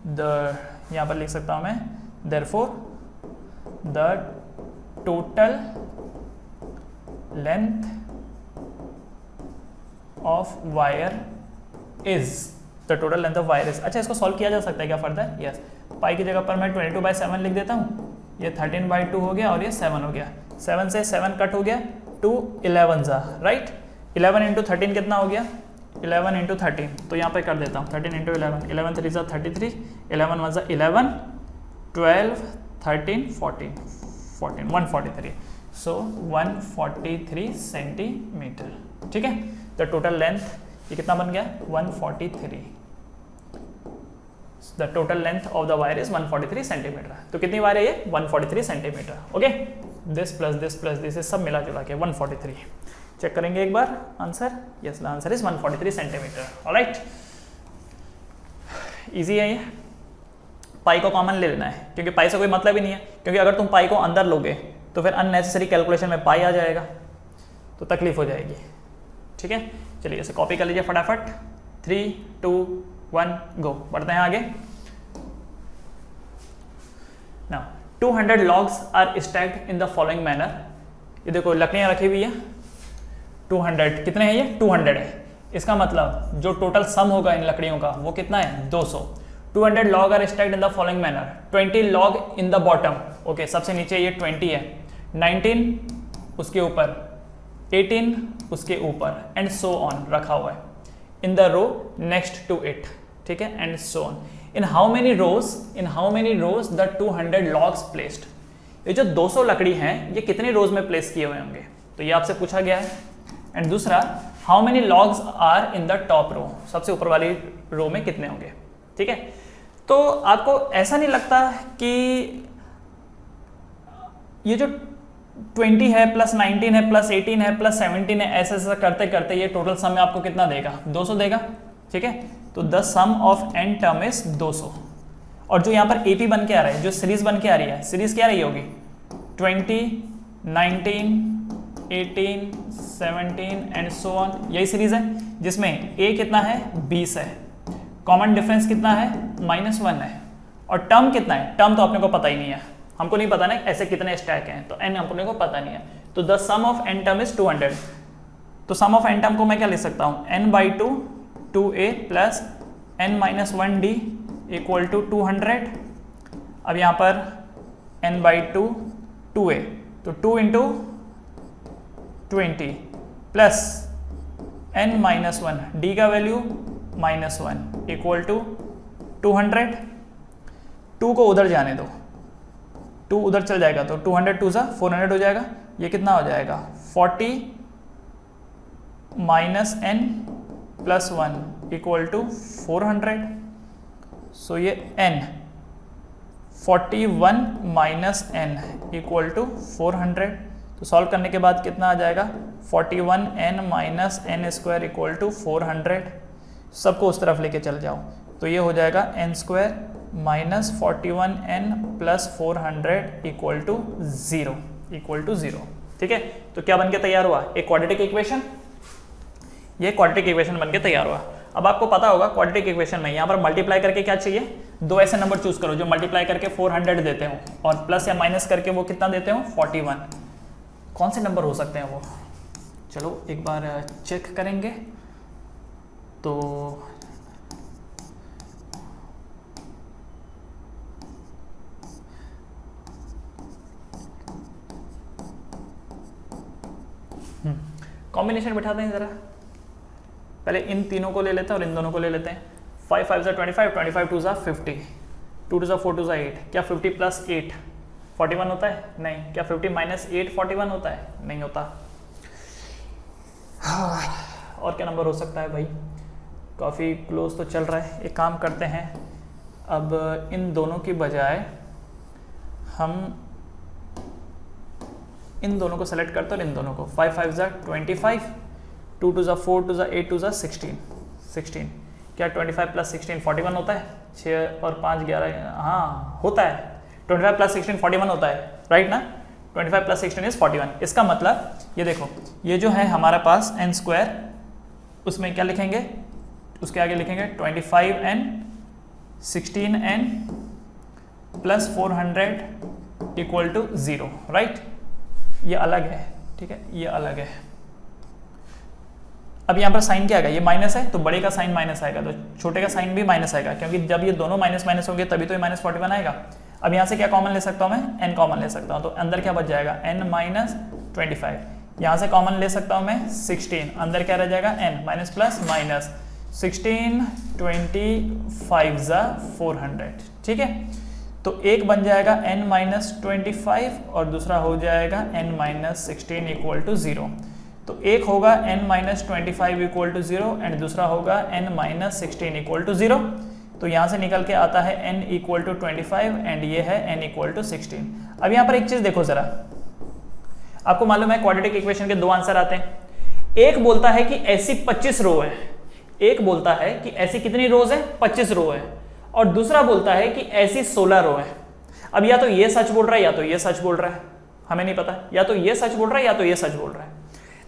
द, यहाँ पर लिख सकता हूँ मैं, therefore the total length of wire is, the total length of wire is. अच्छा, इसको सॉल्व किया जा सकता है क्या फर्दर? यस। पाई की जगह पर मैं 22/7 लिख देता हूँ। ये 13/2 हो गया और ये 7 हो गया। 7 से 7 कट हो गया, 2 11 जा, राइट। 11 इंटू 13 कितना हो गया? 11 इंटू 13। तो यहाँ पे कर देता हूँ 13 इंटू 11, 11 3 जा 33, 11 1 जा 11, 12 13 14, 143। सो 143 सेंटीमीटर, ठीक है। तो टोटल लेंथ ये कितना बन गया? 143। The total length of the wire is 143 centimetre. तो कितनी वायर है ये? 143 centimetre, okay. This plus this सब मिला जुला के 143। चेक करेंगे एक बार answer. Yes, the answer is 143 centimetre. Alright, easy है ये। पाई को कॉमन ले लेना है क्योंकि पाई से कोई मतलब ही नहीं है, क्योंकि अगर तुम पाई को अंदर लोगे तो फिर अननेसेसरी कैलकुलेशन में पाई आ जाएगा तो तकलीफ हो जाएगी, ठीक है। चलिए इसे कॉपी कर लीजिए फटाफट। 3 2 1 गो। बढ़ते हैं आगे। Now 200 logs are stacked in the following manner. ये देखो लकड़ियां रखी हुई है 200, कितने हैं ये 200 है, इसका मतलब जो टोटल सम होगा इन लकड़ियों का वो कितना है 200. 200 log are stacked in the following manner. 20 log in the bottom. Okay सबसे नीचे ये 20 है, 19 उसके ऊपर, 18 उसके ऊपर एंड सो ऑन रखा हुआ है in the row next to it. ठीक है, and so on. In how many rows the 200 logs placed. ये जो 200 लकड़ी हैं ये कितने रोज में प्लेस किए हुए होंगे, तो ये आपसे पूछा गया है. एंड दूसरा, how many logs are in the top row, सबसे ऊपर वाली रो में कितने होंगे. ठीक है, तो आपको ऐसा नहीं लगता कि ये जो 20 है प्लस 19 है प्लस 18 है प्लस 17 है, ऐसा ऐसा करते करते ये टोटल सम में आपको कितना देगा 200 देगा. ठीक है, तो the sum of n term is 200. और जो यहाँ पर एपी बन के आ रहा है, जो सीरीज बन के आ रही है, सीरीज क्या रही होगी 20, 19, 18, 17 एंड सो ऑन. यही सीरीज है जिसमें ए कितना है 20 है, कॉमन डिफरेंस कितना है -1 है, और टर्म कितना है, टर्म तो अपने को पता ही नहीं है, हमको नहीं पता ना ऐसे कितने स्टैक हैं, तो एन अपने को पता नहीं है. तो the sum of n term is 200. तो सम ऑफ एन टर्म को मैं क्या लिख सकता हूँ n/2 2a plus n-1d equal to 200. अब यहाँ पर n/2 2a, तो 2 इंटू 20 प्लस n-1 d का वैल्यू -1 इक्वल टू 200. 2 को उधर जाने दो, 2 उधर चल जाएगा तो 200 2 सा 400 हो जाएगा. ये कितना हो जाएगा 40 minus n plus 1 equal to 400. So ये n 41 minus n equal to 400. तो सॉल्व करने के बाद कितना आ जाएगा 41n minus n square equal to 400. सबको उस तरफ लेके चल जाओ तो ये हो जाएगा n square minus 41n plus 400 equal to 0. ठीक है, तो क्या बन के तैयार हुआ एक क्वाड्रेटिक इक्वेशन. ये क्वाड्रेटिक इक्वेशन बन के तैयार हुआ. अब आपको पता होगा क्वाड्रेटिक इक्वेशन में यहाँ पर मल्टीप्लाई करके क्या चाहिए, दो ऐसे नंबर चूज करो जो मल्टीप्लाई करके 400 देते हो और प्लस या माइनस करके वो कितना देते हो 41. कौन से नंबर हो सकते हैं वो, चलो एक बार चेक करेंगे. तो कॉम्बिनेशन बिठाते हैं जरा, पहले इन तीनों को ले लेते हैं और इन दोनों को ले लेते हैं. 5 5 ज़ा 25, 25 2 ज़ा 50, 2 2 ज़ा 4 2 ज़ा 8. क्या 50 प्लस 8 41 होता है, नहीं. क्या 50 माइनस 8 41 होता है, नहीं होता. और क्या नंबर हो सकता है भाई, काफ़ी क्लोज तो चल रहा है. एक काम करते हैं, अब इन दोनों की बजाय हम इन दोनों को सेलेक्ट करते हैं और इन दोनों को 5 5 ज़ा 25, 2 2 ज़ा 4 2 ज़ा 8 2 ज़ा 16. क्या 25 प्लस 16 41 होता है, 6 और 5 11, हाँ होता है. 25 प्लस 16 41 होता है, राइट ना. 25 प्लस 16 इज 41. इसका मतलब ये देखो, ये जो है हमारे पास n स्क्वायर, उसमें क्या लिखेंगे, उसके आगे लिखेंगे 25n 16n plus 400 equal to 0, right. ये अलग है, ठीक है, ये अलग है. अब यहाँ पर साइन क्या आएगा, ये माइनस है तो बड़े का साइन माइनस आएगा, तो छोटे का साइन भी माइनस आएगा, क्योंकि जब ये दोनों माइनस माइनस होंगे तभी तो ये -41 आएगा. अब यहाँ से क्या कॉमन ले सकता हूँ मैं, n कॉमन ले सकता हूँ, तो अंदर क्या बच जाएगा n माइनस 25. यहाँ से कॉमन ले सकता हूँ मैं 16, अंदर क्या रह जाएगा n माइनस प्लस माइनस 16 25 ज़ा 400. ठीक है, तो एक बन जाएगा n माइनस 25 और दूसरा हो जाएगा n माइनस 16 इक्वल टू 0. तो एक होगा n minus 25 equal to 0 and दूसरा होगा n माइनस 16 इक्वल टू 0. तो यहाँ से निकल के आता है n इक्वल टू 25 एंड ये है n इक्वल टू 16. अब यहाँ पर एक चीज देखो जरा, आपको मालूम है क्वाड्रेटिक इक्वेशन के दो आंसर आते हैं. एक बोलता है कि ऐसी 25 रो है, एक बोलता है कि ऐसी कितनी रोज है 25 रो है, और दूसरा बोलता है कि ऐसी 16 रो है. अब या तो ये सच बोल रहा है या तो ये सच बोल रहा है, हमें नहीं पता, या तो ये सच बोल रहा है या तो ये सच बोल रहा है.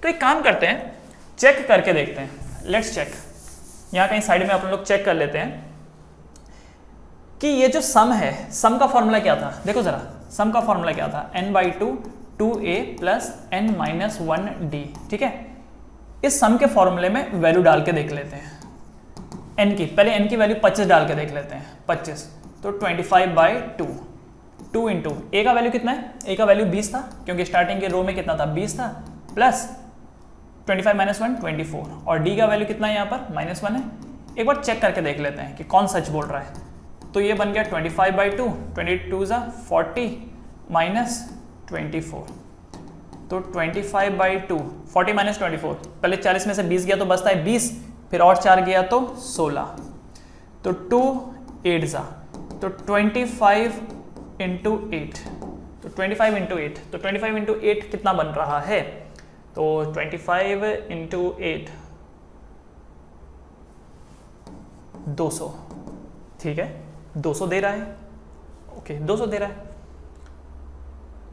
तो एक काम करते हैं, चेक करके देखते हैं. लेट्स चेक, यहाँ कहीं साइड में अपन लोग चेक कर लेते हैं कि ये जो सम है, सम का फॉर्मूला क्या था, देखो जरा, सम का फॉर्मूला क्या था, n/2 2a plus n minus 1d, ठीक है। इस सम के फॉर्मूले में वैल्यू डाल के देख लेते हैं n की, पहले n की वैल्यू 25 डाल के देख लेते हैं, 25, तो 25/2, 2 इंटू a का वैल्यू कितना है, a का वैल्यू 20 था क्योंकि स्टार्टिंग के रो में कितना था, 20 था, प्लस 25 माइनस 1 24, और d का वैल्यू कितना है यहाँ पर, -1 है। एक बार चेक करके देख लेते हैं कि कौन सच बोल रहा है। तो ये बन गया 25/2, 22 40 माइनस 24, तो 25/2, 40 माइनस 24, पहले 40 में से 20 गया तो बचता है 20, फिर और 4 गया तो 16, तो 2 8 जा, तो 25 इंटू 8, तो 25 इंटू 8, तो 25 इंटू 8 कितना बन रहा है, तो 25 इंटू 8 200, ठीक है, 200 दे रहा है, ओके 200 दे रहा है,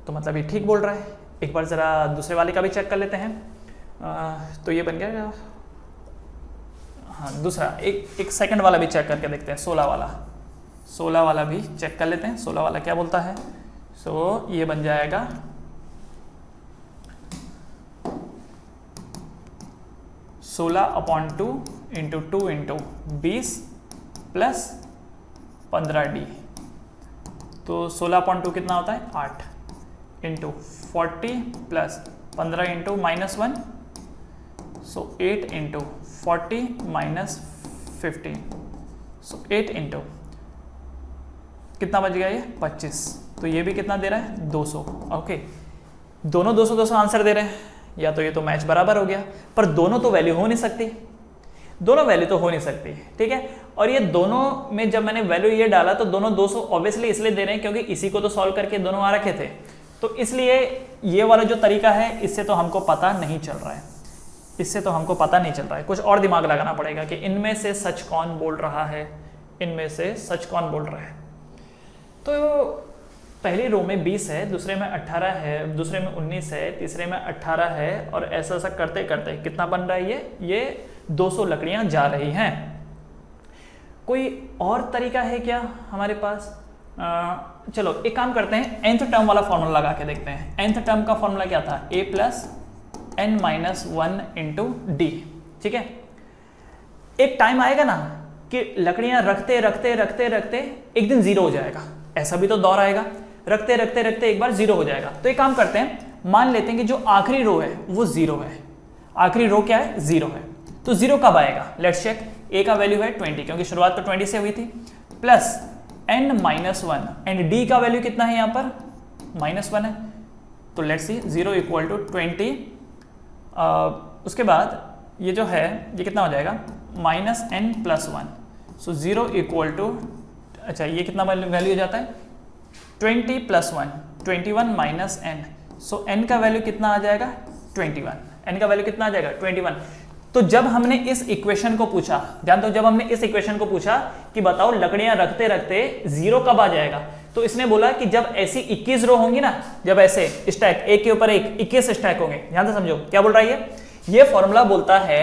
तो मतलब ये ठीक बोल रहा है। एक बार ज़रा दूसरे वाले का भी चेक कर लेते हैं। तो ये बन गया, हाँ दूसरा एक सेकंड वाला भी चेक करके देखते हैं, 16 वाला भी चेक कर लेते हैं, 16 वाला क्या बोलता है। सो ये बन जाएगा 16/2 इंटू 2 इंटू 20 प्लस 15d, तो 16/2 कितना होता है 8 इंटू 40 प्लस 15 इंटू -1, सो 8 इंटू 40 माइनस 15, सो 8 इंटू कितना बच गया ये 25, तो ये भी कितना दे रहा है 200, ओके। दोनों 200 आंसर दे रहे हैं, या तो ये तो मैच बराबर हो गया, पर दोनों तो वैल्यू हो नहीं सकती, दोनों वैल्यू तो हो नहीं सकती, ठीक है। और ये दोनों में जब मैंने वैल्यू ये डाला तो दोनों 200 ऑब्वियसली इसलिए दे रहे हैं क्योंकि इसी को तो सॉल्व करके दोनों आ रखे थे, तो इसलिए ये वाला जो तरीका है इससे तो हमको पता नहीं चल रहा है, इससे तो हमको पता नहीं चल रहा है, कुछ और दिमाग लगाना पड़ेगा कि इनमें से सच कौन बोल रहा है, इनमें से सच कौन बोल रहा है। तो पहली रो में 20 है, दूसरे में 18 है, दूसरे में 19 है, तीसरे में 18 है, और ऐसा ऐसा करते करते कितना बन रहा है ये 200 लकड़ियां जा रही हैं। कोई और तरीका है क्या हमारे पास? चलो एक काम करते हैं, nth टर्म वाला फॉर्मूला लगा के देखते हैं। nth टर्म का फॉर्मूला क्या था, a plus n minus 1 into D, ठीक है। एक टाइम आएगा ना कि लकड़ियां रखते रखते रखते रखते एक दिन 0 हो जाएगा, ऐसा भी तो दौर आएगा, रखते रखते रखते एक बार 0 हो जाएगा। तो एक काम करते हैं, मान लेते हैं कि जो आखिरी रो है वो 0 है, आखिरी रो क्या है 0 है, तो 0 कब आएगा, लेट्स चेक। a का वैल्यू है 20 क्योंकि शुरुआत तो 20 से हुई थी, plus n minus 1 and d का वैल्यू कितना है यहाँ पर -1 है, तो लेट्स सी 0 इक्वल टू 20, उसके बाद ये जो है ये कितना हो जाएगा -n plus 1, so 0 equal to, अच्छा ये कितना वैल्यू हो जाता है 20 plus 1 21 minus n, so n का वैल्यू कितना आ जाएगा 21, n का वैल्यू कितना आ जाएगा 21। तो जब हमने इस इक्वेशन को पूछा, ध्यान दो, जब हमने इस इक्वेशन को पूछा कि बताओ लकड़ियां रखते रखते 0 कब आ जाएगा, तो इसने बोला कि जब ऐसी 21 रो होंगी ना, जब ऐसे स्टैक एक के ऊपर एक 21 स्टैक होंगे। ध्यान से समझो क्या बोल रहा है ये फॉर्मूला बोलता है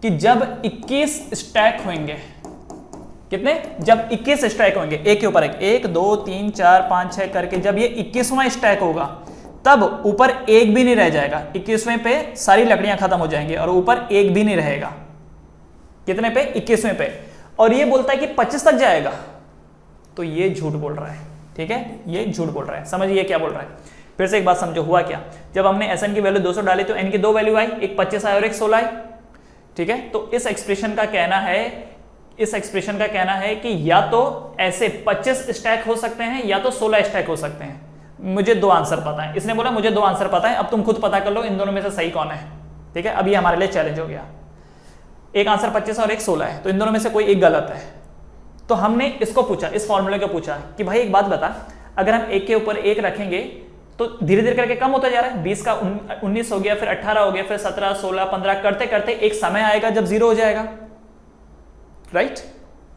कि जब 21 स्टैक होंगे, कितने, जब 21 स्टैक होंगे एक के ऊपर एक, 1 2 3 4 5 6 करके, जब ये 21वां स्टैक होगा तब ऊपर एक भी नहीं रह जाएगा, 21वें पे सारी लकड़ियां खत्म हो जाएंगी और ऊपर एक भी नहीं रहेगा, कितने पे 21वें पे, और ये बोलता है कि 25 तक जाएगा, तो ये झूठ बोल रहा है, ठीक है, ये झूठ बोल रहा है। समझिए क्या बोल रहा है, फिर से एक बात समझो, हुआ क्या, जब हमने एस एन की वैल्यू 200 डाली तो एन की 2 वैल्यू आई, एक 25 आई और एक 16 आई, ठीक है। तो इस एक्सप्रेशन का कहना है कि या तो ऐसे 25 स्टैक हो सकते हैं या तो 16 स्टैक हो सकते हैं। मुझे 2 आंसर पता है, इसने बोला मुझे 2 आंसर पता है, अब तुम खुद पता कर लो इन दोनों में से सही कौन है, ठीक है। अब ये हमारे लिए चैलेंज हो गया, एक आंसर 25 और एक 16 है, तो इन दोनों में से कोई एक गलत है। तो हमने इसको पूछा, इस फॉर्मूले को पूछा कि भाई एक बात बता, अगर हम एक के ऊपर एक रखेंगे तो धीरे धीरे करके कम होता जा रहा है, 20 का 19 हो गया, फिर 18 हो गया, फिर 17 16 15 करते करते एक समय आएगा जब 0 हो जाएगा, राइट।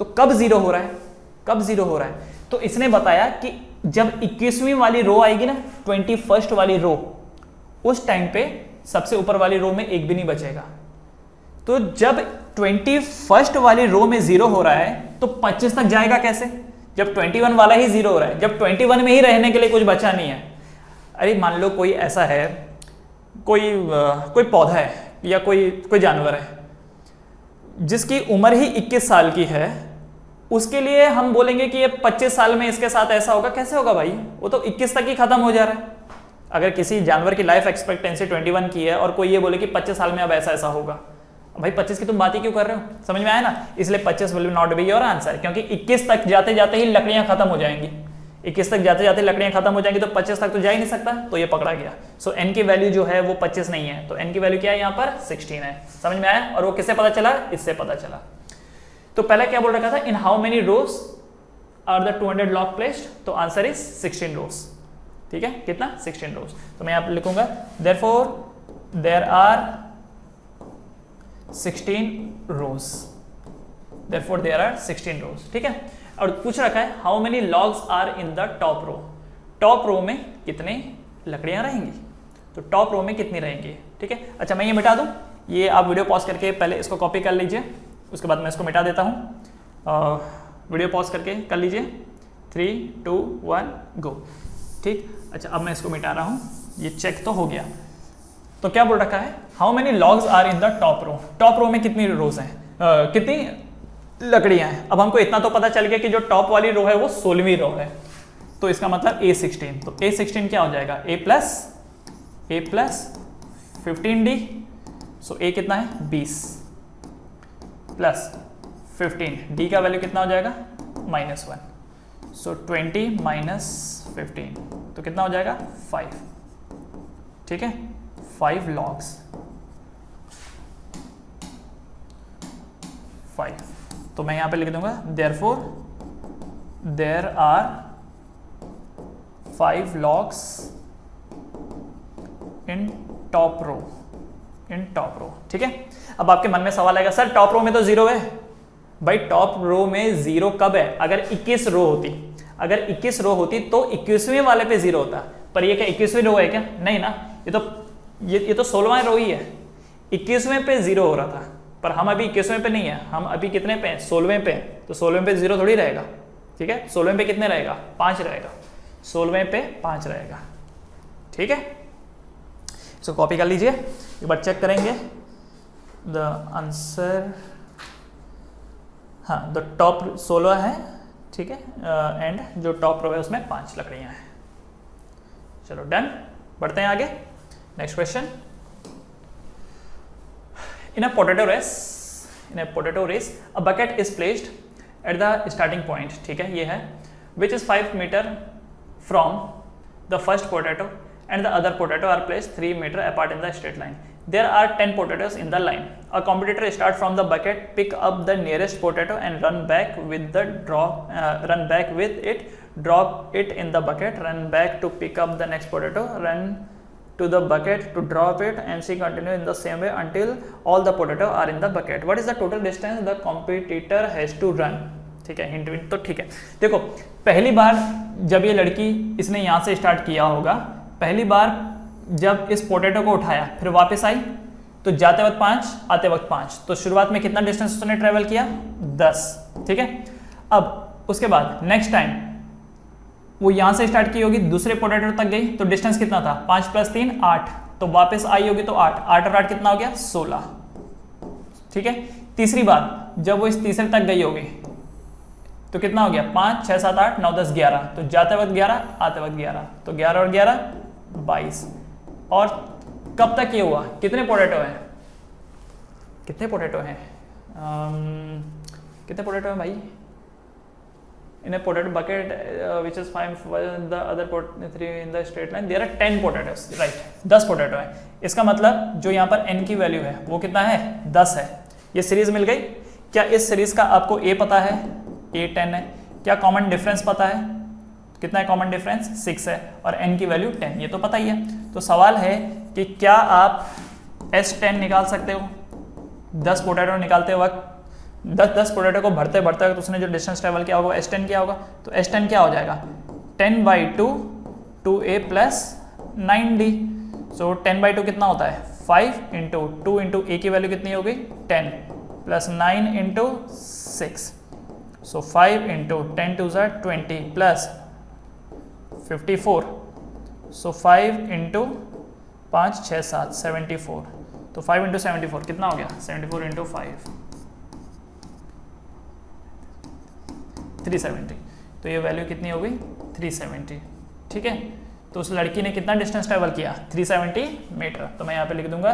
तो कब 0 हो रहा है, कब 0 हो रहा है, तो इसने बताया कि जब 21वीं वाली रो आएगी ना, 21st वाली रो, उस टाइम पे सबसे ऊपर वाली रो में एक भी नहीं बचेगा। तो जब 21st वाली रो में 0 हो रहा है तो 25 तक जाएगा कैसे, जब 21 वाला ही 0 हो रहा है, जब 21 में ही रहने के लिए कुछ बचा नहीं है। अरे मान लो कोई ऐसा है, कोई पौधा है या कोई जानवर है जिसकी उम्र ही 21 साल की है, उसके लिए हम बोलेंगे कि ये 25 साल में इसके साथ ऐसा होगा, कैसे होगा भाई? वो तो 21 तक ही खत्म हो जा रहा है। अगर किसी जानवर की लाइफ एक्सपेक्टेंसी 21 की है और कोई ये बोले कि 25 साल में अब ऐसा ऐसा होगा, भाई 25 की तुम बात ही क्यों कर रहे हो? समझ में आया ना? इसलिए 25 will not be your answer, क्योंकि 21 तक जाते जाते ही लकड़ियां खत्म हो जाएंगी। 21 तक जाते जाते लकड़ियां खत्म हो जाएंगी तो 25 तक तो जा ही नहीं सकता, तो ये पकड़ा गया। सो n की वैल्यू जो है वो 25 नहीं है, तो n की वैल्यू क्या है यहाँ पर? 16 है। समझ में आया? और वो किससे पता चला? इससे पता चला। तो पहले क्या बोल रखा था? In how many rows are the 200 log placed? तो आंसर इज 16 रोज। ठीक है, कितना? 16 रोज। तो मैं यहाँ पे लिखूंगा therefore there are 16 rows, therefore there are 16 rows. ठीक है, और पूछ रखा है how many logs are in the top row? Top row में कितने लकड़ियां रहेंगी? तो टॉप रो में कितनी रहेंगी? ठीक है, अच्छा मैं ये मिटा दूं, ये आप वीडियो पॉज करके पहले इसको कॉपी कर लीजिए, उसके बाद मैं इसको मिटा देता हूं। वीडियो पॉज करके कर लीजिए, 3 2 1 गो। ठीक, अच्छा अब मैं इसको मिटा रहा हूं, ये चेक तो हो गया। तो क्या बोल रखा है? How many logs are in the top row? Top row में कितनी रोज हैं, कितनी लकड़ियां हैं? अब हमको इतना तो पता चल गया कि जो टॉप वाली रो है वो 16वीं रो है, तो इसका मतलब A16। तो A16 क्या हो जाएगा? A plus 15D। So A कितना है? 20 प्लस 15, D का वैल्यू कितना हो जाएगा? -1। सो 20 माइनस 15 तो कितना हो जाएगा? 5। ठीक है, 5 लॉग्स, 5। तो मैं यहां पे लिख दूंगा therefore there are 5 logs in top row, in top row. ठीक है, अब आपके मन में सवाल आएगा, सर टॉप रो में तो 0 है। भाई टॉप रो में 0 कब है? अगर 21 रो होती, अगर 21 रो होती तो 21वें वाले पे 0 होता, पर ये क्या 21वीं रो है क्या? नहीं ना, ये तो 16वां रो ही है। 21वें पे 0 हो रहा था, पर हम अभी 21वें पे नहीं है, हम अभी कितने पे हैं? 16वें पे। तो 16वें पे 0 थोड़ी रहेगा। ठीक है, 16वें पे कितने रहेगा? 5 रहेगा। 16वें पे 5 रहेगा। ठीक है, इसको कॉपी कर लीजिए, एक बार चेक करेंगे द आंसर। हाँ, द टॉप 16 है। ठीक है, एंड जो टॉप रो है उसमें 5 लकड़ियां हैं। चलो डन, बढ़ते हैं आगे। Next question. In a potato race, a bucket is placed at the starting point. ठीक है, ये है which is 5 meter from the first potato and the other potato are placed 3 meter apart in the straight line. There are 10 potatoes in the line. A competitor start from the bucket, pick up the nearest potato and run back with it, drop it in the bucket, run back to pick up the next potato, run to the bucket to drop it, and she continue in the same way until all the potato are in the bucket. What is the total distance the competitor has to run? ठीक है, हिंट तो ठीक है। देखो पहली बार जब ये लड़की, इसने यहाँ से स्टार्ट किया होगा, पहली बार जब इस पोटैटो को उठाया फिर वापस आई, तो जाते वक्त 5 आते वक्त 5, तो शुरुआत में कितना डिस्टेंस उसने ट्रेवल किया? 10। ठीक है, अब उसके बाद नेक्स्ट टाइम वो यहां से स्टार्ट की होगी, दूसरे पोटैटो तक गई, तो डिस्टेंस कितना था? 5 + 3 8, तो वापस आई होगी तो 8 और 8 कितना हो गया? 16। ठीक है, तीसरी बार जब वो इस तीसरे तक गई होगी तो कितना हो गया? 5 6 7 8 9 10 11, तो जाते वक्त 11 आते वक्त 11, तो 11 और 11 22। और कब तक ये हुआ? कितने पोटैटो हैं? कितने पोटैटो हैं? कितने पोटैटो हैं भाई? In a potato bucket which is 5 the other 3 in the straight line, there are 10 potatoes, right? 10 potato है। इसका मतलब जो यहाँ पर n की वैल्यू है वो कितना है? 10 है। ये सीरीज मिल गई। क्या इस सीरीज का आपको a पता है? a 10 है। क्या कॉमन डिफरेंस पता है? कितना है कॉमन डिफरेंस? 6 है, और n की वैल्यू 10, ये तो पता ही है। तो सवाल है कि क्या आप S10 निकाल सकते हो? 10 पोटैटो निकालते वक्त 10 पोटैटो को भरते भरते वक्त उसने जो डिस्टेंस ट्रेवल किया होगा S10 क्या होगा? तो S10 क्या हो जाएगा? 10/2 2a + 9d। सो 10/2 कितना होता है? 5 × 2 × a की वैल्यू कितनी होगी? 10 + 9 × 6, सो 5 इंटू 10 टू ज़ा 20 प्लस 54, सो 5 इंटू 5 6 7 74, तो 5 इंटू 74 कितना हो गया, 74 इंटू 5 370, तो ये वैल्यू कितनी हो गई 370। ठीक है, तो उस लड़की ने कितना डिस्टेंस ट्रेवल किया 370 मीटर। तो मैं यहाँ पे लिख दूंगा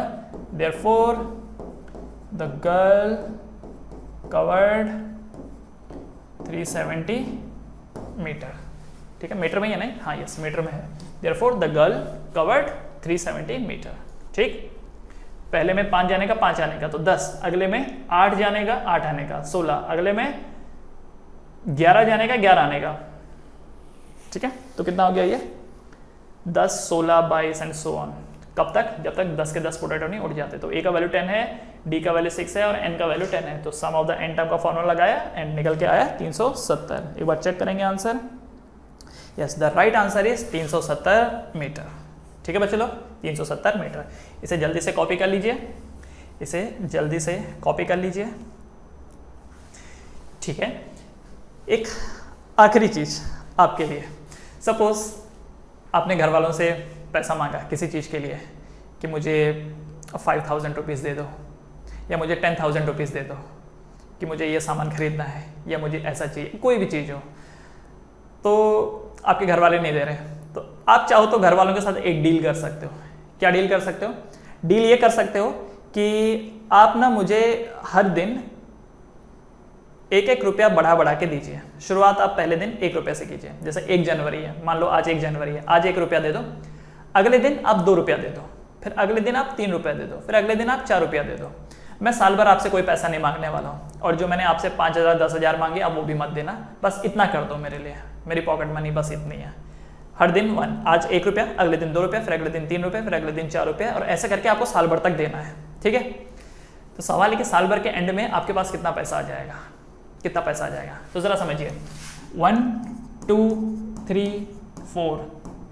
therefore the girl covered 370 metre. ठीक है, मीटर में ही है नहीं, हाँ यस मीटर में है। Therefore the girl covered 370 metre. ठीक, पहले में 5 जाने का 5 आने का तो 10, अगले में 8 जाने का 8 आने का 16, अगले में 11 जाने का 11 आने का। ठीक है, तो कितना हो गया ये 10 16 22 एंड सो ऑन। कब तक, जब तक 10 के 10 पोटैटो नहीं उड़ जाते। तो ए का वैल्यू 10 है, डी का वैल्यू 6 है और एन का वैल्यू 10 है। तो sum of the n term का फॉर्मूला लगाया एंड निकल के आया 370। एक बार चेक करेंगे answer. Yes, the right answer is 370 metre. ठीक है बच्चे लोग, 370 मीटर। इसे जल्दी से कॉपी कर लीजिए, इसे जल्दी से कॉपी कर लीजिए। ठीक है, एक आखिरी चीज आपके लिए, सपोज आपने घर वालों से पैसा मांगा किसी चीज़ के लिए कि मुझे 5000 रुपीज़ दे दो या मुझे 10,000 रुपीज़ दे दो कि मुझे ये सामान खरीदना है या मुझे ऐसा चाहिए, कोई भी चीज़ हो, तो आपके घर वाले नहीं दे रहे, तो आप चाहो तो घर वालों के साथ एक डील कर सकते हो। क्या डील कर सकते हो, डील ये कर सकते हो कि आप ना मुझे हर दिन 1-1 रुपया बढ़ा के दीजिए। शुरुआत आप पहले दिन 1 रुपये से कीजिए, जैसे 1 जनवरी है, मान लो आज 1 जनवरी है, आज 1 रुपया दे दो, अगले दिन आप 2 रुपया दे दो, फिर अगले दिन आप 3 रुपया दे दो, फिर अगले दिन आप 4 रुपया दे दो। मैं साल भर आपसे कोई पैसा नहीं मांगने वाला हूँ, और जो मैंने आपसे 5,000 10,000 मांगे आप वो भी मत देना, बस इतना कर दो मेरे लिए, मेरी पॉकेट मनी बस इतनी है। हर दिन आज 1 रुपया, अगले दिन 2 रुपया, फिर अगले दिन 3 रुपये, फिर अगले दिन 4 रुपया, और ऐसे करके आपको साल भर तक देना है। ठीक है, तो सवाल है कि साल भर के एंड में आपके पास कितना पैसा आ जाएगा, कितना पैसा आ जाएगा। तो जरा समझिए, 1 2 3 4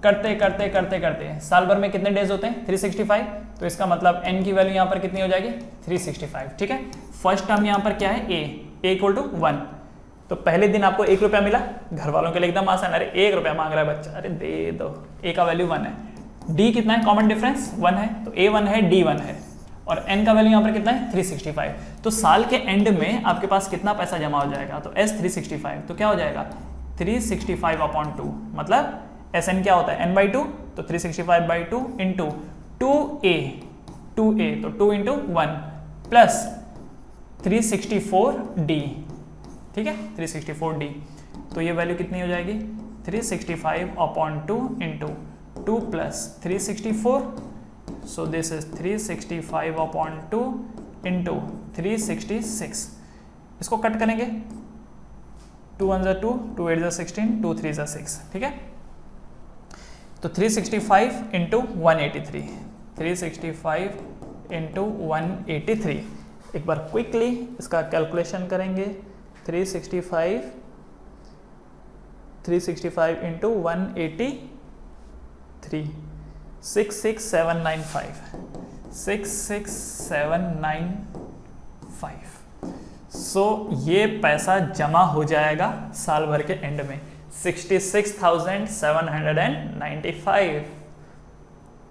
करते करते करते करते साल भर में कितने डेज होते हैं 365, तो इसका मतलब n की वैल्यू यहाँ पर कितनी हो जाएगी 365। ठीक है, फर्स्ट टर्म यहाँ पर क्या है a इक्वल टू 1, तो पहले दिन आपको 1 रुपया मिला, घर वालों के लिए एकदम आसान, अरे 1 रुपया मांग रहा है बच्चा, अरे दे दो, a का वैल्यू 1 है, d कितना है, कॉमन डिफरेंस 1 है, तो a 1 है d 1 है, और n का वैल्यू यहाँ पर कितना है 365। तो साल के एंड में आपके पास कितना पैसा जमा हो जाएगा, तो s 365, तो क्या हो जाएगा 365/2, मतलब Sn क्या होता है n/2, तो 365/2 इंटू 2a, तो 2 इंटू 1 प्लस 364d। ठीक है, 364d, तो ये वैल्यू कितनी हो जाएगी 365/2 into 2 plus 364, so this is 365/2 into 366। इसको कट करेंगे, 2 1 ज़ा 2, 2 8 ज़ा 16, 2 3 ज़ा 6। ठीक है, तो 365 इंटू 183, 365 इंटू 183। एक बार क्विकली इसका कैलकुलेशन करेंगे, 365 इंटू 183, 66795, 66795। सो ये पैसा जमा हो जाएगा साल भर के एंड में 66,795।